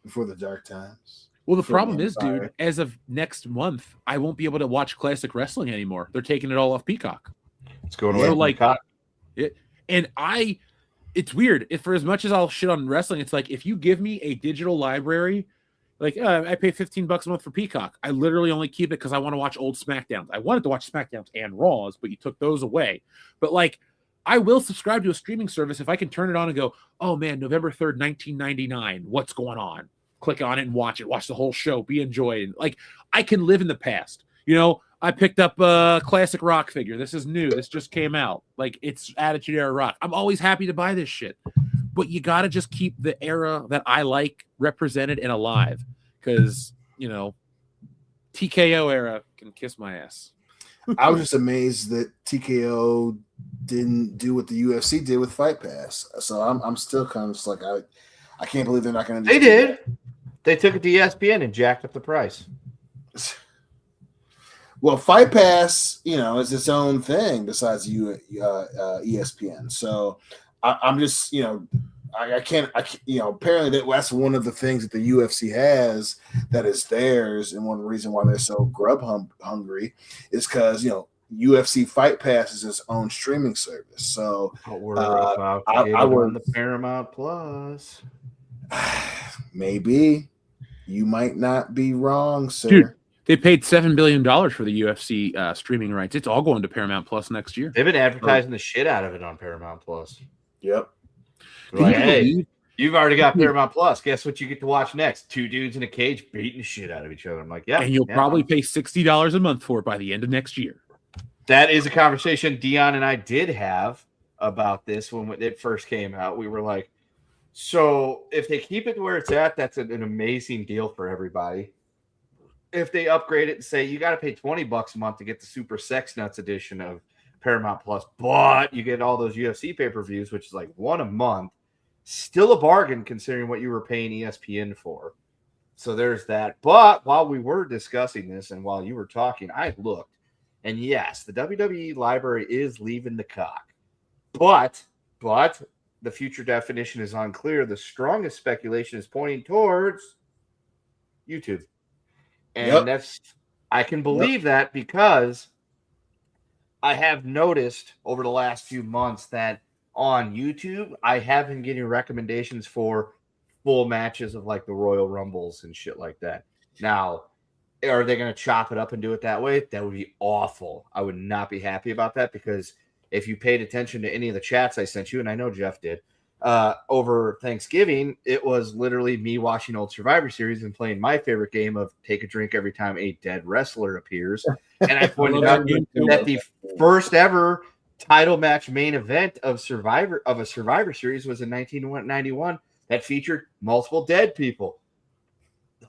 before the dark times. Well, the problem is, dude, as of next month, I won't be able to watch classic wrestling anymore. They're taking it all off Peacock. It's going away. So, like, it's weird. If for as much as I'll shit on wrestling, it's like if you give me a digital library, like I pay $15 a month for Peacock. I literally only keep it because I want to watch old SmackDowns. I wanted to watch SmackDowns and Raws, but you took those away. But like, I will subscribe to a streaming service if I can turn it on and go, oh man, November 3rd, 1999. What's going on? Click on it and watch it. Watch the whole show. Be enjoyed. Like, I can live in the past. You know, I picked up a classic Rock figure. This is new. This just came out. Like, it's Attitude Era Rock. I'm always happy to buy this shit. But you got to just keep the era that I like represented and alive. Because, you know, TKO era can kiss my ass. I was just amazed that TKO didn't do what the UFC did with Fight Pass. So I'm still kind of just like, I can't believe they're not going to do They did. They took it to ESPN and jacked up the price. Well, Fight Pass, you know, is its own thing besides ESPN. So I'm just, you know, I can't, you know, apparently that's one of the things that the UFC has that is theirs. And one reason why they're so hungry is because, you know, UFC Fight Pass is its own streaming service. So we're about to get on the Paramount Plus. Maybe you might not be wrong, sir. Dude, they paid $7 billion for the UFC streaming rights. It's all going to Paramount Plus next year. They've been advertising the shit out of it on Paramount Plus. Yep. Like, hey, you've already got Paramount Plus. Guess what you get to watch next? Two dudes in a cage beating the shit out of each other. I'm like, yeah. And you'll probably pay $60 a month for it by the end of next year. That is a conversation Dion and I did have about this when it first came out. We were like, so if they keep it where it's at, that's an amazing deal for everybody. If they upgrade it and say you got to pay $20 a month to get the Super Sex Nuts edition of Paramount Plus, but you get all those UFC pay-per-views, which is like one a month, still a bargain considering what you were paying ESPN for. So there's that. But while we were discussing this and while you were talking, I looked, and yes, the WWE library is leaving the cock. But the future definition is unclear. The strongest speculation is pointing towards YouTube. And I can believe that because I have noticed over the last few months that on YouTube, I have been getting recommendations for full matches of like the Royal Rumbles and shit like that. Now, are they going to chop it up and do it that way? That would be awful. I would not be happy about that because if you paid attention to any of the chats I sent you, and I know Jeff did, over Thanksgiving, it was literally me watching old Survivor Series and playing my favorite game of take a drink every time a dead wrestler appears. And I pointed out that the first ever title match main event of a Survivor Series was in 1991 that featured multiple dead people.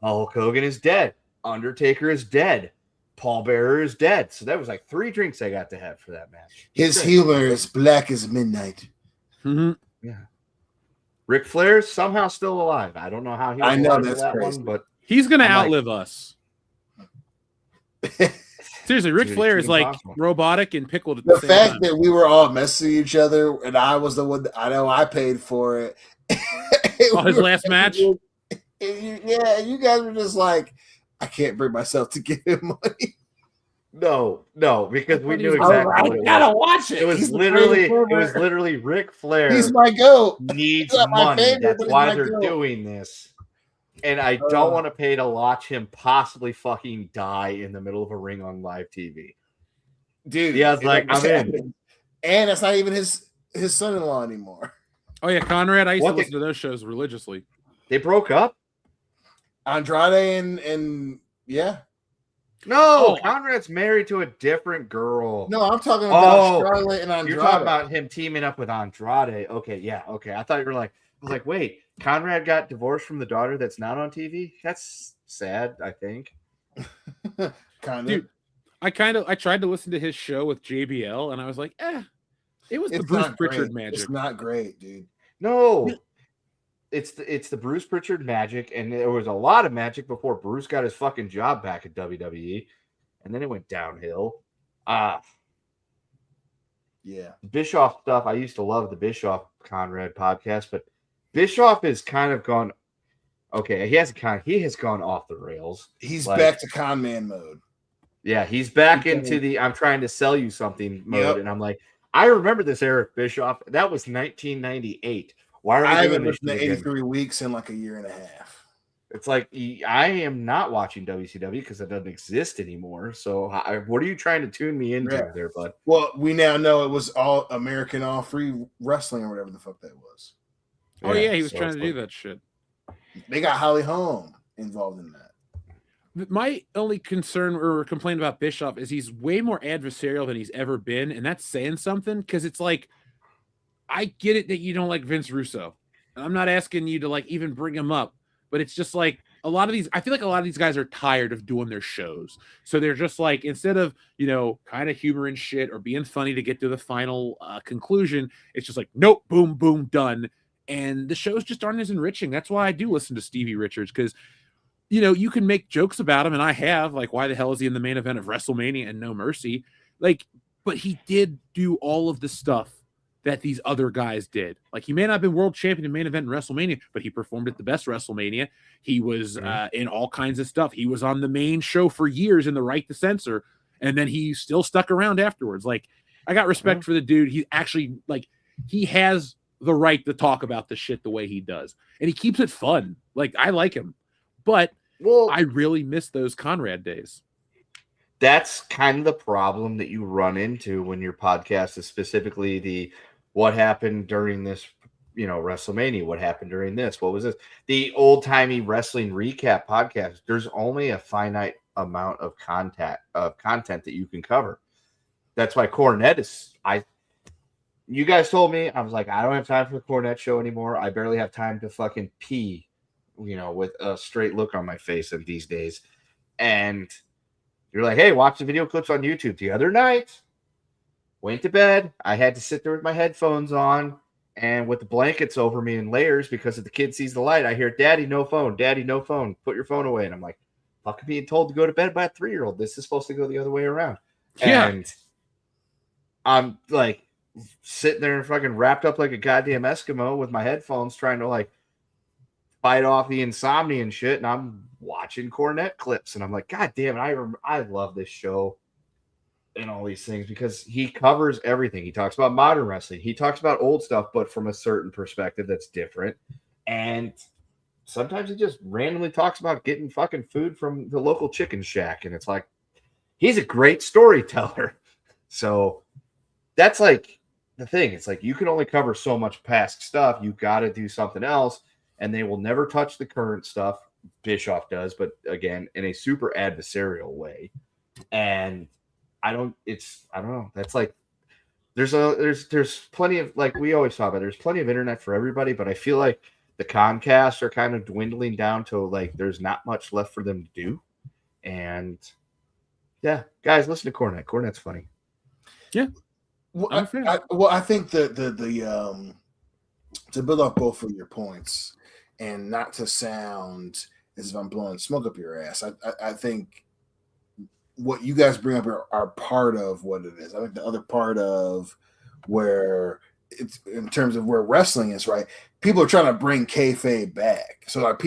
Hulk Hogan is dead. Undertaker is dead. Paul Bearer is dead. So that was like 3 drinks I got to have for that match. His humor is black as midnight. Mm-hmm. Yeah. Ric Flair's somehow still alive. I don't know how he was I know alive that's for that crazy. one, but he's going to outlive us. Seriously, Ric Flair is like robotic and pickled at the same fact time. that we were all messing with each other and I was the one that I know I paid for it. His last match? Yeah, you guys were just like, I can't bring myself to give him money. No, because we knew I exactly what it gotta was. watch it. It was literally Ric Flair. He's my goat. Needs He's not my money. favorite, That's but he's why my they're goat. doing this. And I don't want to pay to watch him possibly fucking die in the middle of a ring on live TV. Dude, yeah, I was like, I'm in. And that's not even his son-in-law anymore. Oh yeah, Conrad. I used to listen to those shows religiously. They broke up? Andrade and yeah. No, Conrad's married to a different girl. No, I'm talking about Charlotte and Andrade. You're talking about him teaming up with Andrade. Okay, yeah, okay. I thought you were like, I was like, wait, Conrad got divorced from the daughter that's not on TV? That's sad, I think. Kind of. Dude, I tried to listen to his show with JBL, and I was like, it was the Bruce Pritchard magic. It's not great, dude. No. It's the Bruce Pritchard magic, and there was a lot of magic before Bruce got his fucking job back at WWE, and then it went downhill. Yeah. Bischoff stuff. I used to love the Bischoff Conrad podcast, but Bischoff has kind of gone. Okay, he has gone off the rails. He's back to con man mode. Yeah, he's back into the I'm trying to sell you something mode, and I'm like, I remember this Eric Bischoff. That was 1998. Why are we doing this? I haven't listened to 83 weeks in like a year and a half. It's like I am not watching WCW because it doesn't exist anymore. So what are you trying to tune me into there, bud? Well, we now know it was all American All Free Wrestling or whatever the fuck that was. Oh yeah, he was trying to do that shit. They got Holly Holm involved in that. My only concern or complaint about Bischoff is he's way more adversarial than he's ever been, and that's saying something because it's like, I get it that you don't like Vince Russo. I'm not asking you to like even bring him up, but it's just like I feel like a lot of these guys are tired of doing their shows. So they're just like, instead of, kind of humor and shit or being funny to get to the final conclusion, it's just like, nope, boom, boom, done. And the shows just aren't as enriching. That's why I do listen to Stevie Richards, because you can make jokes about him, and I have, like, why the hell is he in the main event of WrestleMania and No Mercy? Like, but he did do all of the stuff that these other guys did. Like, he may not have been world champion in main event in WrestleMania, but he performed at the best WrestleMania. He was in all kinds of stuff. He was on the main show for years in the Right to Censor, and then he still stuck around afterwards. Like, I got respect for the dude. He actually, like, he has the right to talk about the shit the way he does, and he keeps it fun. Like, I like him, but I really miss those Conrad days. That's kind of the problem that you run into when your podcast is specifically the what happened during this, WrestleMania, what happened during this, what was this, the old-timey wrestling recap podcast. There's only a finite amount of content that you can cover. That's why Cornette is you guys told me, I was like, I don't have time for the Cornette show anymore. I barely have time to fucking pee, with a straight look on my face these days. And you're like, hey, watch the video clips on YouTube. The other night, went to bed. I had to sit there with my headphones on and with the blankets over me in layers because if the kid sees the light, I hear, Daddy, no phone. Daddy, no phone. Put your phone away. And I'm like, fucking being told to go to bed by a 3-year-old. This is supposed to go the other way around. Yeah. And I'm like sitting there and fucking wrapped up like a goddamn Eskimo with my headphones trying to like fight off the insomnia and shit. And I'm watching Cornette clips and I'm like, God damn it. I love this show and all these things because he covers everything. He talks about modern wrestling. He talks about old stuff, but from a certain perspective that's different. And sometimes he just randomly talks about getting fucking food from the local chicken shack. And it's like, he's a great storyteller. So that's like the thing. It's like, you can only cover so much past stuff. You got to do something else. And they will never touch the current stuff. Bischoff does, but again, in a super adversarial way. And I don't know. That's like, there's plenty of, like we always talk about, there's plenty of internet for everybody, but I feel like the Comcasts are kind of dwindling down to like, there's not much left for them to do. And yeah, guys, listen to Cornette. Cornette's funny. Yeah. Well, I think the to build off both of your points and not to sound as if I'm blowing smoke up your ass, I think what you guys bring up are part of what it is. I think the other part of where it's in terms of where wrestling is, right? People are trying to bring kayfabe back. So like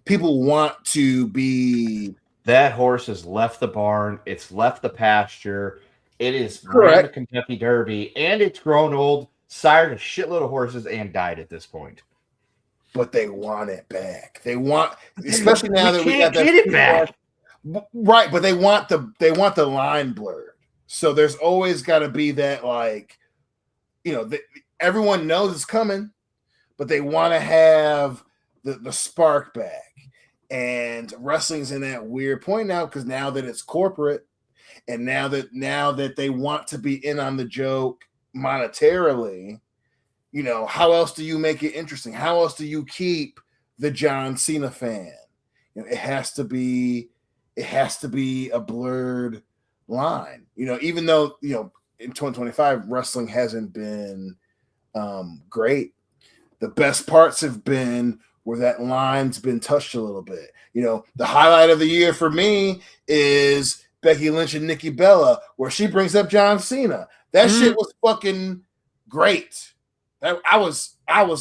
people want to be that horse has left the barn. It's left the pasture. It is ran the Correct. Kentucky Derby, and it's grown old, sired a shitload of horses, and died at this point. But they want it back. They want, especially now that we got that get it back. Right, but they want the line blurred. So there's always got to be that, like, everyone knows it's coming, but they want to have the spark back. And wrestling's in that weird point now, because now that it's corporate, and now that they want to be in on the joke monetarily, how else do you make it interesting? How else do you keep the John Cena fan? It has to be a blurred line. Even though in 2025 wrestling hasn't been great, the best parts have been where that line's been touched a little bit. The highlight of the year for me is Becky Lynch and Nikki Bella, where she brings up John Cena. That shit was fucking great. I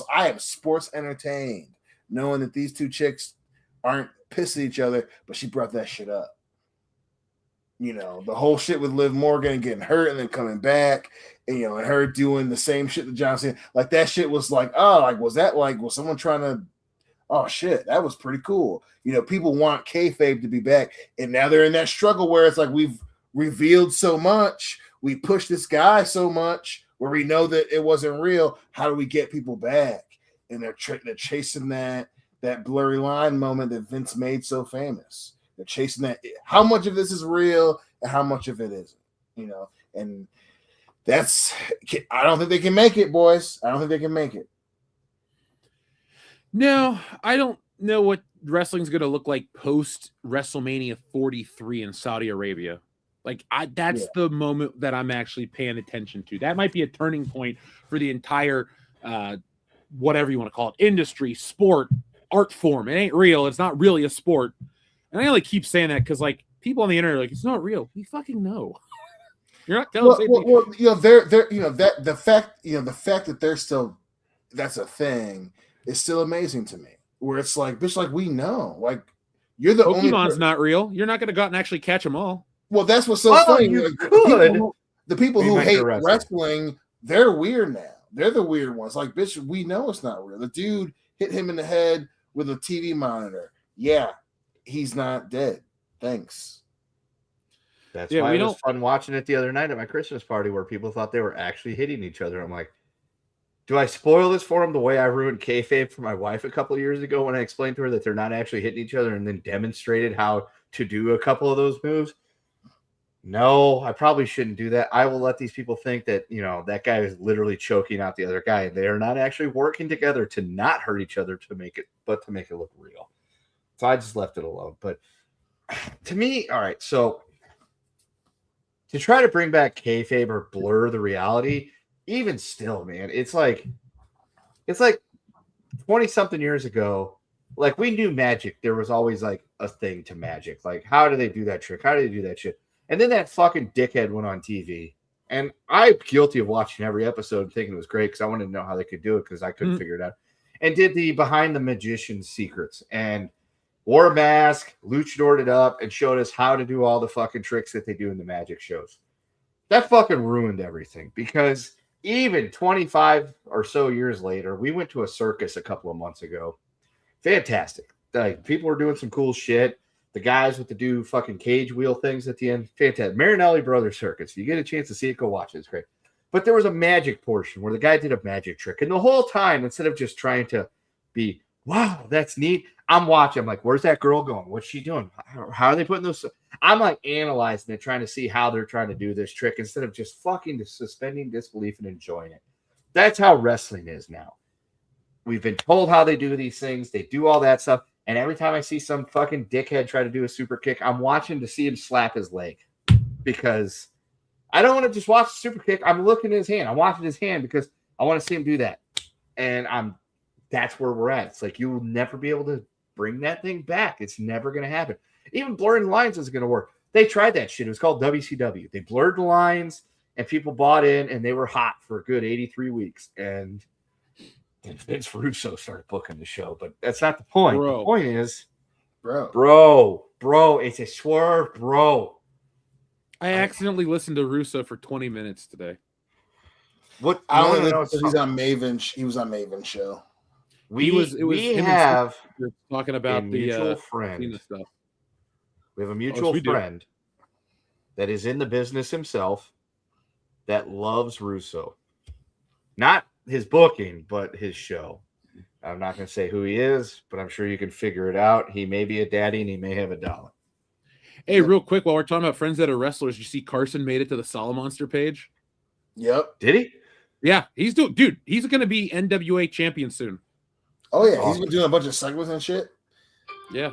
am sports entertained knowing that these two chicks aren't pissing at each other, but she brought that shit up. The whole shit with Liv Morgan getting hurt and then coming back, and and her doing the same shit that John Cena, like that shit was like, oh, like was someone trying to, oh shit, that was pretty cool. People want kayfabe to be back, and now they're in that struggle where it's like we've revealed so much, we pushed this guy so much, where we know that it wasn't real. How do we get people back? And they're chasing that blurry line moment that Vince made so famous. They're chasing that. How much of this is real and how much of it isn't? And that's. I don't think they can make it, boys. I don't think they can make it. No, I don't know what wrestling's going to look like post WrestleMania 43 in Saudi Arabia. That's the moment that I'm actually paying attention to. That might be a turning point for the entire, whatever you want to call it, industry, sport, art form. It ain't real. It's not really a sport. And I only keep saying that because, people on the internet are like, it's not real. You fucking know. You're not telling me. They're the fact that they're still, that's a thing, is still amazing to me. Where it's like, bitch, we know. You're the only Pokemon's not real. You're not going to go out and actually catch them all. Well, that's what's so funny. The people who hate wrestling, they're weird now. They're the weird ones. Bitch, we know it's not real. The dude hit him in the head with a TV monitor. Yeah, he's not dead. Thanks. That's why it was fun watching it the other night at my Christmas party where people thought they were actually hitting each other. I'm like, do I spoil this for them the way I ruined kayfabe for my wife a couple of years ago when I explained to her that they're not actually hitting each other and then demonstrated how to do a couple of those moves? No, I probably shouldn't do that. I will let these people think that, that guy is literally choking out the other guy. And they are not actually working together to not hurt each other to make it look real. So I just left it alone. But to me, all right, so to try to bring back kayfabe or blur the reality, even still, man, it's like 20-something years ago, we knew magic. There was always a thing to magic. How do they do that trick? How do they do that shit? And then that fucking dickhead went on TV. And I'm guilty of watching every episode and thinking it was great because I wanted to know how they could do it because I couldn't figure it out. And did the behind the magician's secrets and wore a mask, luchador'd it up, and showed us how to do all the fucking tricks that they do in the magic shows. That fucking ruined everything because even 25 or so years later, we went to a circus a couple of months ago. Fantastic. People were doing some cool shit. The guys with the do fucking cage wheel things at the end. Fantastic. Marinelli Brothers Circus. If you get a chance to see it, go watch it. It's great. But there was a magic portion where the guy did a magic trick. And the whole time, instead of just trying to be, wow, that's neat, I'm watching. I'm like, where's that girl going? What's she doing? How are they putting those? I'm analyzing it, trying to see how they're trying to do this trick instead of just fucking suspending disbelief and enjoying it. That's how wrestling is now. We've been told how they do these things. They do all that stuff. And every time I see some fucking dickhead try to do a super kick, I'm watching to see him slap his leg because I don't want to just watch the super kick. I'm looking at his hand. I'm watching his hand because I want to see him do that. And that's where we're at. It's like you will never be able to bring that thing back. It's never going to happen. Even blurring lines isn't going to work. They tried that shit. It was called WCW. They blurred the lines and people bought in and they were hot for a good 83 weeks. And Vince Russo started booking the show, but that's not the point. The point is, bro, Bro, it's a swerve, bro. I accidentally listened to Russo for 20 minutes today. What I you only wanna know know he's on Maven. He was on Maven's show. we him have and talking a about mutual the friend. Cena stuff. We have a mutual friend that is in the business himself that loves Russo. Not his booking, but his show. I'm not going to say who he is, but I'm sure you can figure it out. He may be a daddy and he may have a dollar. Hey, real quick, while we're talking about friends that are wrestlers, you see Carson made it to the Solomonster page? Yep. Did he? Yeah, he's going to be NWA champion soon. Oh, yeah. He's been doing a bunch of segments and shit. Yeah.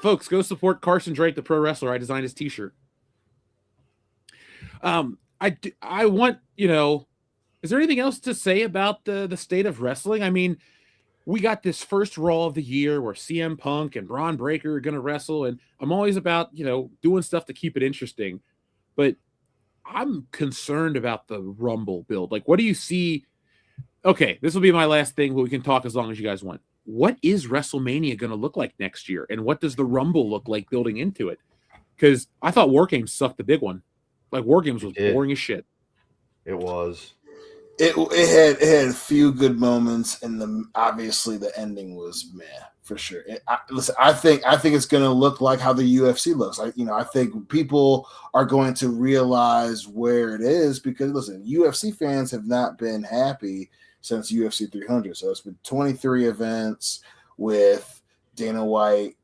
Folks, go support Carson Drake, the pro wrestler. I designed his t-shirt. I want, is there anything else to say about the state of wrestling? I mean, we got this first Raw of the year where CM Punk and Braun Breaker are going to wrestle, and I'm always about, doing stuff to keep it interesting. But I'm concerned about the Rumble build. Like, what do you see? Okay, this will be my last thing, but we can talk as long as you guys want. What is WrestleMania going to look like next year? And what does the Rumble look like building into it? Because I thought War Games sucked the big one. Like, War Games was boring as shit. It was. It had a few good moments, and obviously the ending was meh for sure. Listen, I think it's going to look like how the UFC looks. I think people are going to realize where it is because listen, UFC fans have not been happy since UFC 300. So it's been 23 events with Dana White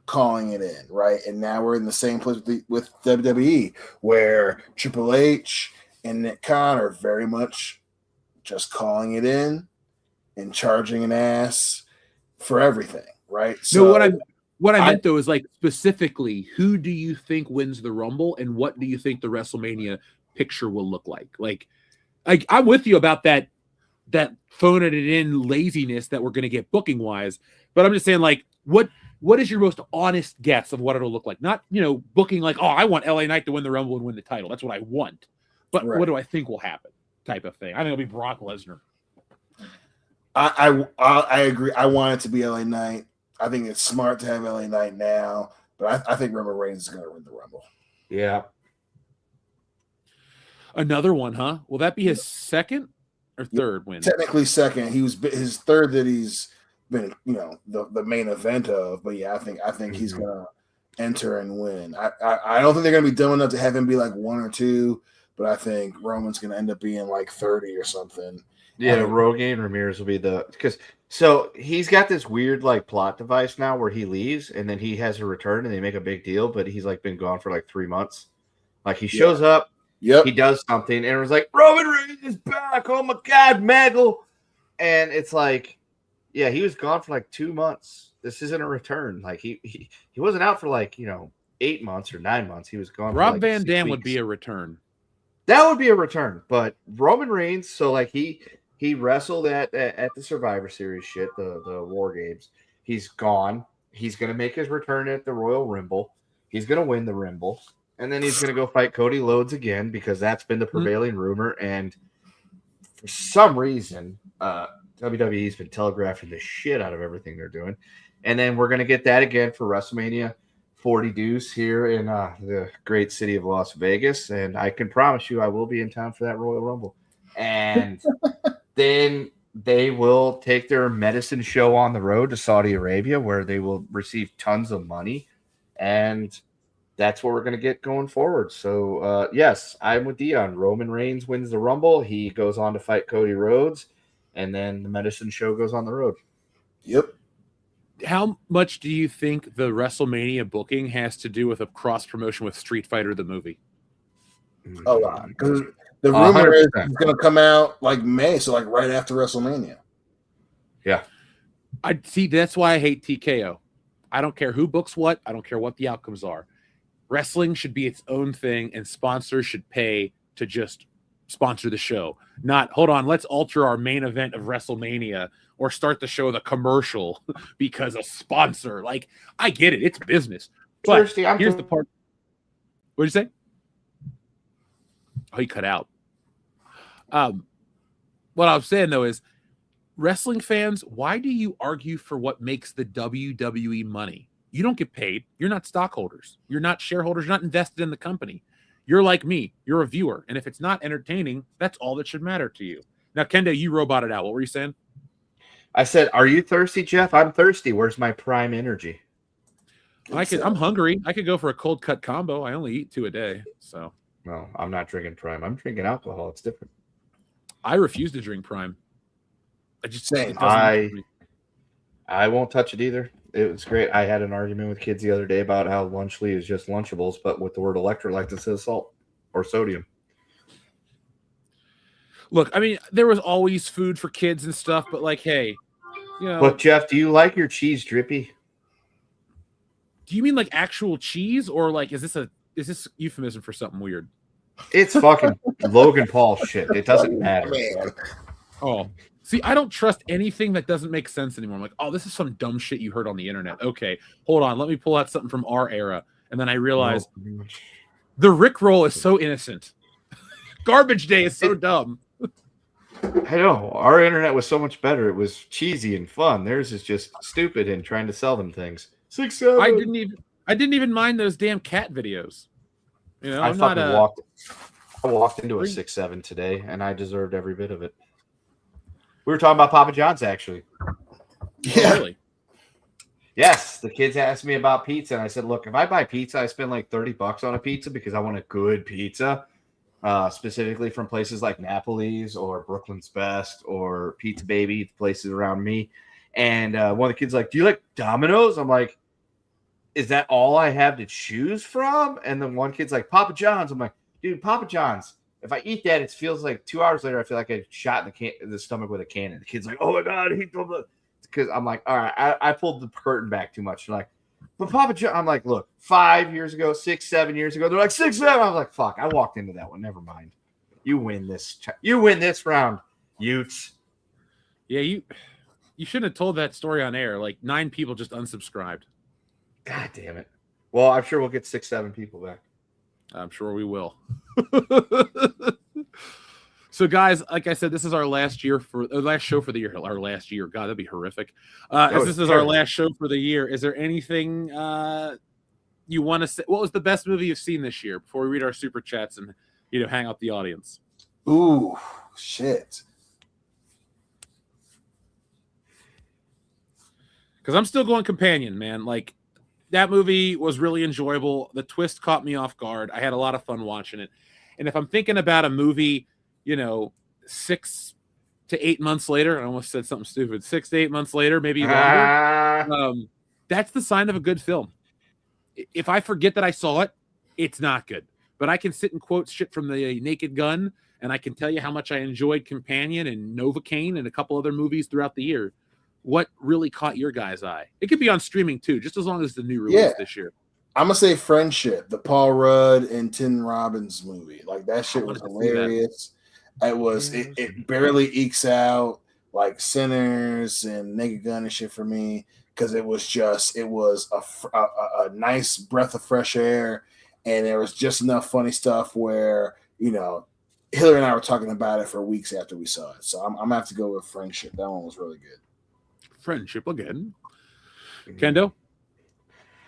calling it in, right? And now we're in the same place with WWE, where Triple H and Nick Khan are very much just calling it in and charging an ass for everything, right? So what I meant though is like specifically, who do you think wins the Rumble, and what do you think the WrestleMania picture will look like? Like I'm with you about that phoning it in laziness that we're going to get booking wise, but I'm just saying, like, what is your most honest guess of what it'll look like? Not booking like, oh, I want LA Knight to win the Rumble and win the title. That's what I want. But what do I think will happen? Type of thing. I think it'll be Brock Lesnar. I agree. I want it to be LA Knight. I think it's smart to have LA Knight now, but I think Roman Reigns is going to win the Rumble. Yeah. Another one, huh? Will that be his second or third win? Technically second. He was his third that he's been, the main event of. But yeah, I think he's going to enter and win. I don't think they're going to be dumb enough to have him be like one or two. But I think Roman's going to end up being like 30 or something. Yeah, Rogan Ramirez will be so he's got this weird like plot device now where he leaves and then he has a return and they make a big deal, but he's like been gone for like 3 months. Like he shows up, he does something, and it was like Roman Reigns is back. Oh my God, Maggle. And it's like, yeah, he was gone for like 2 months. This isn't a return. Like he wasn't out for like 8 months or 9 months. He was gone. Rob for like Van 6 Dam weeks. would be a return. That would be a return, but Roman Reigns. So like he wrestled at the Survivor Series shit, the War Games. He's gone. He's gonna make his return at the Royal Rumble. He's gonna win the Rumble, and then he's gonna go fight Cody Rhodes again because that's been the prevailing rumor. And for some reason, WWE's been telegraphing the shit out of everything they're doing. And then we're gonna get that again for WrestleMania 40 Deuce here in the great city of Las Vegas, and I can promise you I will be in town for that Royal Rumble. And then they will take their medicine show on the road to Saudi Arabia, where they will receive tons of money, and that's what we're going to get going forward. So, yes, I'm with Dion. Roman Reigns wins the Rumble. He goes on to fight Cody Rhodes, and then the medicine show goes on the road. Yep. How much do you think the WrestleMania booking has to do with a cross promotion with Street Fighter the movie? A lot, because the rumor is it's going to come out like May, so like right after WrestleMania. Yeah, I see. That's why I hate TKO. I don't care who books what. I don't care what the outcomes are. Wrestling should be its own thing, and sponsors should pay to just sponsor the show. Not, hold on, let's alter our main event of WrestleMania or start the show with a commercial because a sponsor. Like, I get it. It's business. But here's the part. What did you say? Oh, he cut out. What I'm saying, though, is wrestling fans, why do you argue for what makes the WWE money? You don't get paid. You're not stockholders. You're not shareholders. You're not invested in the company. You're like me. You're a viewer. And if it's not entertaining, that's all that should matter to you. Now, Kendo, you roboted out. What were you saying? I said, are you thirsty, Jeff? I'm thirsty. Where's my prime energy? I'm hungry. I could go for a cold cut combo. I only eat 2 a day. So no, I'm not drinking prime. I'm drinking alcohol. It's different. I refuse to drink prime. I won't touch it either. It was great. I had an argument with kids the other day about how Lunchly is just Lunchables, but with the word electrolyte instead of salt or sodium. Look, I mean, there was always food for kids and stuff, but like, hey, you know. But Jeff, do you like your cheese drippy? Do you mean like actual cheese, or like is this euphemism for something weird? It's fucking Logan Paul shit. It doesn't matter. Oh. See, I don't trust anything that doesn't make sense anymore. I'm like, oh, this is some dumb shit you heard on the internet. Okay, hold on. Let me pull out something from our era. And then I realized the Rickroll is so innocent. Garbage Day is so dumb. I know. Our internet was so much better. It was cheesy and fun. Theirs is just stupid and trying to sell them things. 6-7. I didn't even mind those damn cat videos. You know, I walked into a 6-7 today, and I deserved every bit of it. We were talking about Papa John's, actually. Yeah. Oh, really? Yes. The kids asked me about pizza, and I said, look, if I buy pizza, I spend like $30 on a pizza because I want a good pizza, specifically from places like Napoli's or Brooklyn's Best or Pizza Baby, places around me. And one of the kids like, do you like Domino's? I'm like, is that all I have to choose from? And then one kid's like, Papa John's. I'm like, dude, Papa John's. If I eat that, it feels like 2 hours later, I feel like I shot in the stomach with a cannon. The kid's like, oh my God, because I'm like, all right, I pulled the curtain back too much. They're like, but Papa John, I'm like, look, 5 years ago, 6, 7 years ago, they're like 6, 7. I was like, fuck, I walked into that one. Never mind. You win this round, Utes. Yeah, you shouldn't have told that story on air. Like 9 people just unsubscribed. God damn it. Well, I'm sure we'll get 6, 7 people back. I'm sure we will. So, guys, like I said, this is our last show for the year. Our last year, God, that'd be horrific. As this is our last show for the year, is there anything you want to say? What was the best movie you've seen this year? Before we read our super chats and hang out the audience. Ooh, shit. Because I'm still going companion, man. Like, that movie was really enjoyable. The twist caught me off guard. I had a lot of fun watching it. And if I'm thinking about a movie, 6 to 8 months later, I almost said something stupid, 6 to 8 months later, maybe longer, that's the sign of a good film. If I forget that I saw it, it's not good. But I can sit and quote shit from the Naked Gun, and I can tell you how much I enjoyed Companion and Novocaine and a couple other movies throughout the year. What really caught your guys' eye? It could be on streaming too, just as long as the new release this year. I'm gonna say Friendship, the Paul Rudd and Tim Robbins movie. Like that shit was hilarious. It barely ekes out like Sinners and Naked Gun and shit for me because it was a nice breath of fresh air, and there was just enough funny stuff where Hillary and I were talking about it for weeks after we saw it. So I'm gonna have to go with Friendship. That one was really good. Friendship again. Kendo?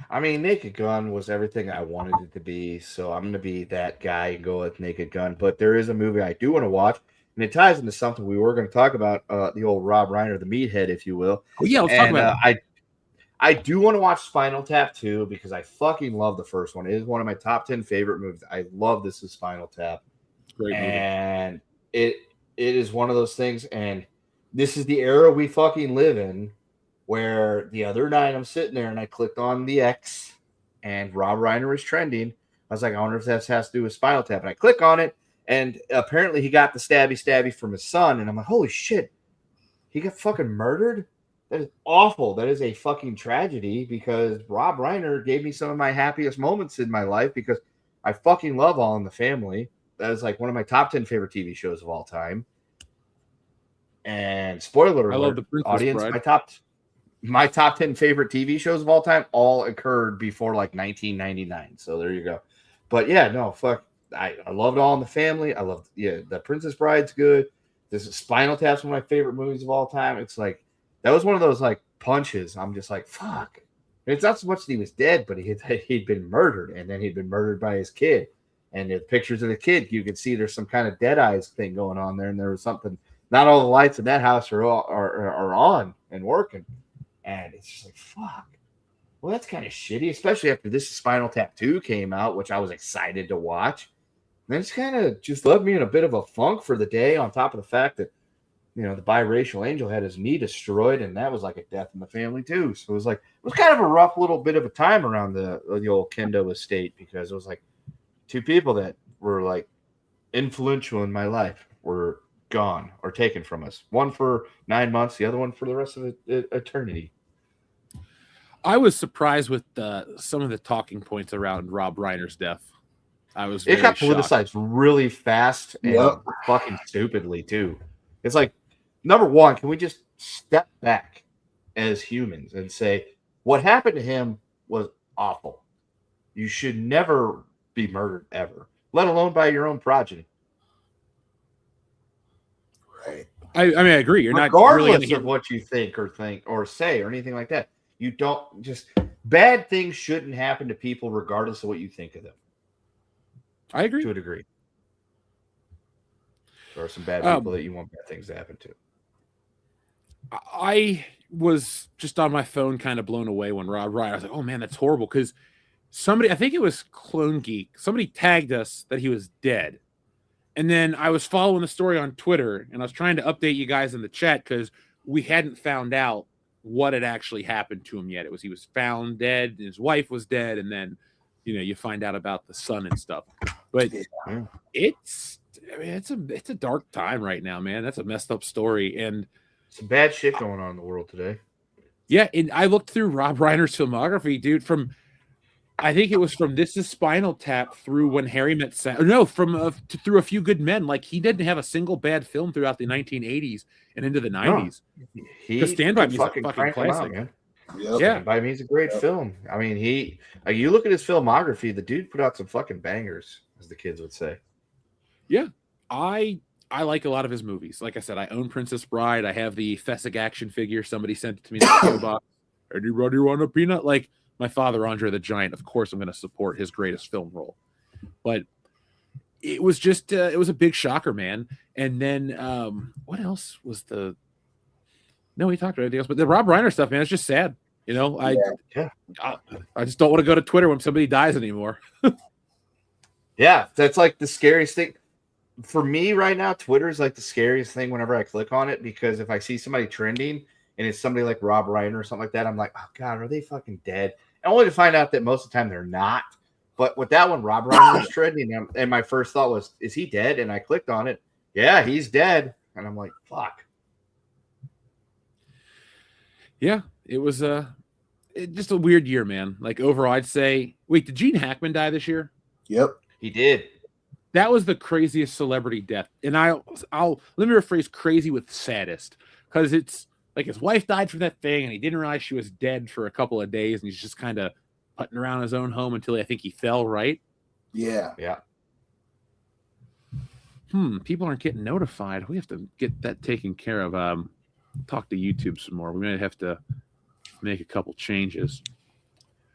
I mean, Naked Gun was everything I wanted it to be, so I'm going to be that guy and go with Naked Gun. But there is a movie I do want to watch, and it ties into something we were going to talk about, the old Rob Reiner, the meathead, if you will. Oh, yeah, let's talk about it. I do want to watch Spinal Tap 2 because I fucking love the first one. It is one of my top 10 favorite movies. I love this is Spinal Tap. Great movie. And it is one of those things, and this is the era we fucking live in, where the other night I'm sitting there and I clicked on the X and Rob Reiner was trending. I was like, I wonder if that has to do with Spinal Tap. And I click on it, and apparently he got the stabby from his son. And I'm like, holy shit, he got fucking murdered? That is awful. That is a fucking tragedy because Rob Reiner gave me some of my happiest moments in my life because I fucking love All in the Family. That is like one of my top 10 favorite TV shows of all time. And spoiler alert, I love the Princess audience, Bride. my top 10 favorite TV shows of all time all occurred before like 1999. So there you go. But yeah, no, fuck. I loved All in the Family. I loved, The Princess Bride's good. This is Spinal Tap's one of my favorite movies of all time. It's like, that was one of those like punches. I'm just like, fuck. It's not so much that he was dead, but he'd been murdered, and then he'd been murdered by his kid. And the pictures of the kid, you could see there's some kind of dead eyes thing going on there, and there was something. Not all the lights in that house are on and working, and it's just like fuck. Well, that's kind of shitty, especially after this Spinal Tap 2 came out, which I was excited to watch. And it's kind of just left me in a bit of a funk for the day. On top of the fact that the biracial angel had his knee destroyed, and that was like a death in the family too. So it was kind of a rough little bit of a time around the old Kendo estate, because it was like two people that were like influential in my life were gone or taken from us. One for 9 months, the other one for the rest of eternity. I was surprised with some of the talking points around Rob Reiner's death. It got shocked. politicized really fast and fucking stupidly too. It's like, number one, can we just step back as humans and say what happened to him was awful? You should never be murdered ever, let alone by your own progeny. Right. I mean, I agree. You're not regardless really of what you think or say or anything like that. You don't just bad things shouldn't happen to people regardless of what you think of them. I agree to a degree. There are some bad people that you want bad things to happen to. I was just on my phone kind of blown away when Rob Reiner, I was like, oh man, that's horrible. Because somebody, I think it was Clone Geek, somebody tagged us that he was dead. And then I was following the story on Twitter, and I was trying to update you guys in the chat because we hadn't found out what had actually happened to him yet. He was found dead, his wife was dead, and then you find out about the son and stuff. But it's a dark time right now, man. That's a messed up story, and some bad shit going on in the world today. Yeah, and I looked through Rob Reiner's filmography, dude. I think it was from This Is Spinal Tap through When Harry Met Sally. No, through A Few Good Men. Like, he didn't have a single bad film throughout the 1980s and into the 90s. He Stand By Me is a fucking classic. Out, man. Yep. Yeah, Stand By Me is a great film. I mean, you look at his filmography, the dude put out some fucking bangers, as the kids would say. Yeah, I like a lot of his movies. Like I said, I own Princess Bride. I have the Fessig action figure. Somebody sent it to me in the PO box. Anybody want a peanut? Like, my father, Andre the Giant, of course I'm going to support his greatest film role. But it was just, it was a big shocker, man. And then what else was no, we talked about anything else, but the Rob Reiner stuff, man, it's just sad. I just don't want to go to Twitter when somebody dies anymore. Yeah, that's like the scariest thing. For me right now, Twitter is like the scariest thing whenever I click on it, because if I see somebody trending and it's somebody like Rob Reiner or something like that, I'm like, oh God, are they fucking dead? And only to find out that most of the time they're not. But with that one, Rob Reiner was trending, and my first thought was, is he dead? And I clicked on it. Yeah, he's dead. And I'm like, fuck. Yeah, it was just a weird year, man. Like, overall, I'd say, wait, did Gene Hackman die this year? Yep. He did. That was the craziest celebrity death. And I'll let me rephrase crazy with saddest, because it's like his wife died from that thing and he didn't realize she was dead for a couple of days, and he's just kind of putting around his own home until I think he fell, right? Yeah. Yeah. People aren't getting notified. We have to get that taken care of. Talk to YouTube some more. We might have to make a couple changes.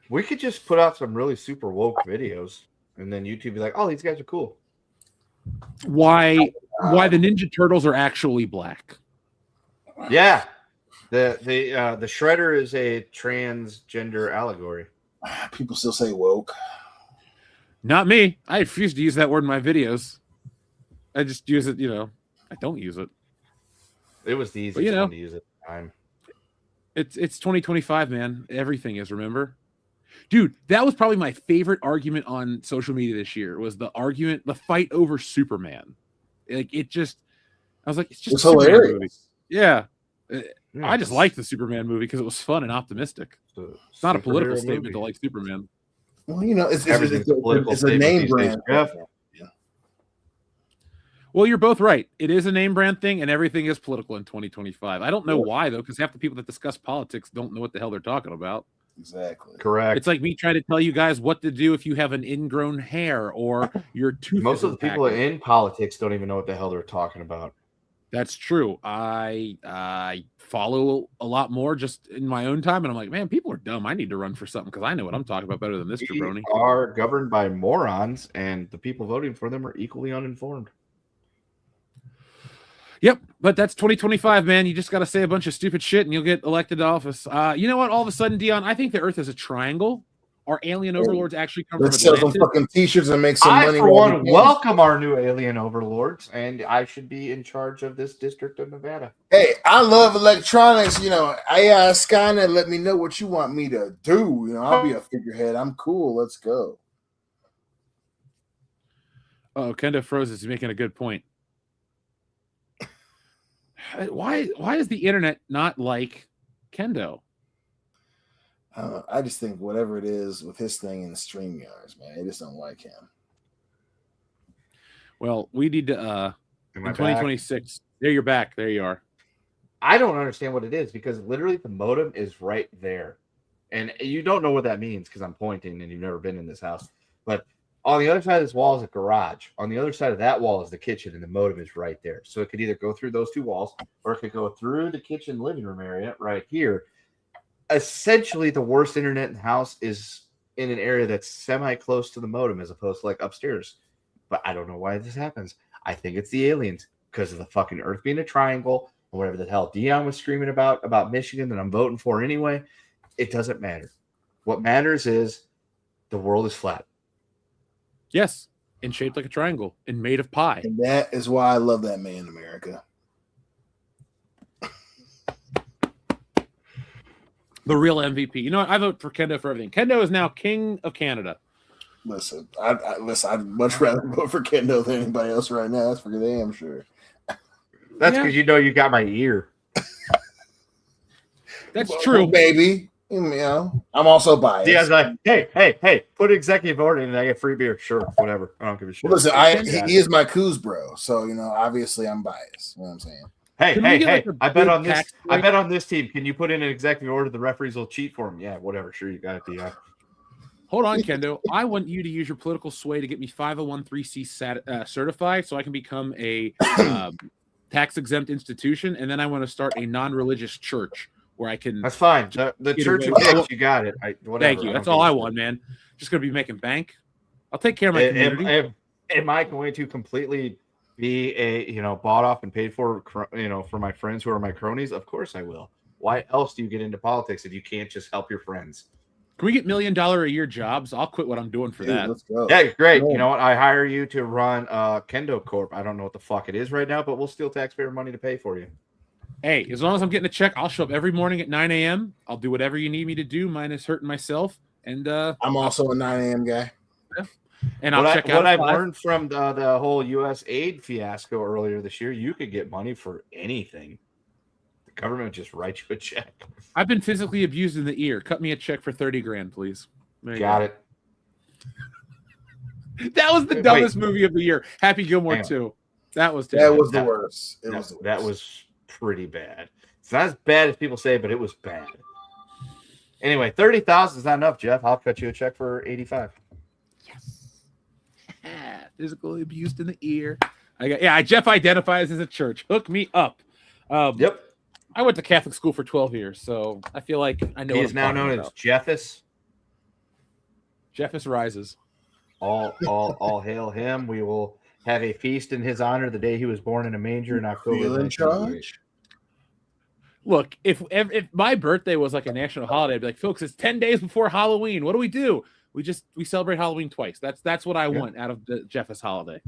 We could just put out some really super woke videos, and then YouTube be like, oh, these guys are cool. Why the Ninja Turtles are actually black. Yeah. The Shredder is a transgender allegory. People still say woke. Not me. I refuse to use that word in my videos. I just use it, I don't use it. It was the easiest one to use at the time. It's 2025, man. Everything is, remember? Dude, that was probably my favorite argument on social media this year, was the fight over Superman. Like, I was like, it's just it's hilarious. Movie. Yeah. I just liked the Superman movie because it was fun and optimistic. It's not a political statement to like Superman. Well, it's a name brand. Yeah. Well, you're both right. It is a name brand thing, and everything is political in 2025. I don't know why, though, because half the people that discuss politics don't know what the hell they're talking about. Exactly. Correct. It's like me trying to tell you guys what to do if you have an ingrown hair or your tooth. Most of the people in politics don't even know what the hell they're talking about. That's true. I follow a lot more just in my own time, and I'm like, man, people are dumb. I need to run for something because I know what I'm talking about better than this jabroni. We are governed by morons, and the people voting for them are equally uninformed. Yep, but that's 2025, man. You just got to say a bunch of stupid shit, and you'll get elected to office. You know what? All of a sudden, Dion, I think the Earth is a triangle. Our alien overlords actually come Let's from sell some Atlantis. fucking t-shirts and make some money. I, for one, welcome our new alien overlords, and I should be in charge of this district of Nevada. Hey, I love electronics. You know, AI Skynet, let me know what you want me to do. You know, I'll be a figurehead. I'm cool. Let's go. Oh, Kendo froze. Is making a good point. Why is the internet not like Kendo? I just think whatever it is with his thing in the StreamYards, man, I just don't like him. Well, we need to in 2026. There, you're back. There you are. I don't understand what it is because literally the modem is right there, and you don't know what that means because I'm pointing and you've never been in this house. But on the other side of this wall is a garage. On the other side of that wall is the kitchen, and the modem is right there. So it could either go through those two walls, or it could go through the kitchen living room area right here. Essentially, the worst internet in the house is in an area that's semi-close to the modem as opposed to like upstairs. But I don't know why this happens. I think it's the aliens because of the fucking Earth being a triangle or whatever the hell Dion was screaming about Michigan that I'm voting for anyway. It doesn't matter. What matters is the world is flat. Yes, and shaped like a triangle and made of pie. And that is why I love that man in America. The real MVP. You know what? I vote for Kendo for everything. Kendo is now king of Canada. Listen, I'd much rather vote for Kendo than anybody else right now. That's for damn sure. That's because you know you got my ear. That's true, baby. You know, I'm also biased. Dion's like, hey, put executive order in and I get free beer. Sure, whatever. I don't give a shit. Well, listen, he is my coos bro, so you know, obviously I'm biased. You know what I'm saying? Hey, I bet on this. I bet on this team. Can you put in an executive order? The referees will cheat for him. Yeah, whatever. Sure, you got it, Dion. Hold on, Kendo. I want you to use your political sway to get me 501(c)(3) certified so I can become a tax-exempt institution, and then I want to start a non-religious church where I can... That's fine. The church you picked, you got it. Thank you. That's all I want, man. Just going to be making bank. I'll take care of my community. Am I going to completely be bought off and paid for, for my friends who are my cronies? Of course I will. Why else do you get into politics if you can't just help your friends? Can we get $1 million a year jobs? I'll quit what I'm doing for that. Let's go. Yeah, great. You know what? I hire you to run Kendo Corp. I don't know what the fuck it is right now, but we'll steal taxpayer money to pay for you. Hey, as long as I'm getting a check, I'll show up every morning at 9 a.m. I'll do whatever you need me to do, minus hurting myself. And I'm also a 9 a.m. guy. Yeah. And I'll check out. What I've learned from the whole U.S. aid fiasco earlier this year, you could get money for anything. The government just writes you a check. I've been physically abused in the ear. Cut me a check for $30,000, please. Got it. That was the dumbest movie of the year. Happy Gilmore 2. That was terrible. That was the worst. That was pretty bad. It's not as bad as people say, but it was bad. Anyway, 30,000 is not enough, Jeff. I'll cut you a check for 85. Yes. Physically abused in the ear. Jeff identifies as a church. Hook me up. Yep. I went to Catholic school for 12 years, so I feel like I know. He is now known as Jeffus. Jeffus rises. All hail him. We will have a feast in his honor the day he was born in a manger in October. Feel in charge? Look, if my birthday was like a national holiday, I'd be like, folks, it's 10 days before Halloween. What do? We celebrate Halloween twice. That's what I want out of the Jeffus holiday.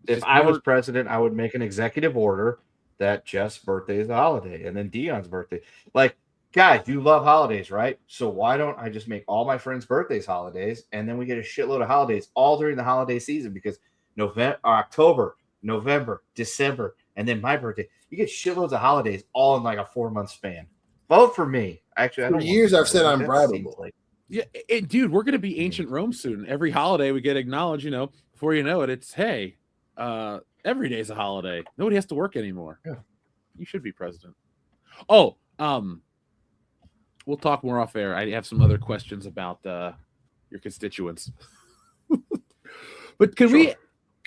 If I was president, I would make an executive order that Jeff's birthday is a holiday and then Dion's birthday. Like, guys, you love holidays, right? So why don't I just make all my friends' birthdays holidays, and then we get a shitload of holidays all during the holiday season, because October, November, December, and then my birthday, you get shitloads of holidays all in like a 4-month span. Vote for me. Actually, for years I've said I'm bribable. Yeah, dude, we're gonna be ancient Rome soon. Every holiday we get acknowledged. Before you know it, it's every day's a holiday. Nobody has to work anymore. Yeah. You should be president. Oh, we'll talk more off air. I have some other questions about your constituents. But can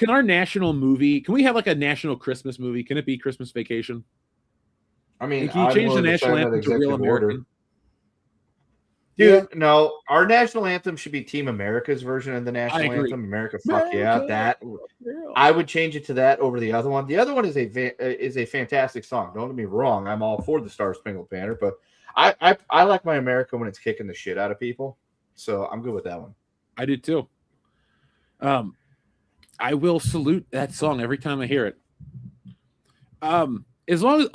Can our national movie? Can we have like a national Christmas movie? Can it be Christmas Vacation? I mean, And can you change the national anthem to Real American? Dude, no. Our national anthem should be Team America's version of the national agree. anthem. America, fuck yeah, that. I would change it to that over the other one. The other one is a fantastic song. Don't get me wrong. I'm all for the Star Spangled Banner, but I like my America when it's kicking the shit out of people. So I'm good with that one. I do too. I will salute that song every time I hear it. As long as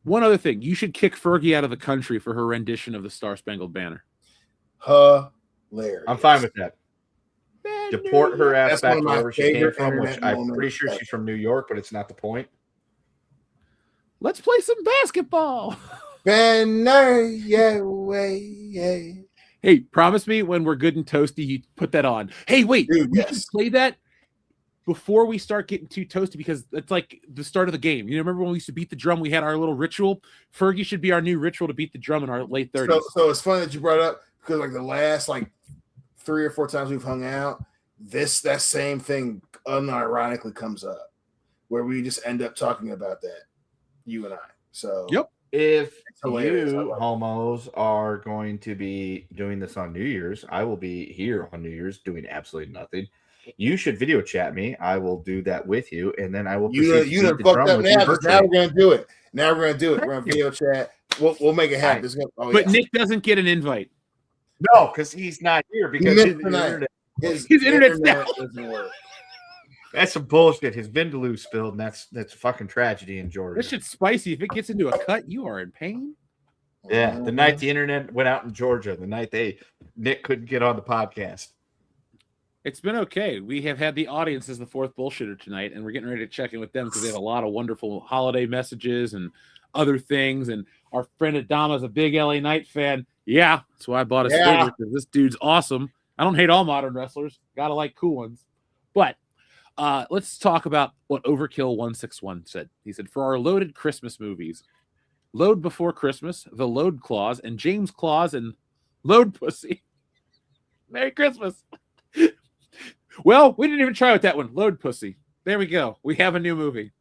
one other thing, you should kick Fergie out of the country for her rendition of the Star Spangled Banner. Hilarious. I'm fine with that. Deport her ass back one of my wherever she came favorite from, which internet I'm pretty sure moments. she's from New York, but it's not the point. Let's play some basketball. Banner, yeah, way. Hey, promise me when we're good and toasty, you put that on. Hey, wait, Dude, we yes. can play that before we start getting too toasty because it's like the start of the game. You remember when we used to beat the drum? We had our little ritual. Fergie should be our new ritual to beat the drum in our late 30s. So it's funny that you brought it up because like the last 3 or 4 times we've hung out, that same thing unironically comes up where we just end up talking about that, you and I. So yep. If hilarious. you homos are going to be doing this on New Year's, I will be here on New Year's doing absolutely nothing. You should video chat me. I will do that with you, and then I will. You done fucked up now. Now we're gonna do it. We're gonna video chat. We'll make it happen. But Nick doesn't get an invite. No, because he's not here because his internet's down. doesn't work. That's some bullshit. His Vindaloo spilled, and that's fucking tragedy in Georgia. This shit's spicy. If it gets into a cut, you are in pain. Yeah, the night the internet went out in Georgia, the night Nick couldn't get on the podcast. It's been okay. We have had the audience as the fourth bullshitter tonight, and we're getting ready to check in with them because they have a lot of wonderful holiday messages and other things. And our friend Adama is a big LA Knight fan. Yeah, that's why I bought a sticker because this dude's awesome. I don't hate all modern wrestlers. Gotta like cool ones. But let's talk about what Overkill 161 said. He said, for our loaded Christmas movies, Load Before Christmas, The Load Clause, and James Claus and Load Pussy. Merry Christmas. Well, we didn't even try with that one. Load Pussy. There we go. We have a new movie.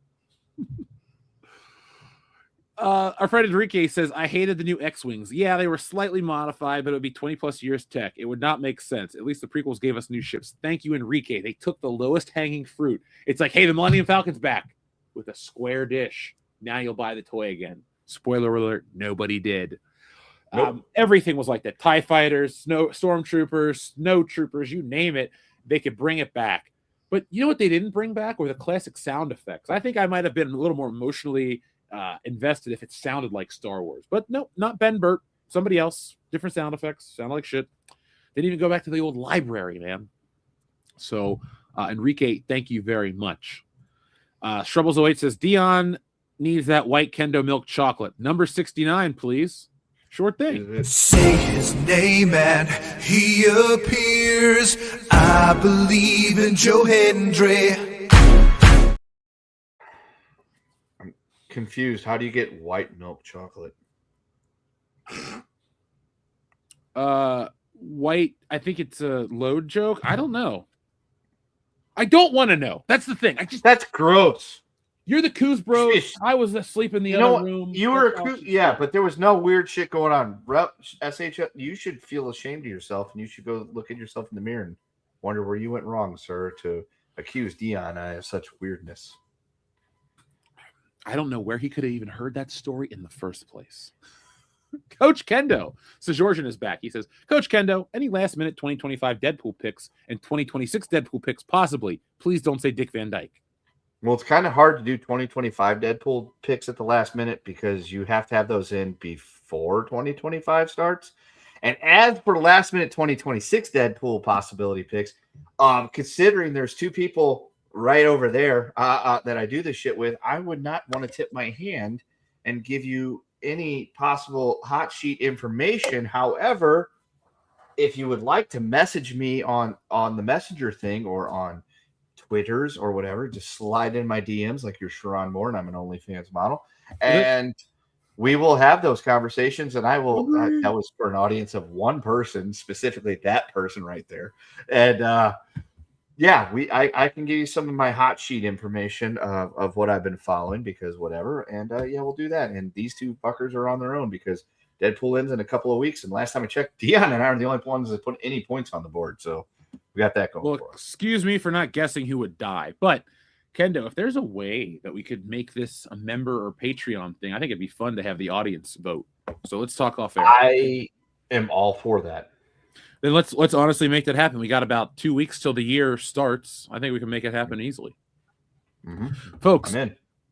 Our friend Enrique says, I hated the new X-Wings. Yeah, they were slightly modified, but it would be 20 plus years tech. It would not make sense. At least the prequels gave us new ships. Thank you, Enrique. They took the lowest hanging fruit. It's like, hey, the Millennium Falcon's back with a square dish. Now you'll buy the toy again. Spoiler alert, nobody did. Nope. Everything was like that. TIE fighters, stormtroopers, snow troopers, you name it. They could bring it back. But you know what they didn't bring back were the classic sound effects. I think I might have been a little more emotionally invested if it sounded like Star Wars. But no, not Ben Burt. Somebody else. Different sound effects. Sound like shit. They didn't even go back to the old library, man. So, Enrique, thank you very much. Shrubbles08 says, Dion needs that white Kendo milk chocolate. Number 69, please. Short thing. Say his name and he appears. I believe in Joe Hendry. I'm confused. How do you get white milk chocolate? White. I think it's a load joke. I don't know. I don't want to know. That's the thing. That's gross. You're the Coos bros. I was asleep in the other room. You were a Coos, yeah, but there was no weird shit going on. SH, you should feel ashamed of yourself, and you should go look at yourself in the mirror and wonder where you went wrong, sir, to accuse Dion of such weirdness. I don't know where he could have even heard that story in the first place. Coach Kendo. So Georgian is back. He says, Coach Kendo, any last-minute 2025 Deadpool picks and 2026 Deadpool picks possibly. Please don't say Dick Van Dyke. Well, it's kind of hard to do 2025 Deadpool picks at the last minute because you have to have those in before 2025 starts. And as for last minute 2026 Deadpool possibility picks, considering there's two people right over there that I do this shit with, I would not want to tip my hand and give you any possible hot sheet information. However, if you would like to message me on the messenger thing or on Twitters or whatever, just slide in my DMs like you're Sharon Moore and I'm an OnlyFans model, and we will have those conversations. And I will. That was for an audience of one person, specifically that person right there, and Yeah, I can give you some of my hot sheet information of what I've been following because whatever, and yeah, we'll do that. And these two fuckers are on their own because Deadpool ends in a couple of weeks, and last time I checked, Dion and I are the only ones that put any points on the board, so we got that going for us. Excuse me for not guessing who would die, but Kendo, if there's a way that we could make this a member or Patreon thing, I think it'd be fun to have the audience vote. So let's talk off air. I am all for that. Then let's honestly make that happen. We got about 2 weeks till the year starts. I think we can make it happen easily. Folks,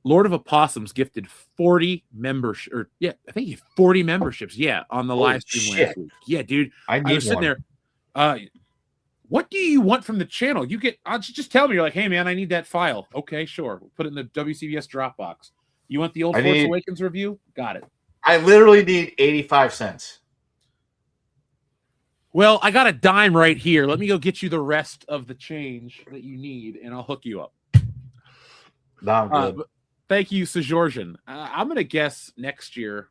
Lord of Opossums gifted 40 memberships, or yeah, I think 40 memberships. Yeah, on the live stream last week. Yeah, dude. I was sitting there. What do you want from the channel? You get, just tell me. You're like, hey man, I need that file. Okay, sure. We'll put it in the WCBS Dropbox. You want the old Force Awakens review? Got it. I literally need 85 cents. Well, I got a dime right here. Let me go get you the rest of the change that you need, and I'll hook you up. Good. Thank you, Sejorjan. I'm going to guess next year,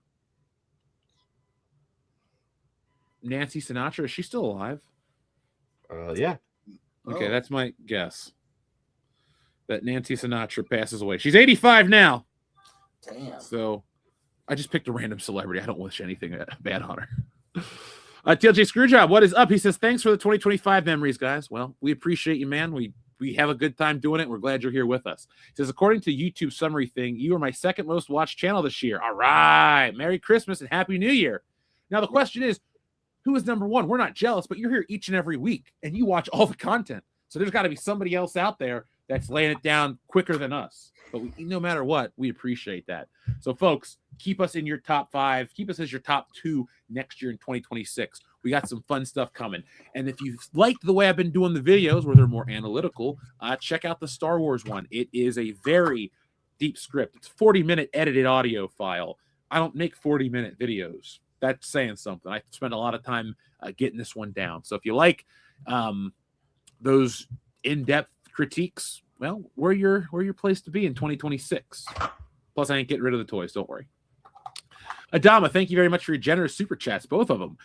Nancy Sinatra, is she still alive? Yeah. Okay, that's my guess. That Nancy Sinatra passes away. She's 85 now. Damn. So I just picked a random celebrity. I don't wish anything bad on her. TLJ Screwjob, what is up? He says, thanks for the 2025 memories, guys. Well, we appreciate you, man. We have a good time doing it. We're glad you're here with us. He says, according to YouTube summary thing, you are my second most watched channel this year. All right. Merry Christmas and Happy New Year. Now, the question is, who is number one? We're not jealous, but you're here each and every week, and you watch all the content. So there's got to be somebody else out there that's laying it down quicker than us. But no matter what, we appreciate that. So, folks, keep us in your top 5. Keep us as your top 2 next year in 2026. We got some fun stuff coming. And if you've liked the way I've been doing the videos where they're more analytical, check out the Star Wars one. It is a very deep script. It's a 40-minute edited audio file. I don't make 40-minute videos. That's saying something. I spent a lot of time getting this one down. So if you like those in-depth critiques, well, we're your place to be in 2026. Plus, I ain't getting rid of the toys. Don't worry. Adama, thank you very much for your generous super chats, both of them.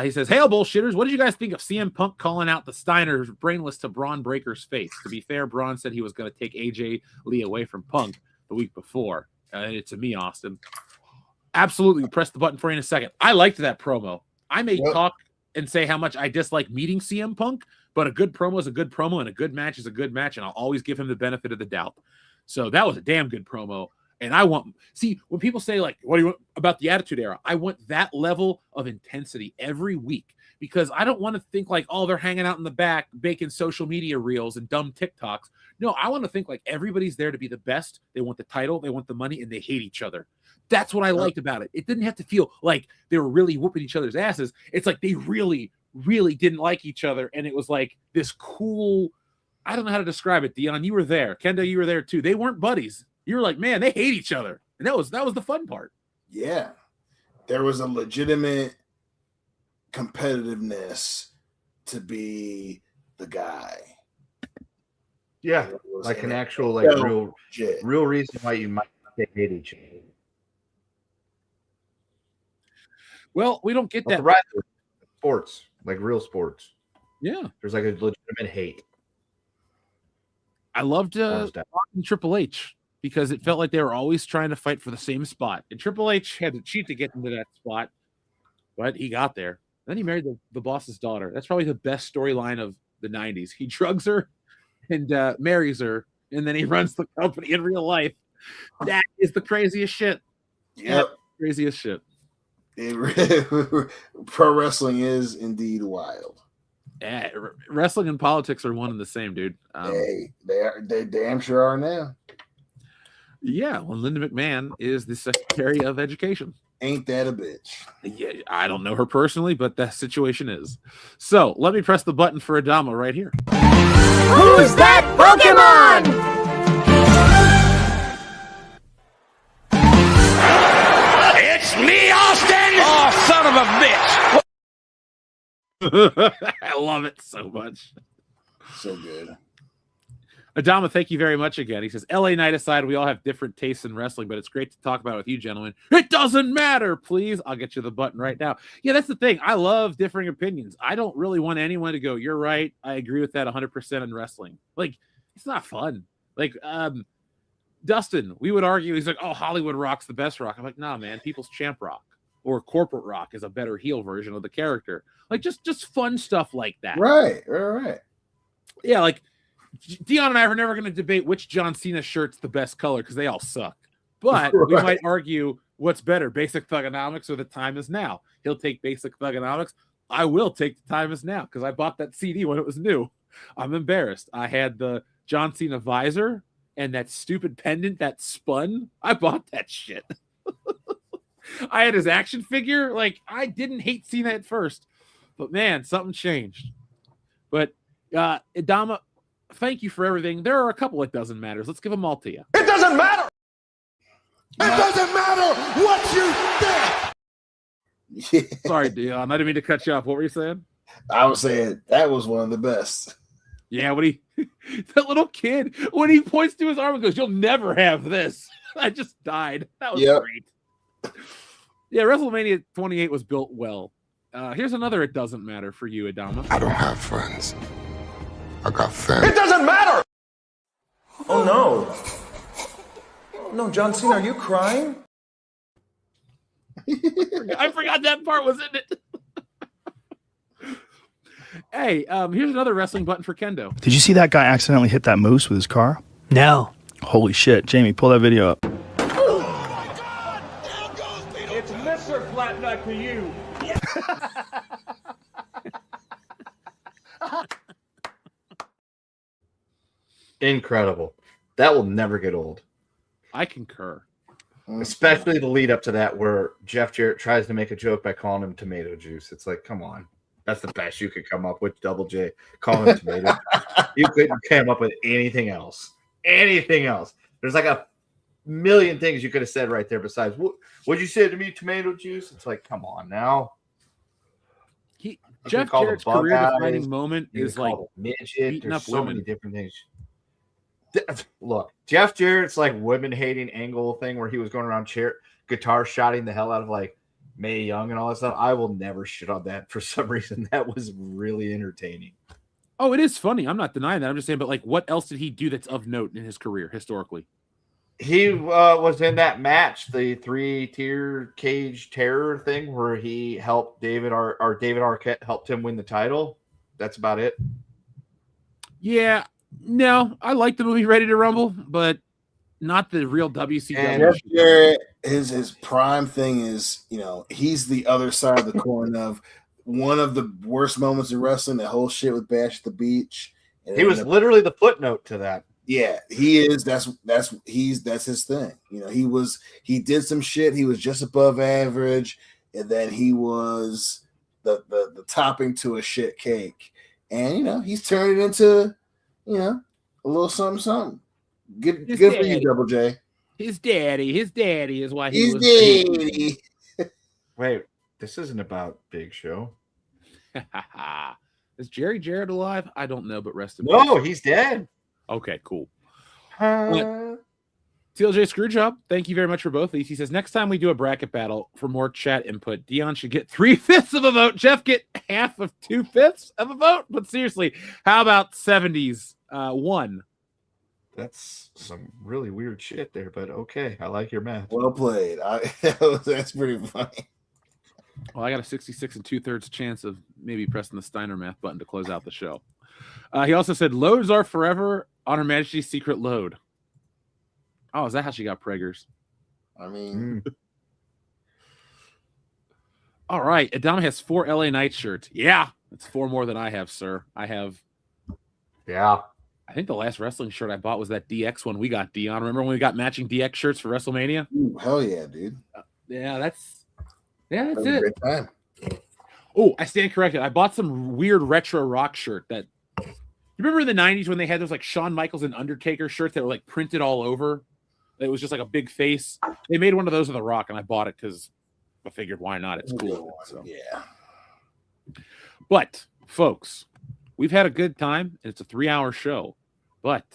He says, hail, bullshitters. What did you guys think of CM Punk calling out the Steiners brainless to Braun Breaker's face? To be fair, Braun said he was going to take AJ Lee away from Punk the week before. To me, Austin. Absolutely. Press the button for you in a second. I liked that promo. I may talk and say how much I dislike meeting CM Punk, but a good promo is a good promo, and a good match is a good match, and I'll always give him the benefit of the doubt. So that was a damn good promo. And I want, when people say, like, what do you want about the Attitude Era? I want that level of intensity every week because I don't want to think like, oh, they're hanging out in the back, making social media reels and dumb TikToks. No, I want to think like everybody's there to be the best. They want the title, they want the money, and they hate each other. That's what I liked about it. It didn't have to feel like they were really whooping each other's asses. It's like they really, really didn't like each other. And it was like this cool, I don't know how to describe it. Dion, you were there. Kendo, you were there too. They weren't buddies. You were like, man, they hate each other. And that was the fun part. Yeah. There was a legitimate competitiveness to be the guy. Yeah. Like an actual, like real reason why you might not hate each other. Well, we don't get that. Sports, like real sports. Yeah. There's like a legitimate hate. I loved Triple H because it felt like they were always trying to fight for the same spot. And Triple H had to cheat to get into that spot, but he got there. Then he married the boss's daughter. That's probably the best storyline of the 90s. He drugs her and marries her, and then he runs the company in real life. That is the craziest shit. Yep. Craziest shit. Pro wrestling is indeed wild. Yeah, wrestling and politics are one and the same, dude. They damn sure are now. Yeah, well, Linda McMahon is the Secretary of Education. Ain't that a bitch? Yeah, I don't know her personally, but that situation is. So let me press the button for Adama right here. Who's that Pokemon? It's me, Austin! Oh, son of a bitch! I love it so much. So good. Adama, thank you very much again. He says, LA night aside, we all have different tastes in wrestling, but it's great to talk about it with you, gentlemen. It doesn't matter, please. I'll get you the button right now. Yeah, that's the thing. I love differing opinions. I don't really want anyone to go, you're right. I agree with that 100% in wrestling. Like, it's not fun. Like, Dustin, we would argue, he's like, oh, Hollywood Rock's the best Rock. I'm like, nah, man, People's Champ Rock or Corporate Rock is a better heel version of the character. Like, just fun stuff like that. Right. Yeah, like, Dion and I are never going to debate which John Cena shirt's the best color because they all suck. But we might argue what's better, Basic Thugonomics or The Time Is Now. He'll take Basic Thugonomics. I will take The Time Is Now because I bought that CD when it was new. I'm embarrassed. I had the John Cena visor and that stupid pendant that spun. I bought that shit. I had his action figure. Like, I didn't hate Cena at first. But, man, something changed. But, Adama, thank you for everything. There are a couple it doesn't matter. Let's give them all to you. It doesn't matter. It doesn't matter what you think. Sorry, Dion. I didn't mean to cut you off. What were you saying? I was saying that was one of the best. Yeah, when that little kid, when he points to his arm and goes, you'll never have this. I just died. That was great. Yeah, WrestleMania 28 was built well. Here's another it doesn't matter for you, Adama. I don't have friends. I got fans. It doesn't matter. Oh no. No, John Cena, are you crying? I forgot that part was in it. Hey, here's another wrestling button for Kendo. Did you see that guy accidentally hit that moose with his car? No. Holy shit. Jamie, pull that video up. It's Mr. Flatnut to you. Incredible. That will never get old. I concur. Especially the lead up to that where Jeff Jarrett tries to make a joke by calling him tomato juice. It's like, come on. That's the best you could come up with, Double J. Calling him tomato. You couldn't come up with anything else. Anything else. There's like a million things you could have said right there besides, what'd you say to me, tomato juice? It's like, come on now. Jeff Jarrett's career-defining moment is like midget. There's so many different things. Look, Jeff Jarrett's like women-hating angle thing where he was going around guitar shotting the hell out of like Mae Young and all that stuff. I will never shit on that for some reason. That was really entertaining. Oh, it is funny. I'm not denying that. I'm just saying, but like, what else did he do that's of note in his career historically? He was in that match, the 3-tier cage terror thing, where he helped David Arquette helped him win the title. That's about it. Yeah, no, I like the movie Ready to Rumble, but not the real WCW. Jarrett, his prime thing is, he's the other side of the coin of one of the worst moments in wrestling. The whole shit with Bash at the Beach. He was literally the footnote to that. Yeah, he is. That's his thing. He did some shit. He was just above average, and then he was the topping to a shit cake. And he's turned it into a little something. Good for you, Double J. His daddy is why he His was daddy. Wait, this isn't about Big Show. Is Jerry Jarrett alive? I don't know, but rest in peace. No, he's dead. Okay, cool. TLJ Screwjob, thank you very much for both of these. He says, next time we do a bracket battle for more chat input, Dion should get 3/5 of a vote. Jeff get half of 2/5 of a vote. But seriously, how about 70s 1? That's some really weird shit there, but okay. I like your math. Well played. That's pretty funny. Well, I got a 66 2/3 chance of maybe pressing the Steiner math button to close out the show. He also said, loads are forever on Her Majesty's Secret Load. Oh, is that how she got preggers? I mean. All right. Adama has 4 LA Knight shirts. Yeah, it's 4 more than I have, sir. I have. Yeah. I think the last wrestling shirt I bought was that DX one we got, Dion. Remember when we got matching DX shirts for WrestleMania? Ooh, hell yeah, dude. That's it. A great time. Oh, I stand corrected. I bought some weird retro rock shirt that. You remember in the 90s when they had those like Shawn Michaels and Undertaker shirts that were like printed all over? It was just like a big face. They made one of those of The Rock, and I bought it because I figured why not? It's cool. So. Yeah. But, folks, we've had a good time. It's a 3-hour show. But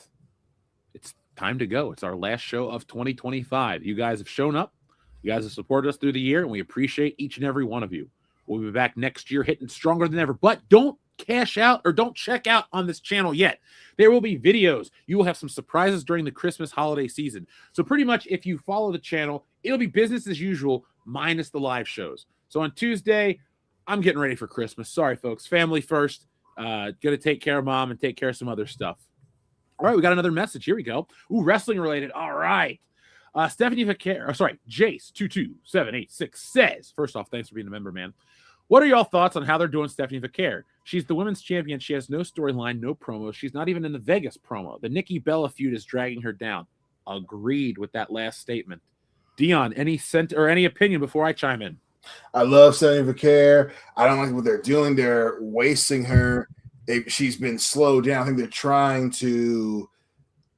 time to go. It's our last show of 2025. You guys have shown up. You guys have supported us through the year, and we appreciate each and every one of you. We'll be back next year hitting stronger than ever. But don't cash out or don't check out on this channel yet. There will be videos. You will have some surprises during the Christmas holiday season. So pretty much if you follow the channel, it'll be business as usual minus the live shows. So on Tuesday, I'm getting ready for Christmas. Sorry, folks. Family first. Gonna take care of mom and take care of some other stuff. All right, we got another message. Here we go. Ooh, wrestling related. All right. Stephanie Vaquer, Jace22786 says, first off, thanks for being a member, man. What are y'all thoughts on how they're doing Stephanie Vaquer? She's the women's champion. She has no storyline, no promo. She's not even in the Vegas promo. The Nikki Bella feud is dragging her down. Agreed with that last statement. Dion, any opinion before I chime in? I love Stephanie Vaquer. I don't like what they're doing. They're wasting her. She's been slowed down. I think they're trying to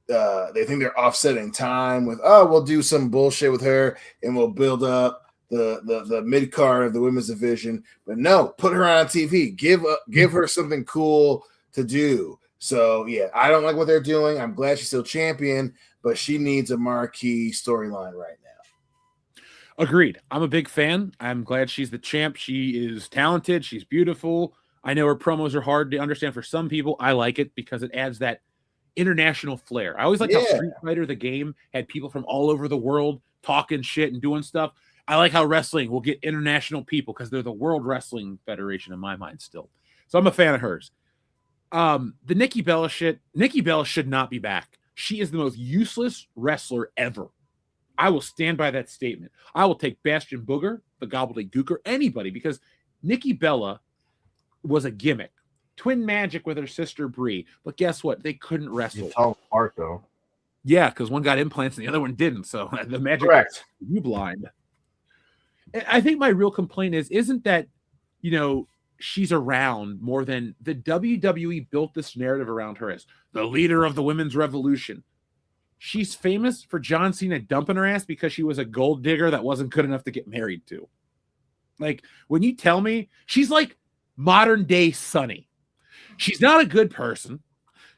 they think they're offsetting time with, we'll do some bullshit with her and we'll build up the mid card of the women's division. But no, put her on TV. Give her something cool to do. So yeah, I don't like what they're doing. I'm glad she's still champion, but she needs a marquee storyline right now. Agreed. I'm a big fan. I'm glad she's the champ. She is talented. She's beautiful. I know her promos are hard to understand for some people. I like it because it adds that international flair. I always like how Street Fighter, the game, had people from all over the world talking shit and doing stuff. I like how wrestling will get international people because they're the World Wrestling Federation in my mind still. So I'm a fan of hers. The Nikki Bella shit, Nikki Bella should not be back. She is the most useless wrestler ever. I will stand by that statement. I will take Bastion Booger, the Gobbledygooker, anybody, because Nikki Bella was a gimmick. Twin magic with her sister Brie. But guess what? They couldn't wrestle. It's all apart, though. Yeah, because one got implants and the other one didn't. So the magic. Correct. You blind. I think my real complaint isn't that, she's around more than the WWE built this narrative around her as the leader of the women's revolution. She's famous for John Cena dumping her ass because she was a gold digger that wasn't good enough to get married to. Like, when you tell me she's like modern day Sunny, she's not a good person.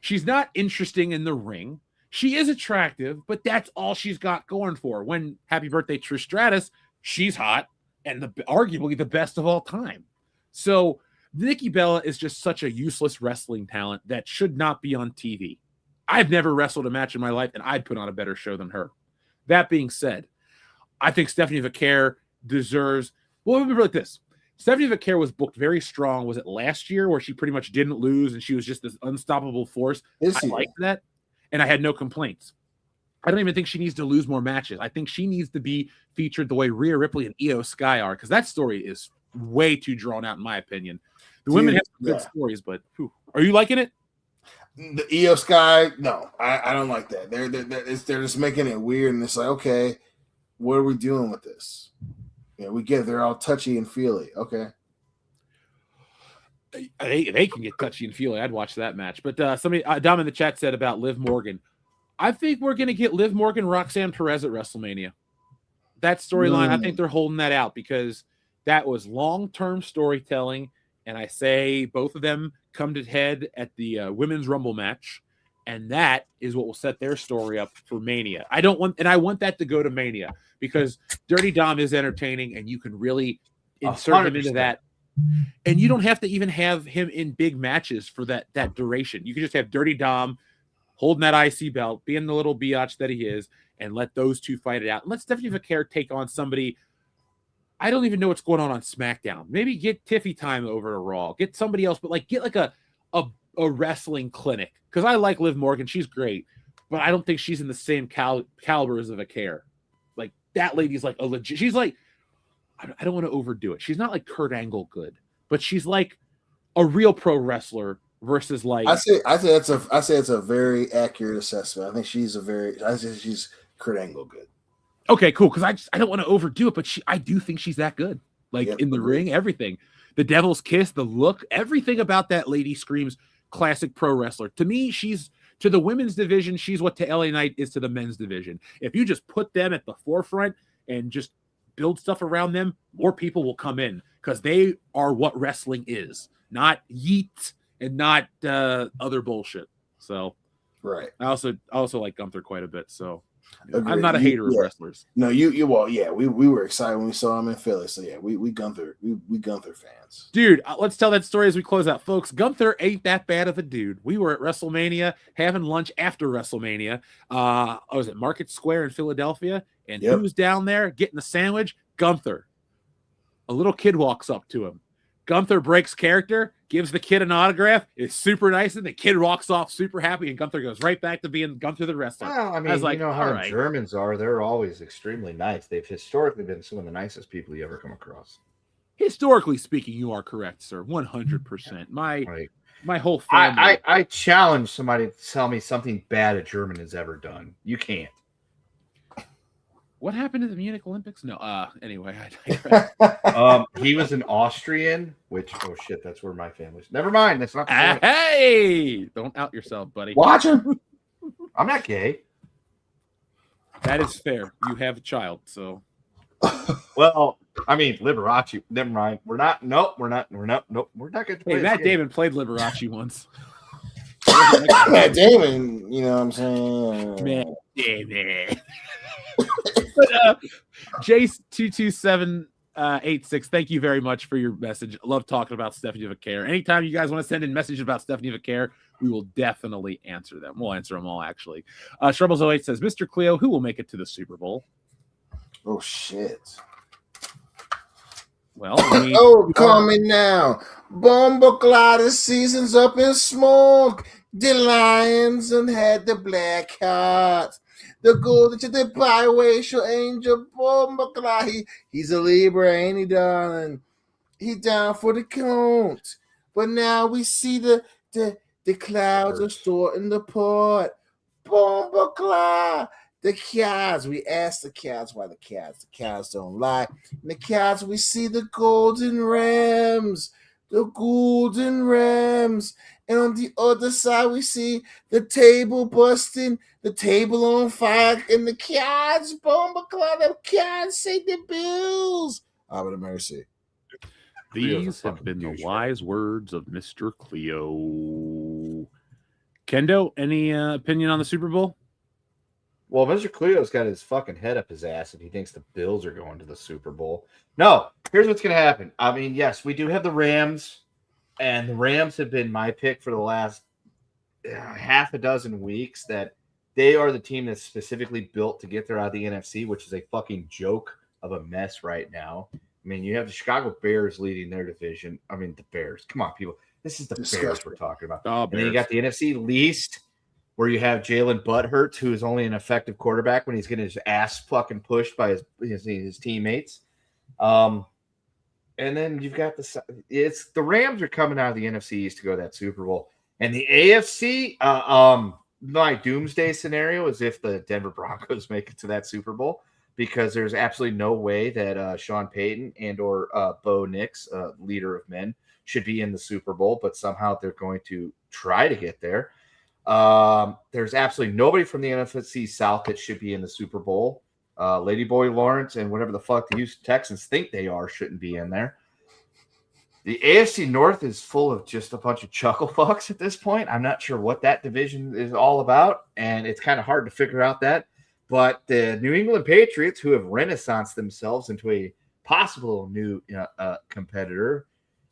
She's not interesting in the ring. She is attractive, but that's all she's got going for her. When Happy Birthday Trish Stratus, she's hot and arguably the best of all time. So Nikki Bella is just such a useless wrestling talent that should not be on TV. I've never wrestled a match in my life, and I'd put on a better show than her. That being said, I think Stephanie Vaquer deserves... Well, let me put it like this. Stephanie Vaquer was booked very strong. Was it last year where she pretty much didn't lose and she was just this unstoppable force? I liked that, and I had no complaints. I don't even think she needs to lose more matches. I think she needs to be featured the way Rhea Ripley and Io Sky are, because that story is way too drawn out, in my opinion. The women have some good stories, but are you liking it? The Io Sky, no, I don't like that. They're just making it weird, and it's like, okay, what are we doing with this? Yeah, we get it. They're all touchy and feely. Okay, they can get touchy and feely. I'd watch that match. But somebody, Dom in the chat said about Liv Morgan. I think we're going to get Liv Morgan, Roxanne Perez at WrestleMania. That storyline, I think they're holding that out because that was long-term storytelling. And I say both of them come to head at the Women's Rumble match. And that is what will set their story up for Mania. I want that to go to Mania because Dirty Dom is entertaining and you can really insert him into that. And you don't have to even have him in big matches for that duration. You can just have Dirty Dom holding that IC belt, being the little biatch that he is, and let those two fight it out. And let Stephanie Vaquer take on somebody. I don't even know what's going on SmackDown. Maybe get Tiffy Time over to Raw. Get somebody else, but get like a wrestling clinic. Because I like Liv Morgan. She's great. But I don't think she's in the same caliber as a Vaquer. Like, that lady's like a legit. She's like, I don't want to overdo it. She's not like Kurt Angle good. But she's like a real pro wrestler versus like... I say it's a very accurate assessment. I think she's Kurt Angle good. Okay, cool. Because I don't want to overdo it, but I do think she's that good. Like in the ring, everything. The Devil's Kiss, the look, everything about that lady screams classic pro wrestler. To me, she's to the women's division. She's what to LA Knight is to the men's division. If you just put them at the forefront and just build stuff around them, more people will come in because they are what wrestling is, not yeet and not other bullshit. So Right. I also like Gunther quite a bit. So I'm not a hater of wrestlers. No, we were excited when we saw him in Philly. So yeah, we Gunther fans. Dude, let's tell that story as we close out, folks. Gunther ain't that bad of a dude. We were at WrestleMania having lunch after WrestleMania. I was at Market Square in Philadelphia, and who's down there getting the sandwich? Gunther. A little kid walks up to him. Gunther breaks character, gives the kid an autograph, is super nice, and the kid walks off super happy, and Gunther goes right back to being Gunther the wrestler. Well, I mean, you know how the Germans are. They're always extremely nice. They've historically been some of the nicest people you ever come across. Historically speaking, you are correct, sir. 100%. My whole family. I challenge somebody to tell me something bad a German has ever done. You can't. What happened to the Munich Olympics? No. Anyway, he was an Austrian, which shit, that's where my family's. Never mind. That's not. Hey, don't out yourself, buddy. Watch him. I'm not gay. That is fair. You have a child, so. Well, I mean, Liberace. Never mind. We're not. Nope. We're not. Nope. We're not going to. Hey, Matt Damon played Liberace once. Matt Damon. You know what I'm saying? Matt Damon. But Jace22786, thank you very much for your message. I love talking about Stephanie Vaquer. Anytime you guys want to send in messages about Stephanie Vaquer, we will definitely answer them. We'll answer them all, actually. Shrubbles08 says, Mr. Cleo, who will make it to the Super Bowl? Oh, shit. Well, coming now. Bomba Glider season's up in smoke. The Lions and had the Black Hearts. The golden to the biracial angel Bomba Glider. He's a Libra, ain't he, darling? He down for the count. But now we see the clouds are starting to part. Bomba Glider. The cows, we asked the cows why the cows don't lie. In the cows, we see the golden rams. And on the other side, we see the table busting, the table on fire, and the cows, Bomba Cloud, the cows say the Bills. But mercy. These have been the wise words of Mr. Cleo. Kendo, any opinion on the Super Bowl? Well, Mr. Cleo's got his fucking head up his ass if he thinks the Bills are going to the Super Bowl. No, here's what's going to happen. I mean, yes, we do have the Rams, and the Rams have been my pick for the last half a dozen weeks that they are the team that's specifically built to get there out of the NFC, which is a fucking joke of a mess right now. I mean, you have the Chicago Bears leading their division. I mean, the Bears. Come on, people. This is the Bears we're talking about. And then you got the NFC least, where you have Jalen Butthurts, who is only an effective quarterback when he's getting his ass fucking pushed by his teammates. And then you've got the Rams are coming out of the NFC East to go to that Super Bowl. And the AFC, my doomsday scenario is if the Denver Broncos make it to that Super Bowl, because there's absolutely no way that Sean Payton and or Bo Nix, leader of men, should be in the Super Bowl, but somehow they're going to try to get there. There's absolutely nobody from the NFC South that should be in the Super Bowl. Ladyboy Lawrence and whatever the fuck the Houston Texans think they are shouldn't be in there. The AFC North is full of just a bunch of chuckle fucks at this point. I'm not sure what that division is all about, and it's kind of hard to figure out that. But the New England Patriots, who have renaissanced themselves into a possible new competitor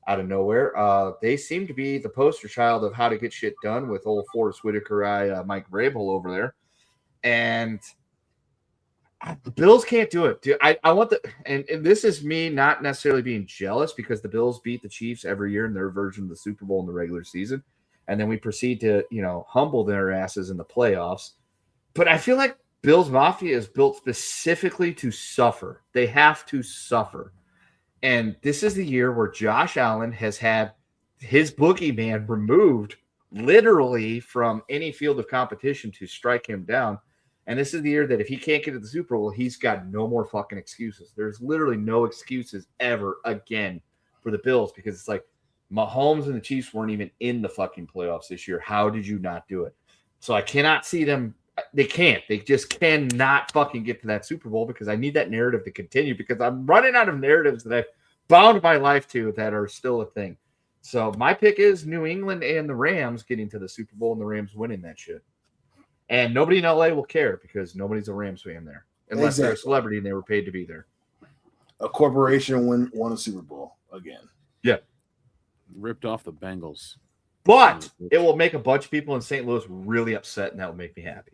out of nowhere, they seem to be the poster child of how to get shit done with old Forrest Whitaker, Mike Vrabel over there. And the Bills can't do it. Dude, I want and this is me not necessarily being jealous, because the Bills beat the Chiefs every year in their version of the Super Bowl in the regular season. And then we proceed to, humble their asses in the playoffs. But I feel like Bills Mafia is built specifically to suffer. They have to suffer. And this is the year where Josh Allen has had his boogeyman removed literally from any field of competition to strike him down. And this is the year that if he can't get to the Super Bowl, he's got no more fucking excuses. There's literally no excuses ever again for the Bills, because it's like Mahomes and the Chiefs weren't even in the fucking playoffs this year. How did you not do it? So I cannot see them. They can't. They just cannot fucking get to that Super Bowl, because I need that narrative to continue, because I'm running out of narratives that I've bound my life to that are still a thing. So my pick is New England and the Rams getting to the Super Bowl and the Rams winning that shit. And nobody in LA will care because nobody's a Rams fan there. Unless they're a celebrity and they were paid to be there. A corporation won a Super Bowl again. Yeah. Ripped off the Bengals. But it will make a bunch of people in St. Louis really upset, and that will make me happy.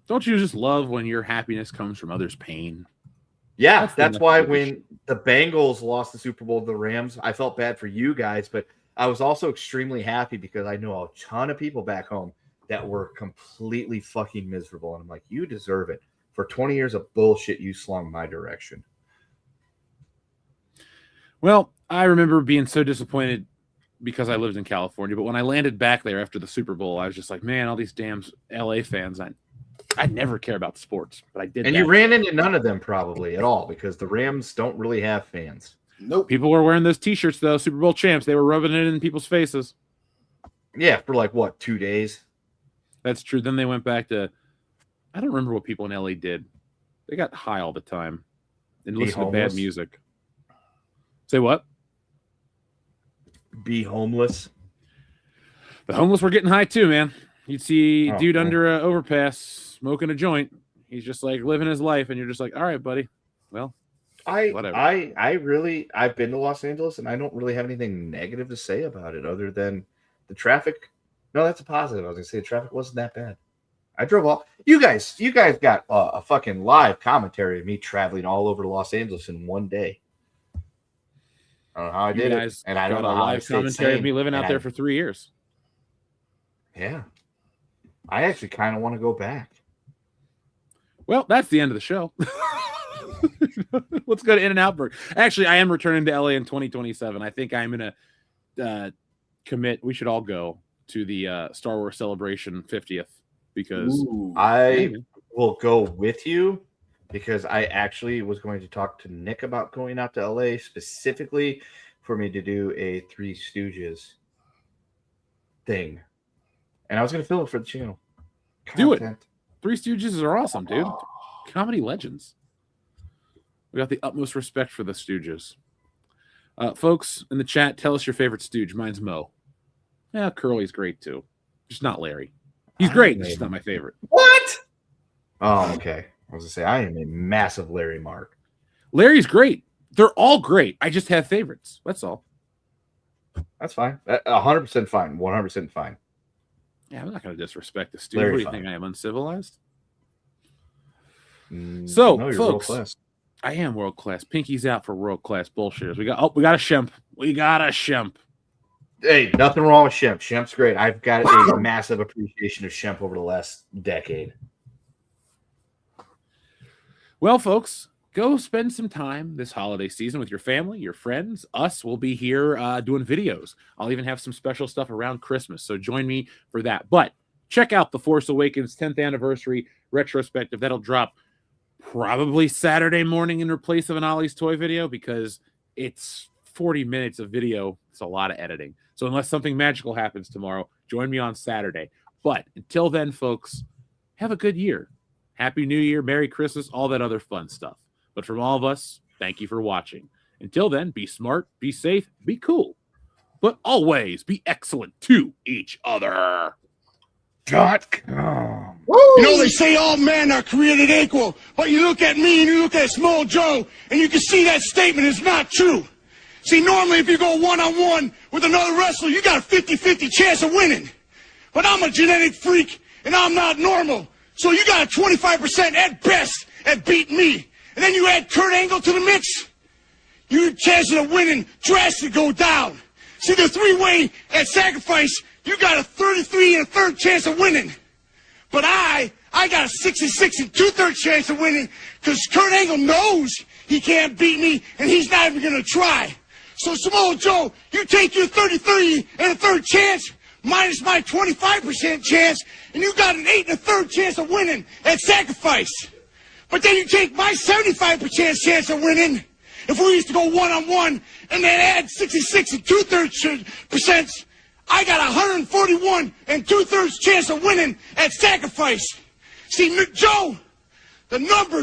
Don't you just love when your happiness comes from others' pain? Yeah, that's why when the Bengals lost the Super Bowl to the Rams, I felt bad for you guys, but I was also extremely happy because I know a ton of people back home that were completely fucking miserable. And I'm like, you deserve it for 20 years of bullshit you slung my direction. Well, I remember being so disappointed because I lived in California, but when I landed back there after the Super Bowl, I was just like, man, all these damn LA fans, I never care about sports, but I did. And you ran into none of them probably at all because the Rams don't really have fans. Nope. People were wearing those T-shirts though, Super Bowl champs. They were rubbing it in people's faces. Yeah, for like what, 2 days? That's true. Then they went back to, I don't remember what people in LA did. They got high all the time and listened to bad music. Say what? Be homeless. The homeless were getting high too, man. You'd see a dude under an overpass smoking a joint. He's just like living his life, and you're just like, all right, buddy. Well, whatever. I've been to Los Angeles, and I don't really have anything negative to say about it other than the traffic. No, that's a positive. I was gonna say the traffic wasn't that bad. I drove all. You guys got a fucking live commentary of me traveling all over Los Angeles in one day. I don't know how I did it, and I don't know how I stayed commentary sane. of me living out there for 3 years. Yeah, I actually kind of want to go back. Well, that's the end of the show. Let's go to In-N-Out Burger. Actually, I am returning to LA in 2027. I think I'm gonna commit. We should all go to the Star Wars Celebration 50th because I will go with you. Because I actually was going to talk to Nick about going out to LA specifically for me to do a Three Stooges thing. And I was going to film it for the channel. Do it. Three Stooges are awesome, dude. Comedy legends. We got the utmost respect for the Stooges. Folks in the chat, tell us your favorite Stooge. Mine's Mo. Yeah, Curly's great too. Just not Larry. He's great, just not my favorite. What? Oh, okay. I was going to say, I am a massive Larry mark. Larry's great. They're all great. I just have favorites. That's all. That's fine. 100% fine. 100% fine. Yeah, I'm not going to disrespect the Stooge. What do you think? I am uncivilized? So, no, folks, I am world class. Pinky's out for world class bullshitters. We got a Shemp. We got a Shemp. Hey, nothing wrong with Shemp. Shemp's great. I've got a massive appreciation of Shemp over the last decade. Well, folks, go spend some time this holiday season with your family, your friends. Us will be here doing videos. I'll even have some special stuff around Christmas, so join me for that. But check out the Force Awakens 10th anniversary retrospective. That'll drop probably Saturday morning in replace of an Ollie's Toy video because it's 40 minutes of video. It's a lot of editing. So unless something magical happens tomorrow, join me on Saturday. But until then, folks, have a good year. Happy New Year, Merry Christmas, all that other fun stuff. But from all of us, thank you for watching. Until then, be smart, be safe, be cool. But always be excellent to each other. .com. You know, they say all men are created equal, but you look at me and you look at Small Joe, and you can see that statement is not true. See, normally if you go one-on-one with another wrestler, you got a 50-50 chance of winning. But I'm a genetic freak, and I'm not normal. So you got a 25% at best at beating me. And then you add Kurt Angle to the mix, your chances of winning drastically go down. See, the three-way at sacrifice, you got a 33 1/3 chance of winning. But I got a 66 2/3 chance of winning because Kurt Angle knows he can't beat me, and he's not even going to try. So, Samoa Joe, you take your 33 1/3 chance minus my 25% chance, and you got an 8 1/3 chance of winning at sacrifice. But then you take my 75% chance of winning, if we used to go one-on-one, and then add 66 2/3%, I got 141 2/3 chance of winning at sacrifice. See, Joe, the numbers